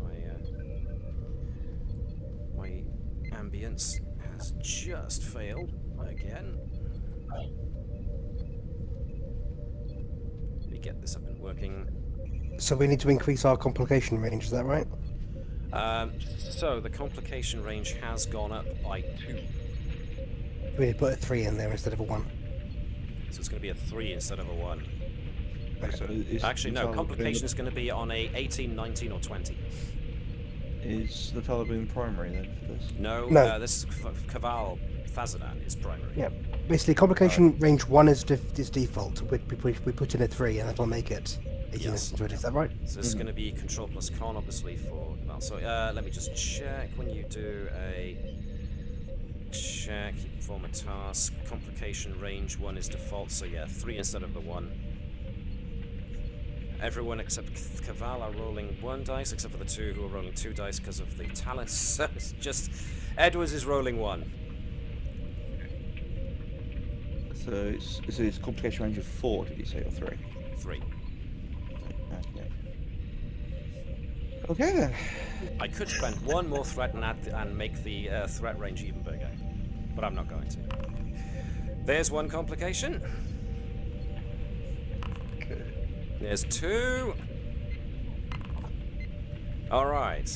my ambience has just failed again. Let me get this up and working. So we need to increase our complication range, is that right? So the complication range has gone up by 2. We need to put a 3 in there instead of a 1. So it's going to be a 3 instead of a 1. So Actually, no, complication is going to be on a 18, 19, or 20. Is Natala being primary then for this? No, this is Keval Fazadan is primary. Yeah, basically complication range 1 is default. We put in a 3 and that'll make it 18 Yes. and 20, is that right? So this is going to be control plus con, obviously, for... Well, so let me just check. When you do a check, you perform a task, complication range 1 is default, so yeah, 3 instead of the 1. Everyone except Keval are rolling 1 dice, except for the 2 who are rolling 2 dice because of the talents. So it's just... Edwards is rolling 1. So it's complication range of 4, did you say, or 3? 3. Okay then. I could spend 1 more threat and make the threat range even bigger, but I'm not going to. There's 1 complication. Okay. There's 2. All right.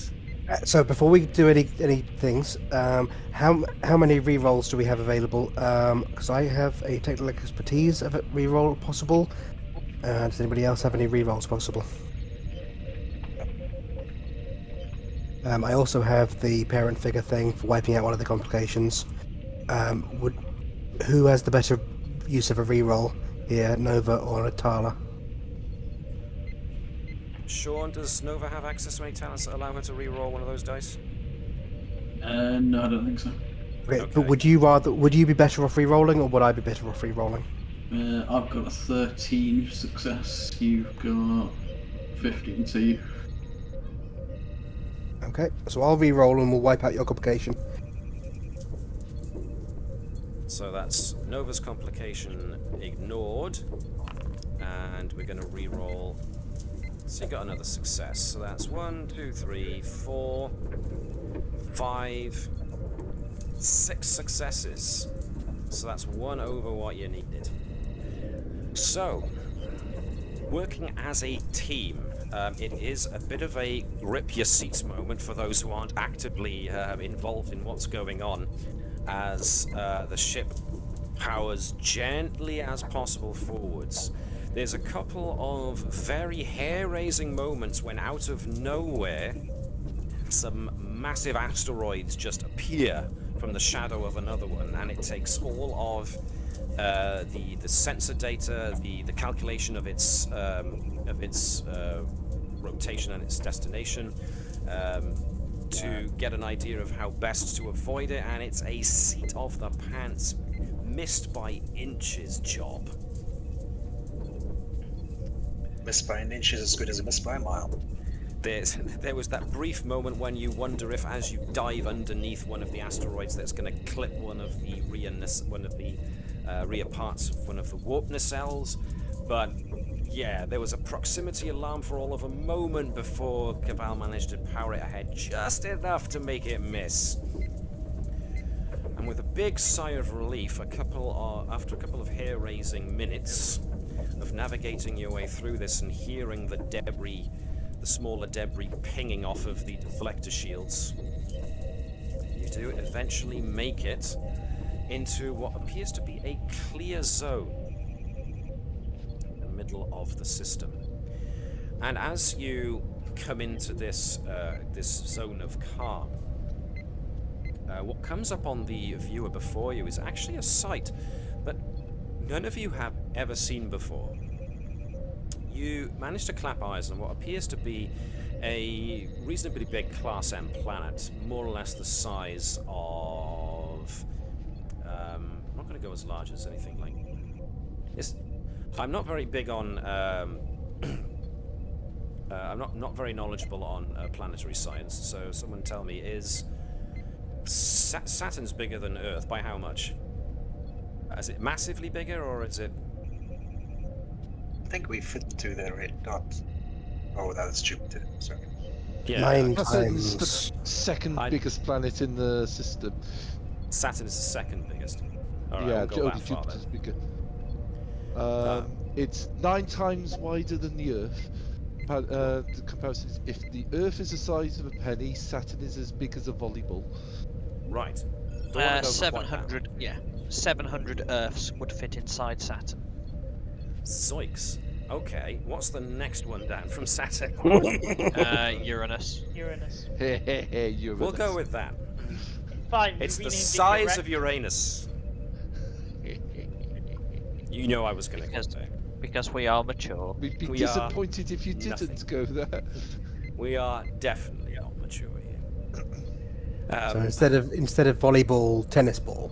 So before we do any things, how many rerolls do we have available? Because I have a technical expertise of a reroll possible. Does anybody else have any rerolls possible? I also have the parent figure thing for wiping out one of the complications. Who has the better use of a reroll here, Nova or Natala? Shaun, does Nova have access to any talents that allow her to reroll one of those dice? No, I don't think so. Okay, but would you be better off rerolling, or would I be better off rerolling? I've got a 13 success. You've got 15, so you. Okay, so I'll re-roll and we'll wipe out your complication. So that's Nova's complication ignored, and we're going to re-roll. So you got another success. So that's 1, 2, 3, 4, 5, 6 successes. So that's 1 over what you needed. So, working as a team. It is a bit of a grip your seats moment for those who aren't actively involved in what's going on, as the ship powers gently as possible forwards. There's a couple of very hair-raising moments when out of nowhere some massive asteroids just appear from the shadow of another one, and it takes all of the sensor data, the calculation of its rotation and its destination, to get an idea of how best to avoid it, and it's a seat of the pants, missed by inches job. Missed by an inch is as good as a miss by a mile. There was that brief moment when you wonder if, as you dive underneath one of the asteroids, that's going to clip one of the rear parts of one of the warp nacelles. But yeah, there was a proximity alarm for all of a moment before Keval managed to power it ahead just enough to make it miss. And with a big sigh of relief, after a couple of hair-raising minutes of navigating your way through this and hearing the debris, the smaller debris pinging off of the deflector shields, you do eventually make it into what appears to be a clear zone in the middle of the system. And as you come into this zone of calm, what comes up on the viewer before you is actually a sight that none of you have ever seen before. You manage to clap eyes on what appears to be a reasonably big Class M planet, more or less the size of... I'm not going to go as large as anything like... I'm not very big on... I'm not very knowledgeable on planetary science, so someone tell me, is Saturn's bigger than Earth? By how much? Is it massively bigger, or is it... I think we fit to the red dot. Oh, that's Jupiter. Sorry. Yeah. 9 Saturn's the times. second biggest planet in the system. Saturn is the second biggest. All right, Yeah, we'll go only that far Jupiter's then. bigger. It's 9 times wider than the Earth. The comparison is, if the Earth is the size of a penny, Saturn is as big as a volleyball. Right. Don't wanna go quite that. 700, yeah. 700 Earths would fit inside Saturn. Zoinks. Okay, what's the next one down from Saturn? Uranus. Uranus. Uranus. We'll go with that. Fine. It's we the renamed it size of Uranus. You know I was going to go there. Because we are mature. We'd be We disappointed if you nothing. didn't go there. We are definitely not mature here. So instead of volleyball, tennis ball.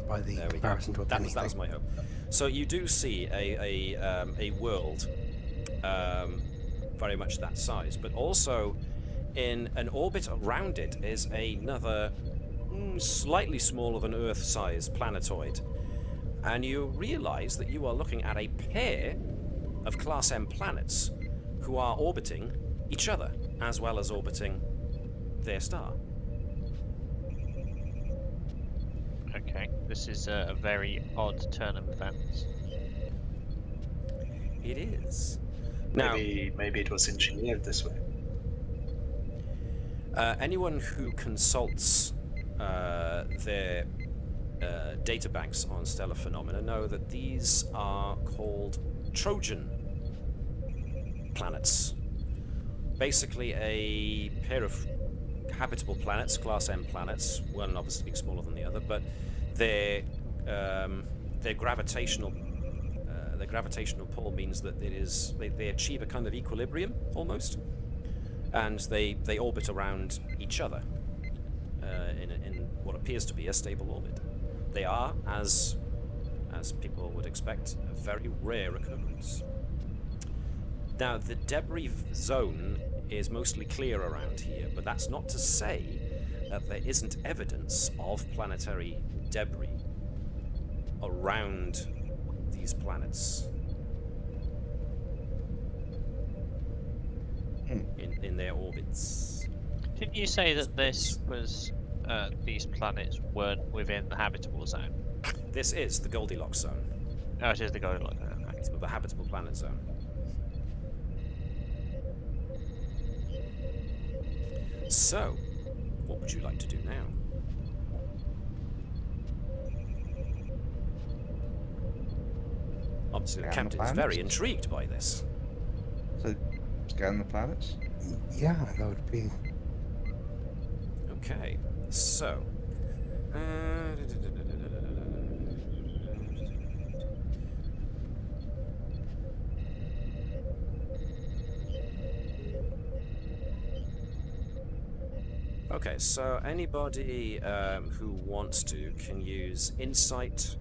By the There we go. comparison to a penny. That was my hope. So you do see a world very much that size, but also in an orbit around it is another slightly smaller than Earth-sized planetoid. And you realize that you are looking at a pair of Class M planets who are orbiting each other, as well as orbiting their star. Okay, this is a very odd turn of events. It is. Now, Maybe it was engineered this way. anyone who consults their databanks on stellar phenomena know that these are called Trojan planets. Basically a pair of habitable planets, Class M planets, one obviously being smaller than the other, but their gravitational pull means that they achieve a kind of equilibrium almost, and they orbit around each other in what appears to be a stable orbit. They are, as people would expect, a very rare occurrence. Now, the debris zone is mostly clear around here, but that's not to say that there isn't evidence of planetary debris around these planets in their orbits. Didn't you say that this was these planets weren't within the habitable zone? This is the Goldilocks zone. Oh, it is the Goldilocks zone. It's the habitable planet zone. So, what would you like to do now? Obviously, the Scan the captain is very planets? intrigued by this. So, scan the planets? Yeah, that would be. Okay, so. Okay, so anybody who wants to can use Insight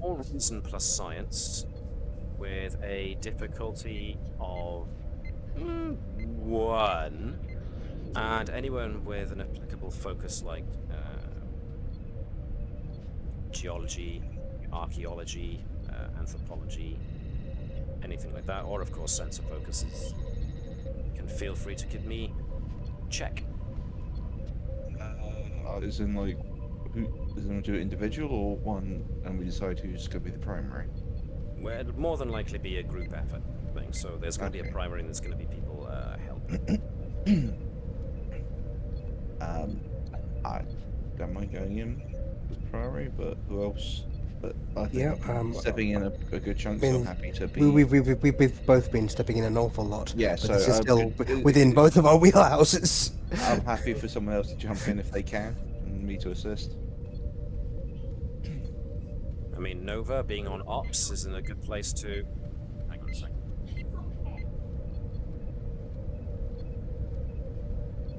or Reason plus Science with a difficulty of 1, and anyone with an applicable focus like geology, archaeology, anthropology, anything like that, or of course sensor focuses, can feel free to give me check. As in, like, who is going to do it individual or one, and we decide who's going to be the primary? Well, it'll more than likely be a group effort thing, so there's going to be a primary and there's going to be people helping. I don't mind going in as primary, but who else? But I think stepping in a good chunk, so I'm happy to be. We've both been stepping in an awful lot. Yeah, but so this is still within both of our wheelhouses. I'm happy for someone else to jump in if they can, and me to assist. I mean, Nova being on ops isn't a good place to. Hang on a second.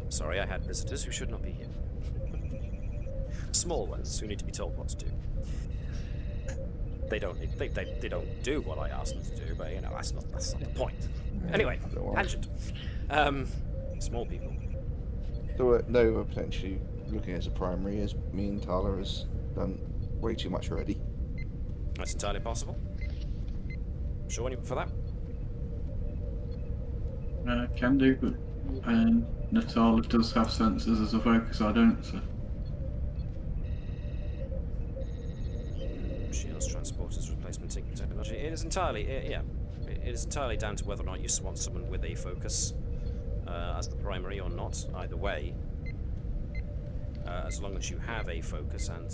Sorry, I had visitors who should not be here. Small ones who need to be told what to do. They don't do what I ask them to do, but you know that's not the point. Anyway, tangent. Small people. So Nova potentially looking as a primary, as me and Natala has done way too much already. That's entirely possible. Shaun, you for that? Can do, but Natala does have sensors as a focus. I don't. So. Shields, transporters, replacement tinking technology. It is entirely, it is entirely down to whether or not you want someone with a focus as the primary or not. Either way, as long as you have a focus and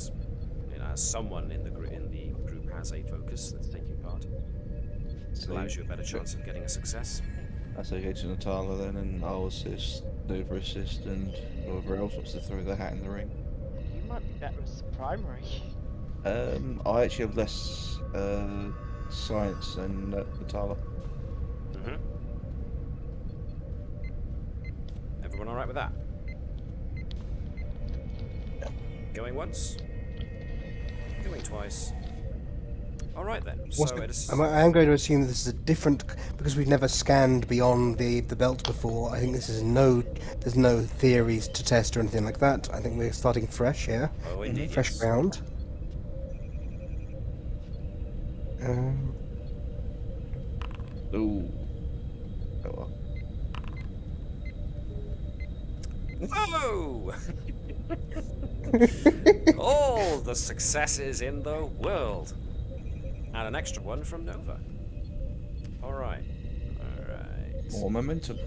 as someone in the group has a focus that's taking part, it allows you a better chance of getting a success. I say go to Natala then, and I'll assist, Nova assist, and whoever else wants to throw their hat in the ring. You might be better as the primary. I actually have less science than Natala. Everyone alright with that? Going once? Going twice? Alright then, so it is... I am going to assume that this is a different... Because we've never scanned beyond the belt before, I think this is there's no theories to test or anything like that. I think we're starting fresh here. Oh, indeed, fresh yes. ground. Oh well. Whoa! All the successes in the world. And an extra one from Nova. Alright. More momentum.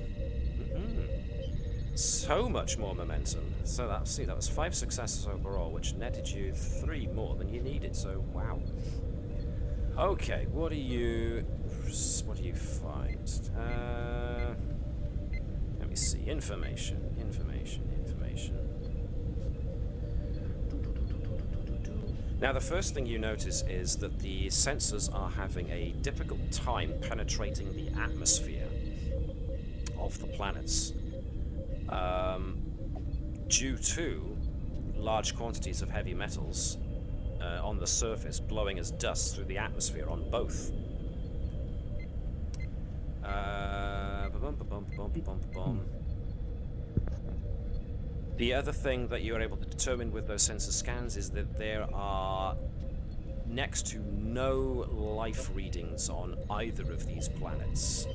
So much more momentum. So that was 5 successes overall, which netted you 3 more than you needed, so wow. Okay, what do you find? Let me see. Information. Now, the first thing you notice is that the sensors are having a difficult time penetrating the atmosphere of the planets due to large quantities of heavy metals on the surface blowing as dust through the atmosphere on both. The other thing that you're able to determine with those sensor scans is that there are next to no life readings on either of these planets.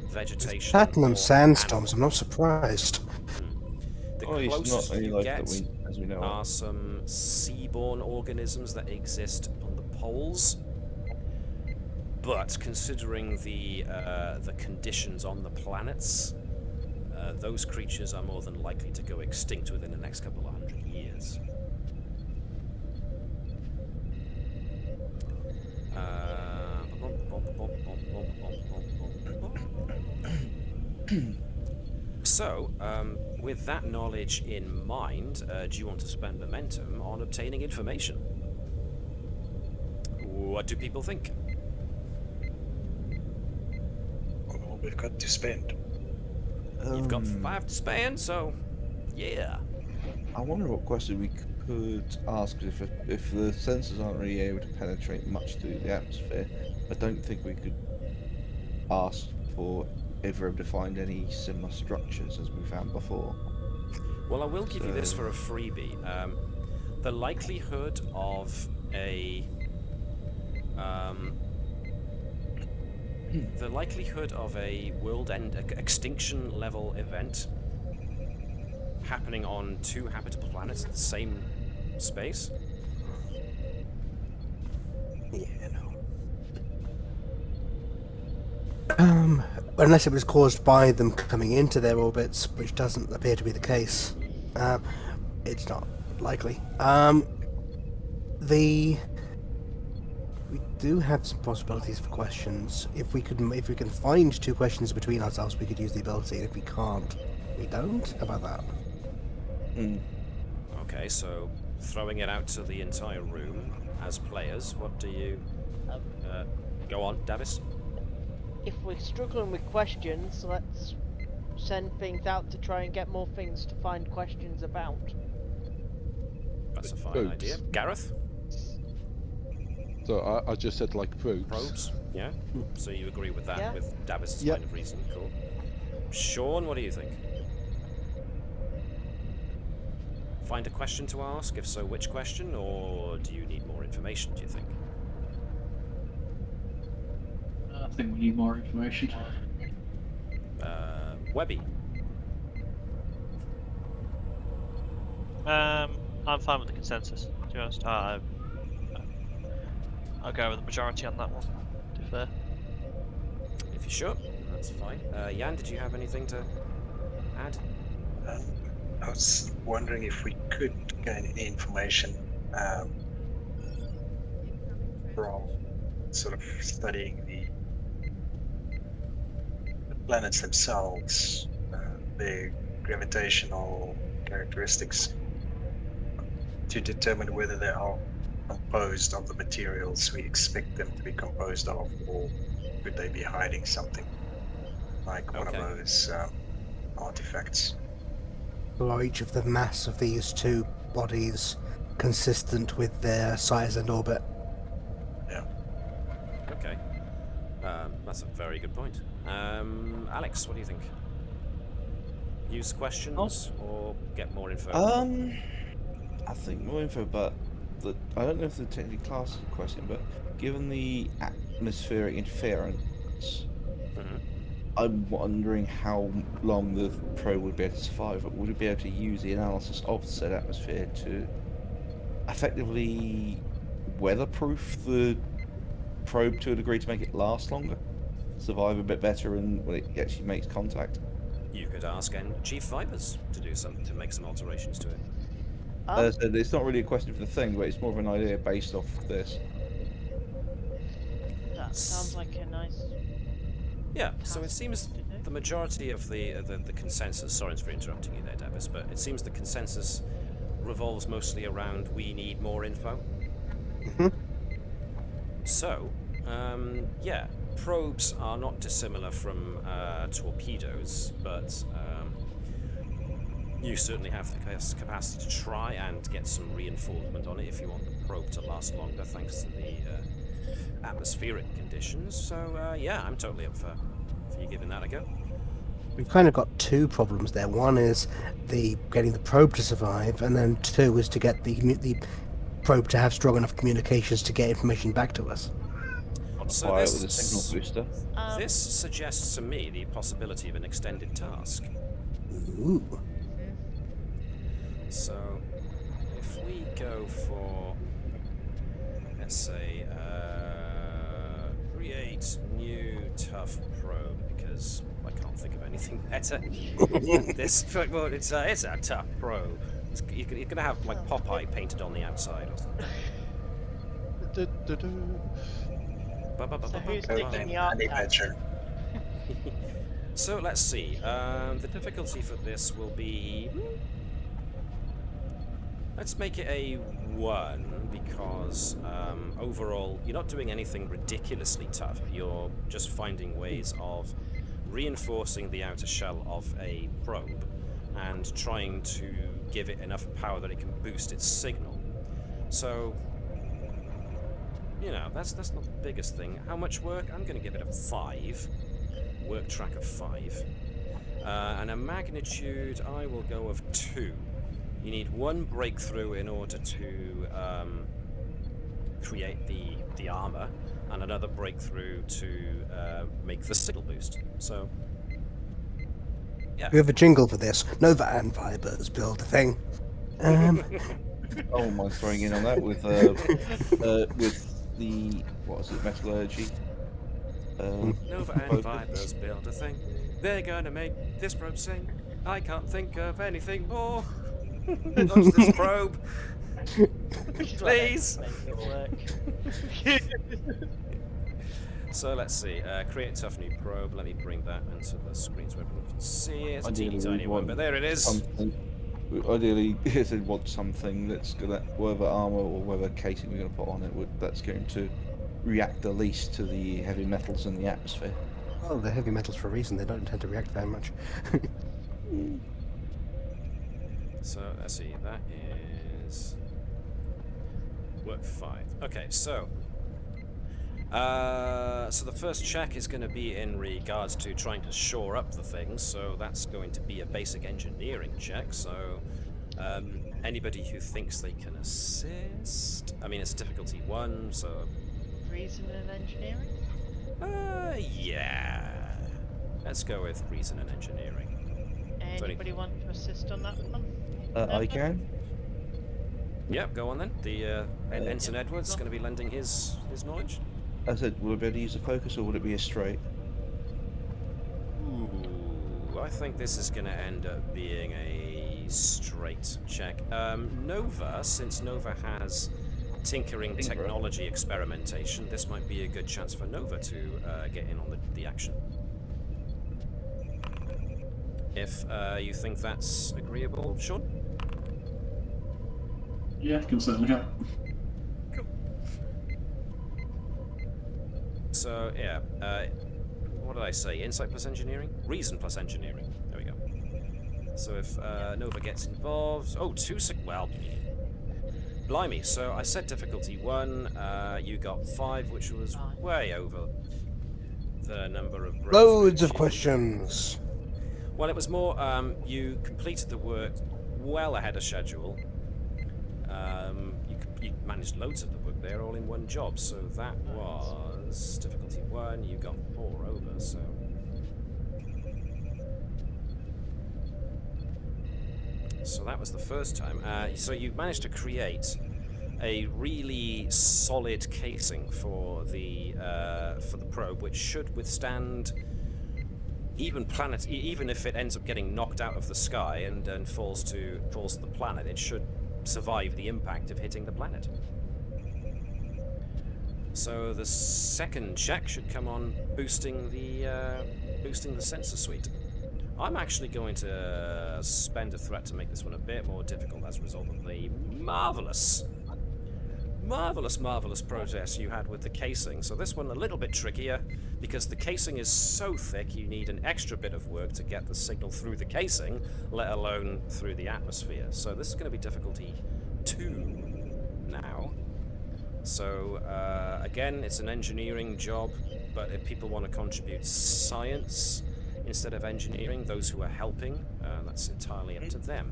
Vegetation. Platinum sandstorms, I'm not surprised. The closest you get are some seaborne organisms that exist on the poles. But considering the conditions on the planets, those creatures are more than likely to go extinct within the next couple of 100 years. So, with that knowledge in mind, do you want to spend momentum on obtaining information? What do people think? Well, we've got to spend. You've got 5 to spend, so yeah. I wonder what question we could ask, if the sensors aren't really able to penetrate much through the atmosphere, I don't think we could ask for if we're able to find any similar structures as we found before. Well, I will give you this for a freebie. The likelihood of a world end extinction level event happening on 2 habitable planets in the same space. Yeah, no. Unless it was caused by them coming into their orbits, which doesn't appear to be the case. It's not likely. We do have some possibilities for questions. If we can find 2 questions between ourselves, we could use the ability. If we can't, we don't. How about that? Okay, so throwing it out to the entire room as players, what do you... go on, Davis? If we're struggling with questions, let's send things out to try and get more things to find questions about. That's a fine Probes. idea. Gareth? So I just said like probes. Probes? Yeah. So you agree with that, Yeah. with Davis's Yep. line of reason? Cool. Shaun, what do you think? Find a question to ask? If so, which question? Or do you need more information, do you think? I think we need more information. Webby? I'm fine with the consensus, to be honest. I'll go with the majority on that one, to be fair. If you're sure, that's fine. Jan, did you have anything to add? I was wondering if we could gain any information from sort of studying the planets themselves, their gravitational characteristics, to determine whether they are composed of the materials we expect them to be composed of, or could they be hiding something like one of those artifacts. Are each of the mass of these 2 bodies consistent with their size and orbit? Yeah. Okay. That's a very good point. Alex, what do you think? Use questions or get more info? I think more info, but I don't know if the technically class is a question, but given the atmospheric interference, I'm wondering how long the probe would be able to survive. Would it be able to use the analysis of said atmosphere to effectively weatherproof the probe to a degree to make it last longer? Survive a bit better when it actually makes contact? You could ask Chief Vipers to do something to make some alterations to it. So it's not really a question for the thing, but it's more of an idea based off this. That sounds like a nice... Yeah, so it seems the majority of the consensus, sorry for interrupting you there, Davis, but it seems the consensus revolves mostly around we need more info. So, yeah, probes are not dissimilar from torpedoes, but you certainly have the capacity to try and get some reinforcement on it if you want the probe to last longer, thanks to the atmospheric conditions. So, yeah, I'm totally up for you giving that a go. We've kind of got 2 problems there. One is getting the probe to survive, and then 2 is to get the probe to have strong enough communications to get information back to us. So Fire with a signal booster. this suggests to me the possibility of an extended task. Ooh. So, if we go for, let's say, create new tough probe, because I can't think of anything better. Well, it's a tough probe. You're going to have like Popeye painted on the outside or something. So who's taking the art? So let's see. The difficulty for this will be. Let's make it a 1 because overall you're not doing anything ridiculously tough. You're just finding ways of reinforcing the outer shell of a probe and trying to give it enough power that it can boost its signal. So, you know, that's not the biggest thing. How much work? I'm going to give it a 5. Work track of 5. And a magnitude, I will go of 2. You need 1 breakthrough in order to create the armor, and another breakthrough to make the signal boost. So, yeah. We have a jingle for this. Nova and Vibers build a thing. Oh, my throwing in on that with the what is it, metallurgy? Nova and Vibers build a thing. They're gonna make this probe sing. I can't think of anything more. Launch this probe, please. So let's see. Create tough new probe. Let me bring that into the screen so everyone can see it. It's a teeny tiny one, but there it is. Ideally, if they want something that's gonna, whatever armor or whatever casing we're going to put on it, that's going to react the least to the heavy metals in the atmosphere. Well, they're heavy metals for a reason. They don't tend to react very much. So let's see. That is work 5. Okay, so. So the first check is going to be in regards to trying to shore up the things, so that's going to be a basic engineering check, so anybody who thinks they can assist, I mean it's difficulty 1, so... Reason and engineering? Yeah. Let's go with reason and engineering. Anybody want to assist on that one? I can. Yep, go on then. The Ensign Edwards is going to be lending his knowledge. I said, will I be able to use a focus or would it be a straight? Ooh, I think this is going to end up being a straight check. Nova, since Nova has tinkering technology experimentation, this might be a good chance for Nova to get in on the action. If you think that's agreeable, Shaun? Yeah, can certainly help. So, yeah, what did I say? Insight plus engineering? Reason plus engineering. There we go. So if Nova gets involved... Oh, well, blimey. So I said difficulty 1, you got 5, which was way over the number of... Loads of questions! Well, it was more, you completed the work well ahead of schedule. You managed loads of the work there all in one job, so that was difficulty 1, you got 4 over, so... So that was the first time. So you managed to create a really solid casing for the probe, which should withstand even if it ends up getting knocked out of the sky and falls to the planet, it should survive the impact of hitting the planet. So the second check should come on boosting the sensor suite. I'm actually going to spend a threat to make this one a bit more difficult as a result of the marvelous process you had with the casing. So this one a little bit trickier because the casing is so thick you need an extra bit of work to get the signal through the casing, let alone through the atmosphere. So this is going to be difficulty 2 now. So again, it's an engineering job, but if people want to contribute science instead of engineering, those who are helping, that's entirely up to them.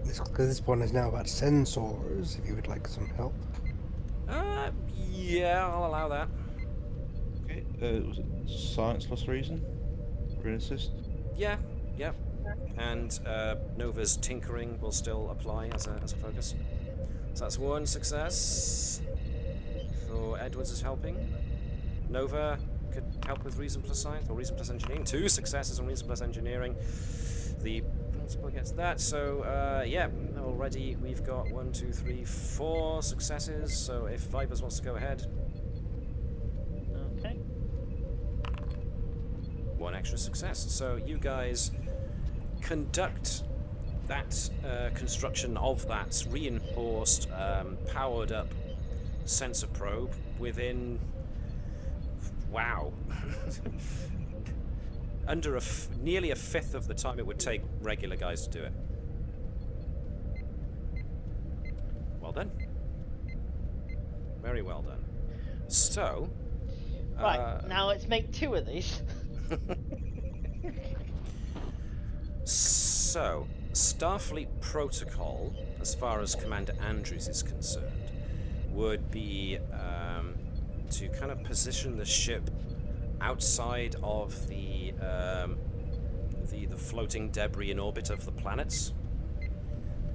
This one is now about sensors, if you would like some help. Yeah, I'll allow that. Okay, was it science plus reason? For an assist? Yeah, yep. And Nova's tinkering will still apply as a focus. So that's 1 success. For Edwards is helping. Nova could help with reason plus science, or reason plus engineering. 2 successes on reason plus engineering. The principal gets that, so yeah, already we've got 1, 2, 3, 4 successes, so if Vipers wants to go ahead. Okay. extra success. So you guys conduct that construction of that reinforced, powered up sensor probe within, wow, under nearly a fifth of the time it would take regular guys to do it. Well done. Very well done. So, right, now let's make 2 of these. So, Starfleet protocol, as far as Commander Andrews is concerned, would be to kind of position the ship outside of the floating debris in orbit of the planets,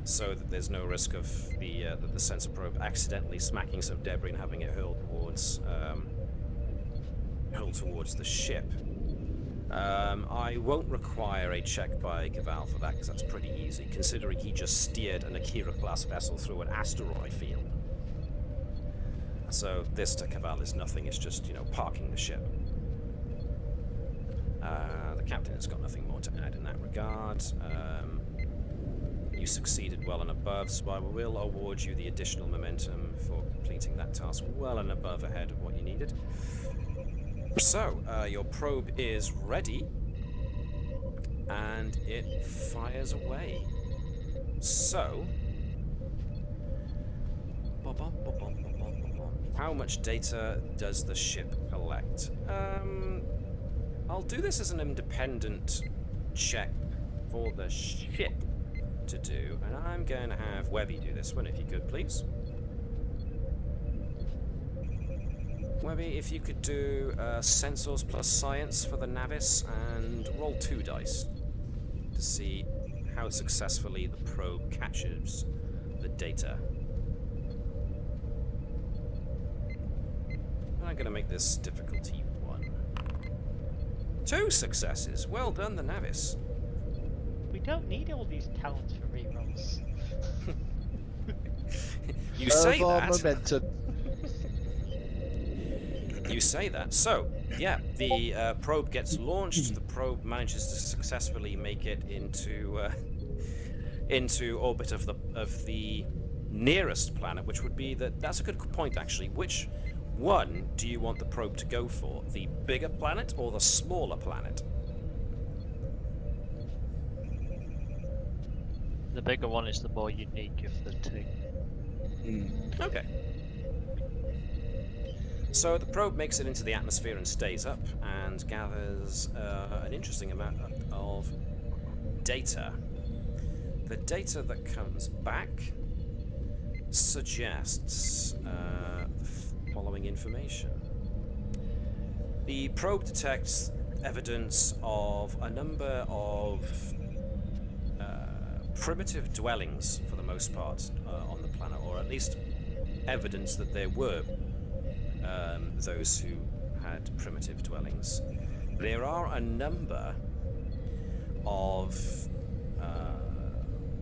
so that there's no risk of the sensor probe accidentally smacking some debris and having it hurled towards the ship. I won't require a check by Keval for that, because that's pretty easy, considering he just steered an Akira-class vessel through an asteroid field. So this to Keval is nothing, it's just, parking the ship. The captain has got nothing more to add in that regard. You succeeded well and above, so I will award you the additional momentum for completing that task well and above ahead of what you needed. So, your probe is ready, and it fires away. So, how much data does the ship collect? I'll do this as an independent check for the ship to do, and I'm going to have Webby do this one, if you could, please. Webby, if you could do sensors plus science for the Navis, and roll 2 dice to see how successfully the probe catches the data. I'm going to make this difficulty 1. 2 successes. Well done, the Navis. We don't need all these talents for rerolls. You say that. Momentum. You say that. So, yeah, the probe gets launched. The probe manages to successfully make it into orbit of the nearest planet, which would be that's a good point actually. Which one do you want the probe to go for? The bigger planet or the smaller planet? The bigger one is the more unique of the 2. Okay. So the probe makes it into the atmosphere and stays up and gathers an interesting amount of data. The data that comes back suggests the following information. The probe detects evidence of a number of primitive dwellings, for the most part, on the planet, or at least evidence that there were those who had primitive dwellings. There are a number of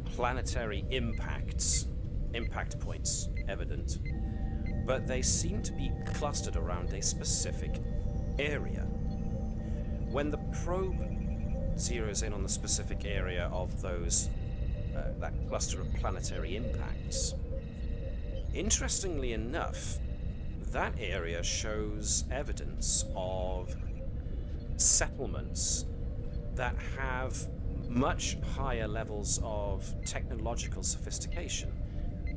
planetary impact points evident, but they seem to be clustered around a specific area. When the probe zeroes in on the specific area of those that cluster of planetary impacts, interestingly enough, that area shows evidence of settlements that have much higher levels of technological sophistication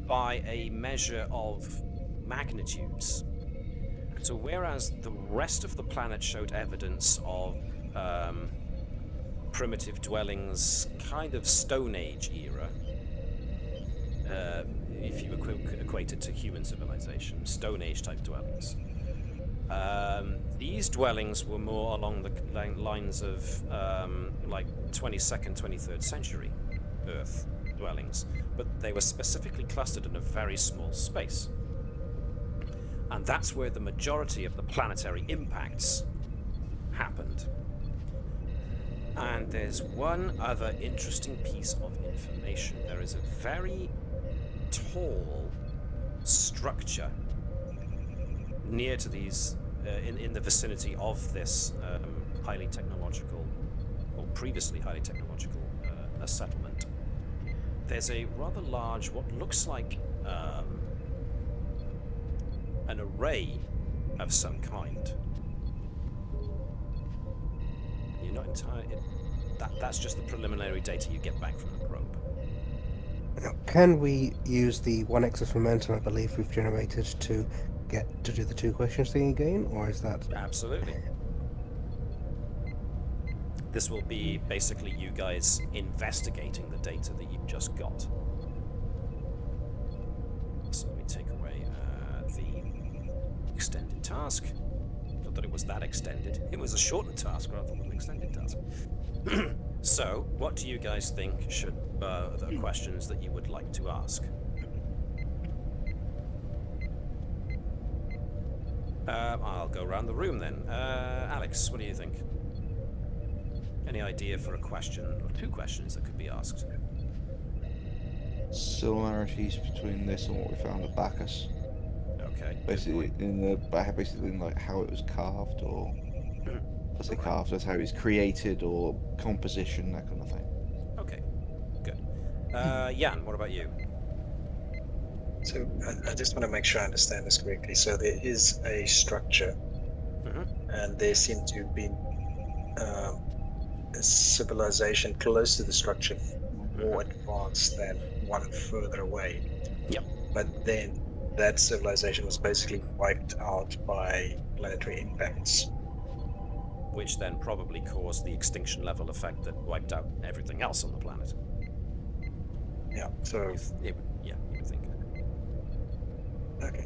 by a measure of magnitudes. So whereas the rest of the planet showed evidence of primitive dwellings, kind of Stone Age era, if you equate it to human civilization, Stone Age type dwellings. These dwellings were more along the lines of like 22nd, 23rd century Earth dwellings, but they were specifically clustered in a very small space. And that's where the majority of the planetary impacts happened. And there's one other interesting piece of information. There is a very tall structure near to these, in the vicinity of this highly technological, or previously highly technological, a settlement. There's a rather large, what looks like an array of some kind. You're not entirely... That's just the preliminary data you get back from the probe. Can we use the 1 excess momentum I believe we've generated to get to do the 2 questions thing again, or is that... Absolutely. This will be basically you guys investigating the data that you just got. So let me take away the extended task. Not that it was that extended. It was a shortened task rather than an extended task. So, what do you guys think should the questions that you would like to ask? I'll go around the room then. Alex, what do you think? Any idea for a question or 2 questions that could be asked? Similarities between this and what we found at Bacchus. Okay. Basically, in like how it was carved, or let's say carved, that's how it was created, or composition, that kind of thing. Okay, good. Jan, what about you? So I just want to make sure I understand this correctly. So there is a structure, and there seem to have been a civilization close to the structure, more advanced than one further away. Yep. But then that civilization was basically wiped out by planetary impacts. Which then probably caused the extinction level effect that wiped out everything else on the planet. Yeah, so... you would think. Okay.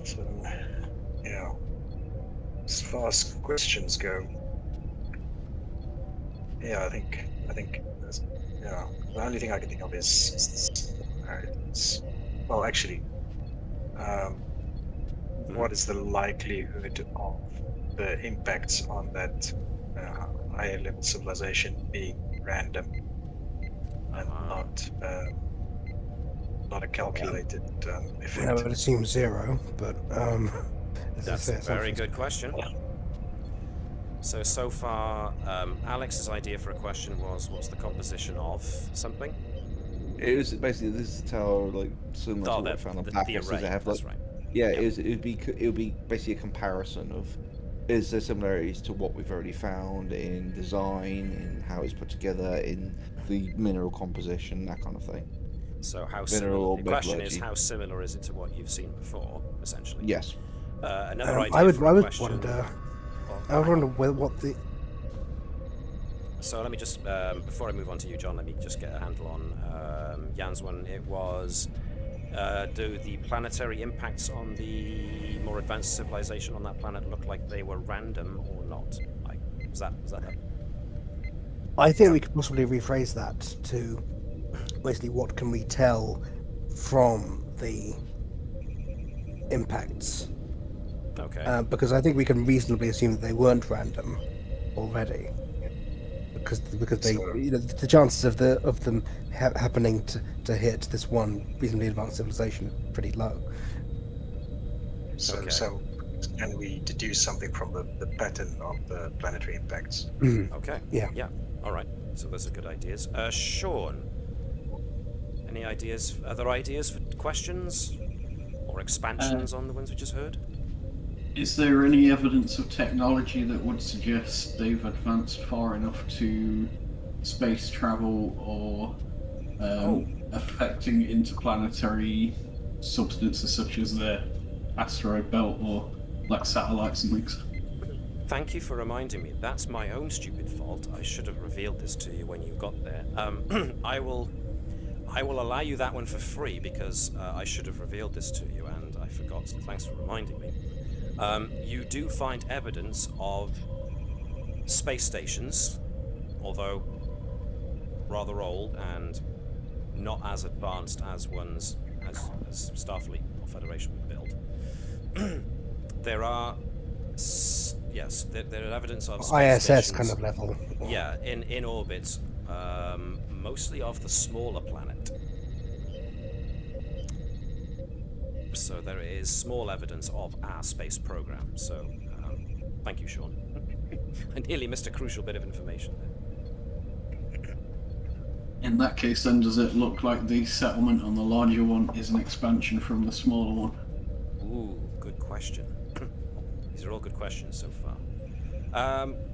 So, yeah. As far as questions go, yeah, I think the only thing I can think of is well, actually, what is the likelihood of the impacts on that higher level civilization being random and not a calculated effect? I would assume 0, but that's a very good question. So far, Alex's idea for a question was, what's the composition of something? It was basically, this is the tower, like similar to what we found on Bacchus. Array, They have, that's like, right. yeah, Yep. it would be basically a comparison of, is there similarities to what we've already found in design, in how it's put together, in the mineral composition, that kind of thing. So how Mineral similar? The question is, metallurgy. how similar is it to what you've seen before, essentially? Yes. Another idea I would for a question. wonder. I would wonder what the... So let me just, before I move on to you, John, let me just get a handle on Jan's one. It was, do the planetary impacts on the more advanced civilization on that planet look like they were random or not? Was that it? I think we could possibly rephrase that to basically what can we tell from the impacts. Okay. Because I think we can reasonably assume that they weren't random already. Because they, the chances of them happening to hit this one reasonably advanced civilization are pretty low. So can we deduce something from the pattern of the planetary impacts? Okay. Yeah. All right. So those are good ideas. Shaun, any ideas? Other ideas for questions or expansions on the ones we just heard? Is there any evidence of technology that would suggest they've advanced far enough to space travel or affecting interplanetary substances such as the asteroid belt or like satellites and things? Thank you for reminding me. That's my own stupid fault. I should have revealed this to you when you got there. I will allow you that one for free because I should have revealed this to you and I forgot. So thanks for reminding me. You do find evidence of space stations, although rather old and not as advanced as ones as Starfleet or Federation would build. There are, yes, there are evidence of space ISS stations, kind of level. yeah, in orbit, mostly of the smaller planet. So there is small evidence of our space program. So thank you, Shaun. I nearly missed a crucial bit of information there. In that case, then, does it look like the settlement on the larger one is an expansion from the smaller one? Ooh, good question. These are all good questions so far.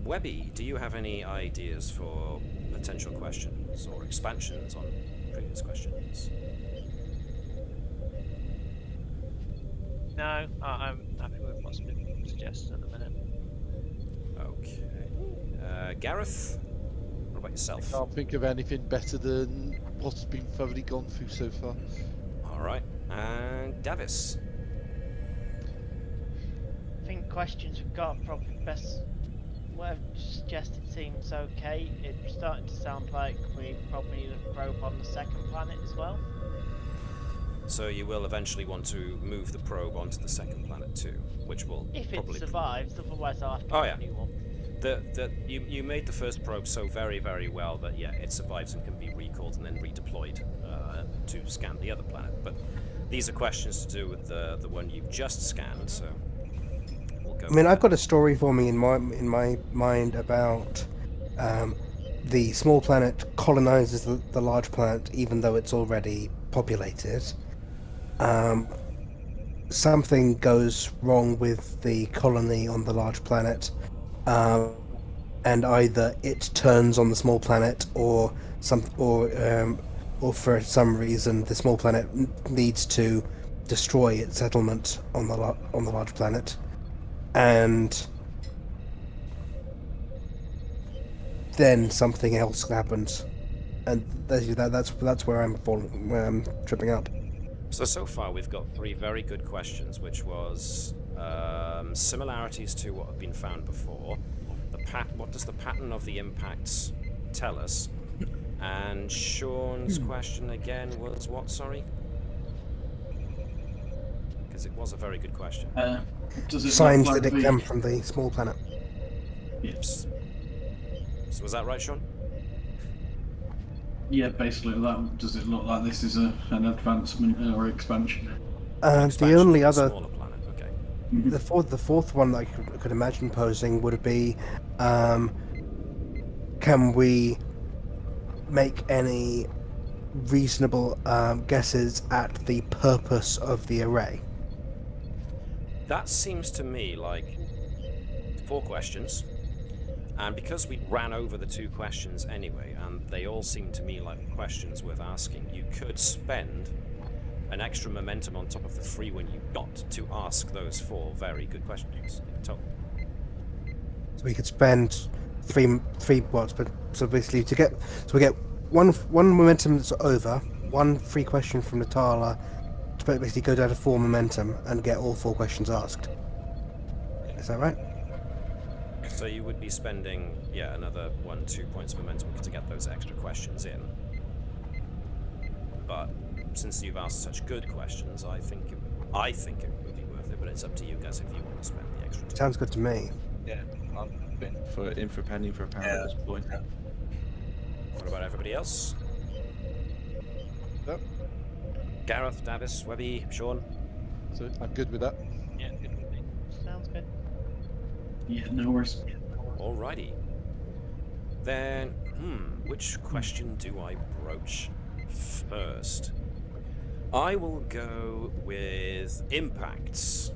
Webby, do you have any ideas for potential questions or expansions on previous questions? No, I'm happy with what's been suggested at the minute. Okay. Gareth, what about yourself? Can't think of anything better than what's been thoroughly gone through so far. All right. And Davis. I think questions we've got probably best. What I've suggested seems okay. It's starting to sound like we probably need a probe on the second planet as well. So you will eventually want to move the probe onto the second planet too, which will If probably... it survives, otherwise I'll have to Oh, get yeah. a new one. You made the first probe so very, very well that, yeah, it survives and can be recalled and then redeployed to scan the other planet. But these are questions to do with the one you've just scanned, so we'll go. I mean, I've got a story forming in my mind about the small planet colonizes the large planet, even though it's already populated. Something goes wrong with the colony on the large planet, and either it turns on the small planet, or for some reason the small planet needs to destroy its settlement on the large planet, and then something else happens, and that's where I'm tripping up. So far we've got 3 very good questions, which was similarities to what have been found before. What does the pattern of the impacts tell us? And Shaun's question again was what? Sorry, because it was a very good question. Does it Signs look like that it came from the small planet. Yes. So was that right, Shaun? Yeah, basically, does it look like this is an advancement or expansion? The only of a other, smaller planet. Okay. the fourth one that I could imagine posing would be, can we make any reasonable guesses at the purpose of the array? That seems to me like 4 questions. And because we ran over the 2 questions anyway, and they all seem to me like questions worth asking, you could spend an extra momentum on top of the 3 one you got to ask those 4 very good questions in total. So we could spend three watts, but so basically we get one momentum that's over, 1 free question from Natala, to basically go down to 4 momentum and get all 4 questions asked. Is that right? So you would be spending, yeah, another 1-2 points of momentum to get those extra questions in. But since you've asked such good questions, I think it would be worth it. But it's up to you guys if you want to spend the extra time. Sounds good to me. Yeah, I'm in for a penny for a pound at this point. Yeah. What about everybody else? Nope. Gareth, Navis, Webby, Shaun? So I'm good with that. Yeah, good with me. Sounds good. Yeah, no worries. Alrighty. Then, which question do I broach first? I will go with impacts.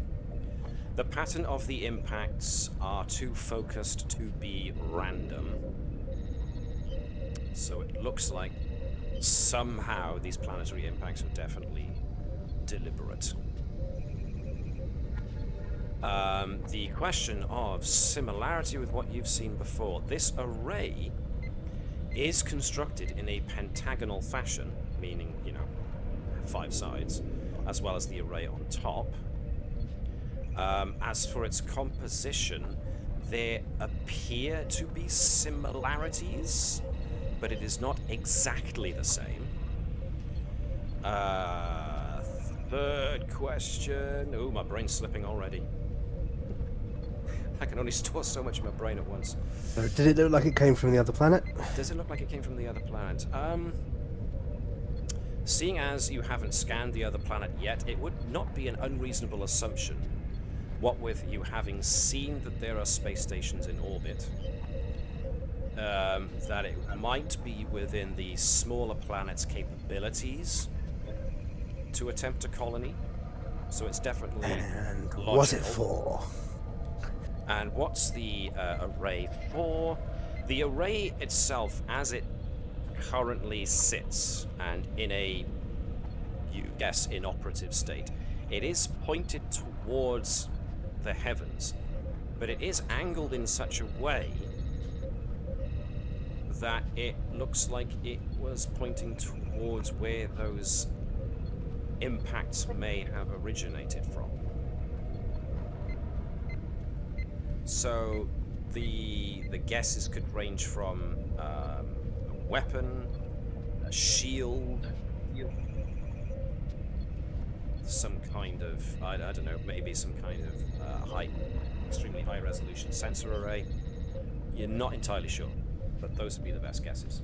The pattern of the impacts are too focused to be random. So it looks like somehow these planetary impacts are definitely deliberate. The question of similarity with what you've seen before. This array is constructed in a pentagonal fashion, meaning, 5 sides, as well as the array on top. As for its composition, there appear to be similarities, but it is not exactly the same. Third question. Oh, my brain's slipping already. I can only store so much in my brain at once. Did it look like it came from the other planet? Does it look like it came from the other planet? Seeing as you haven't scanned the other planet yet, it would not be an unreasonable assumption What with you having seen that there are space stations in orbit, that it might be within the smaller planet's capabilities to attempt a colony. So it's definitely And logical. what's it for? And what's the array for? The array itself, as it currently sits, and in a, you guess, inoperative state, it is pointed towards the heavens, but it is angled in such a way that it looks like it was pointing towards where those impacts may have originated from. So the guesses could range from a weapon, a shield, some kind of, I don't know, maybe some kind of extremely high resolution sensor array. You're not entirely sure, but those would be the best guesses.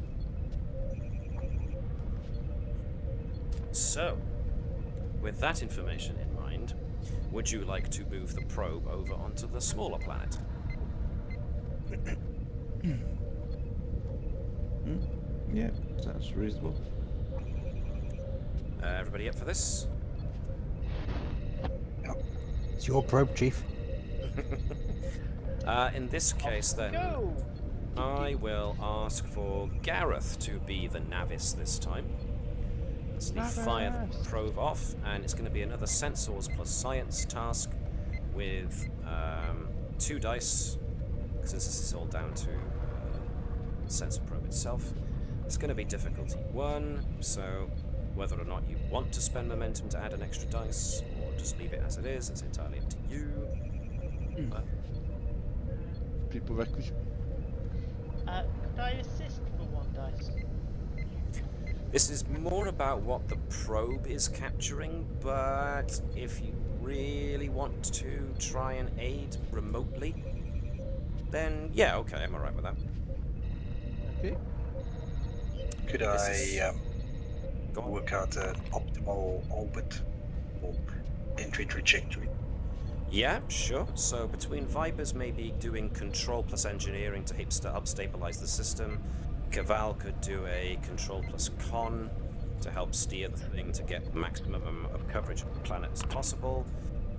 So, with that information in mind, would you like to move the probe over onto the smaller planet? Yeah, sounds reasonable. Everybody up for this? It's your probe, Chief. In this case, then, Go! I will ask for Gareth to be the Navis this time. So you fire the probe off, and it's going to be another Sensors plus Science task with 2 dice, since this is all down to the sensor probe itself. It's going to be difficulty 1, so whether or not you want to spend momentum to add an extra dice, or just leave it as it is, it's entirely up to you. People requisition. Could I assist for 1 dice? This is more about what the probe is capturing, but if you really want to try and aid remotely, then yeah, okay, I'm alright with that. Okay. Could I work out an optimal orbit or entry trajectory? Yeah, sure. So between Vipers maybe doing control plus engineering to help stabilize the system. Keval could do a control plus con to help steer the thing to get the maximum of coverage of the planet as possible.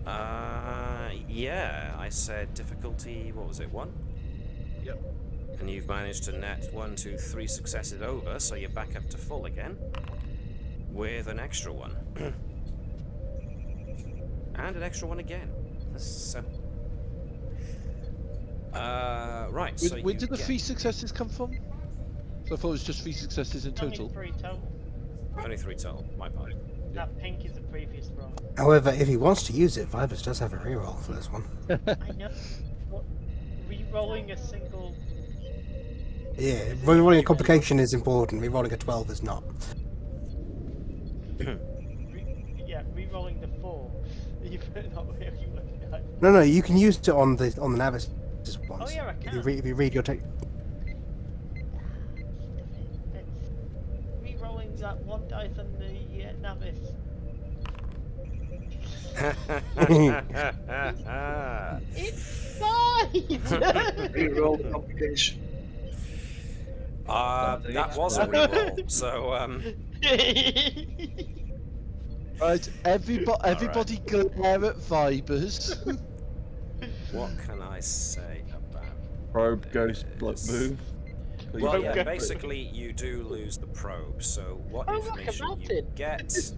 Yeah, I said difficulty, what was it, 1? Yep. And you've managed to net 1, 2, 3 successes over, so you're back up to full again. With an extra 1. And an extra 1 again. So... right, so Where did the 3 successes come from? So I thought it was just 3 successes in total. Only 3 total. Only 3 total, my part. That pink is the previous roll. However, if he wants to use it, Vipers does have a reroll for this one. I know. What? Re-rolling a single... Yeah, rerolling a complication is important. Rerolling a 12 is not. Yeah, re-rolling the 4. You're not really looking at... No, you can use it on the Navis ones. Oh yeah, I can. If you read your text. Re-rolling that 1 dice on the Navis. It's fine! Reroll complication. That was a reroll, so Right, everybody glare at Vibers. what can I say about Probe ghost this? move. Well, Probe yeah, ghost. basically you do lose the probe, so what Oh, look, I information you melted. get...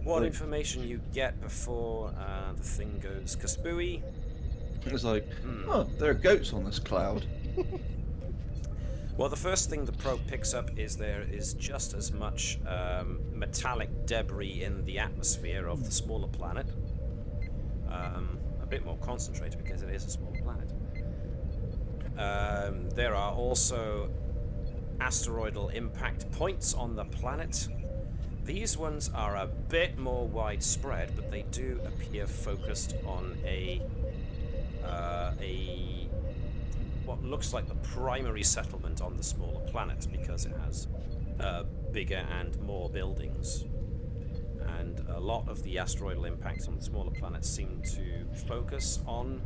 What information you get before the thing goes kaspooey? It was like, oh, there are goats on this cloud. Well, the first thing the probe picks up is there is just as much metallic debris in the atmosphere of the smaller planet. A bit more concentrated because it is a small planet. There are also asteroidal impact points on the planet. These ones are a bit more widespread, but they do appear focused on what looks like the primary settlement on the smaller planet because it has bigger and more buildings. and a lot of the asteroidal impacts on the smaller planets seem to focus on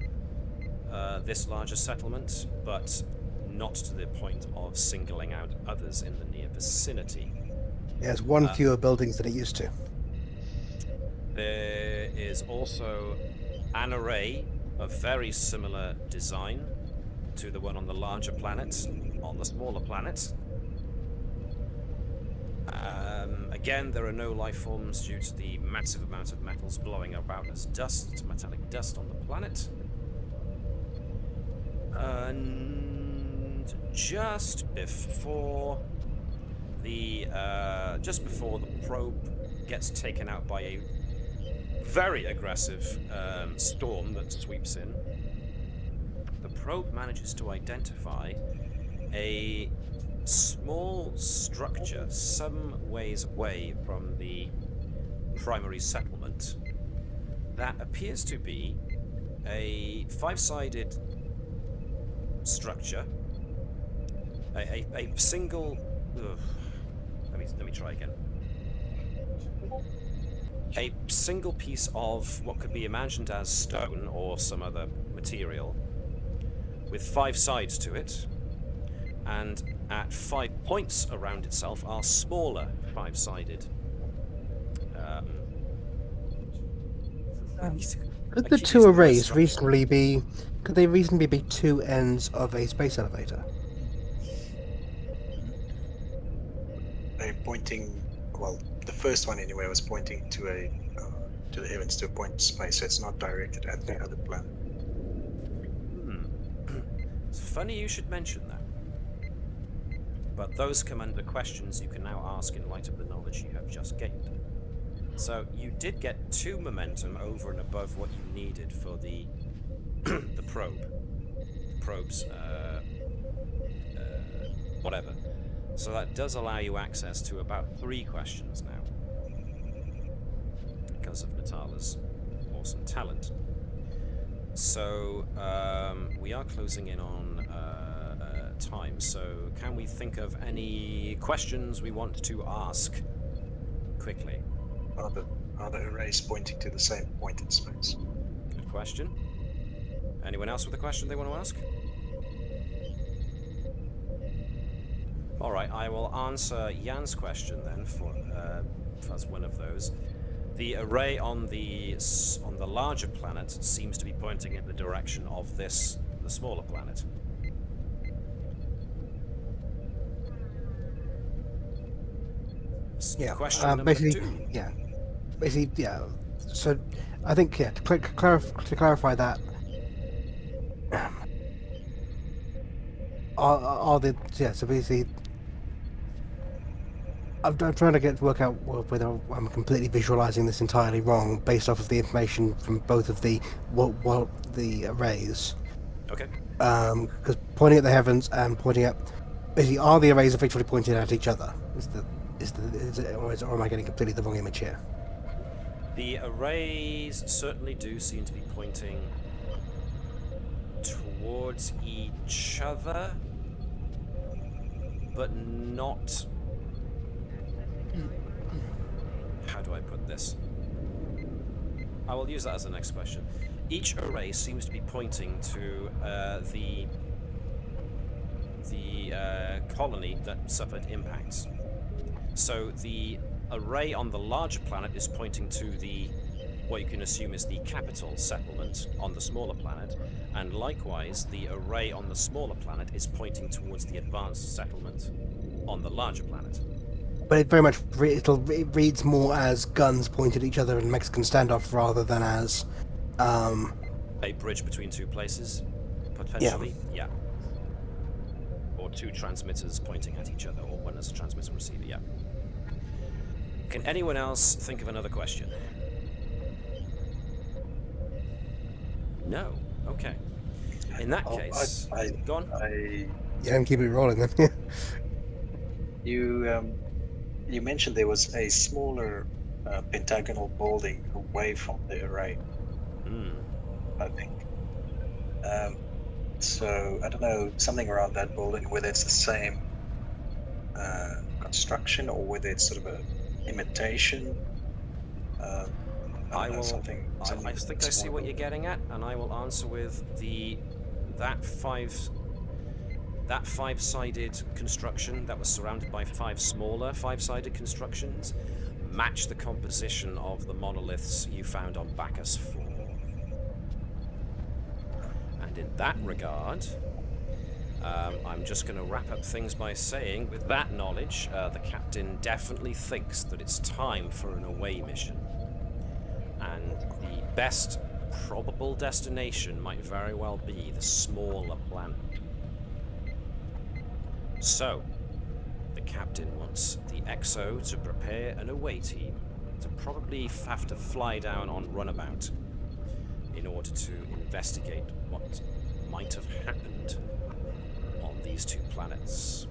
this larger settlement, but not to the point of singling out others in the near vicinity. There's one fewer buildings than it used to. There is also an array of very similar design to the one on the larger planet, on the smaller planet. Again, there are no life forms due to the massive amount of metals blowing about as dust, metallic dust on the planet. And just before the probe gets taken out by a very aggressive storm that sweeps in, the probe manages to identify a small structure some ways away from the primary settlement that appears to be a five-sided structure, a single. Let me try again. A single piece of what could be imagined as stone or some other material, with 5 sides to it, and at 5 points around itself are smaller 5-sided. Could the two arrays reasonably be? Could they reasonably be 2 ends of a space elevator? They're pointing. Well, the first one anyway was pointing to the heavens, to a point in space. So it's not directed at the other planet. It's funny you should mention that. But those come under questions you can now ask in light of the knowledge you have just gained. So you did get 2 momentum over and above what you needed for the the probe's whatever. So that does allow you access to about 3 questions now, because of Natala's awesome talent. So we are closing in on time. So can we think of any questions we want to ask quickly? Are the arrays pointing to the same point in space? Good question. Anyone else with a question they want to ask? All right, I will answer Jan's question then for as one of those. The array on the larger planet seems to be pointing in the direction of the smaller planet. Yeah. Question number 2. Basically, yeah. So, I think to clarify that, So basically, I'm trying to work out whether I'm completely visualizing this entirely wrong based off of the information from both of the arrays. Okay. Because pointing at the heavens and pointing at, basically, are the arrays effectively pointing at each other? Or am I getting completely the wrong image here? The arrays certainly do seem to be pointing towards each other, but not. How do I put this? I will use that as the next question. Each array seems to be pointing to the colony that suffered impacts. So the array on the larger planet is pointing to what you can assume is the capital settlement on the smaller planet, and likewise the array on the smaller planet is pointing towards the advanced settlement on the larger planet. But it very much it reads more as guns pointed at each other in Mexican standoff rather than as a bridge between 2 places, potentially. Yeah. Or 2 transmitters pointing at each other, or one as a transmitter and receiver. Yeah. Can anyone else think of another question? No. Okay. In that case, go on. I'm keeping it rolling then. You mentioned there was a smaller pentagonal building away from the array. I think. So I don't know, something around that building, whether it's the same construction or whether it's sort of a imitation. I will. Something I think I see what you're getting at, and I will answer with that five-sided construction that was surrounded by 5 smaller five-sided constructions match the composition of the monoliths you found on Bacchus 4. And in that regard, I'm just going to wrap up things by saying, with that knowledge, the captain definitely thinks that it's time for an away mission. And the best probable destination might very well be the smaller planet. So, the captain wants the XO to prepare an away team to probably have to fly down on runabout in order to investigate what might have happened on these 2 planets.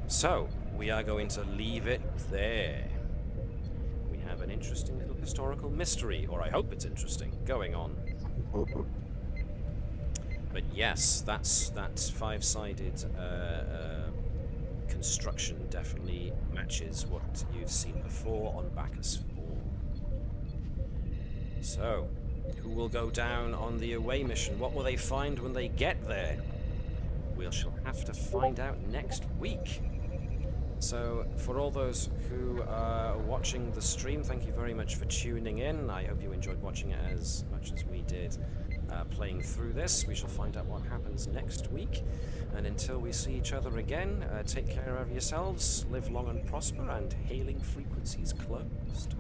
So, we are going to leave it there. We have an interesting little historical mystery, or I hope it's interesting, going on. But yes, that 5-sided construction definitely matches what you've seen before on Bacchus 4. So, who will go down on the away mission? What will they find when they get there? We shall have to find out next week. So, for all those who are watching the stream, thank you very much for tuning in. I hope you enjoyed watching it as much as we did playing through this. We shall find out what happens next week. And until we see each other again, take care of yourselves, live long and prosper, and hailing frequencies closed.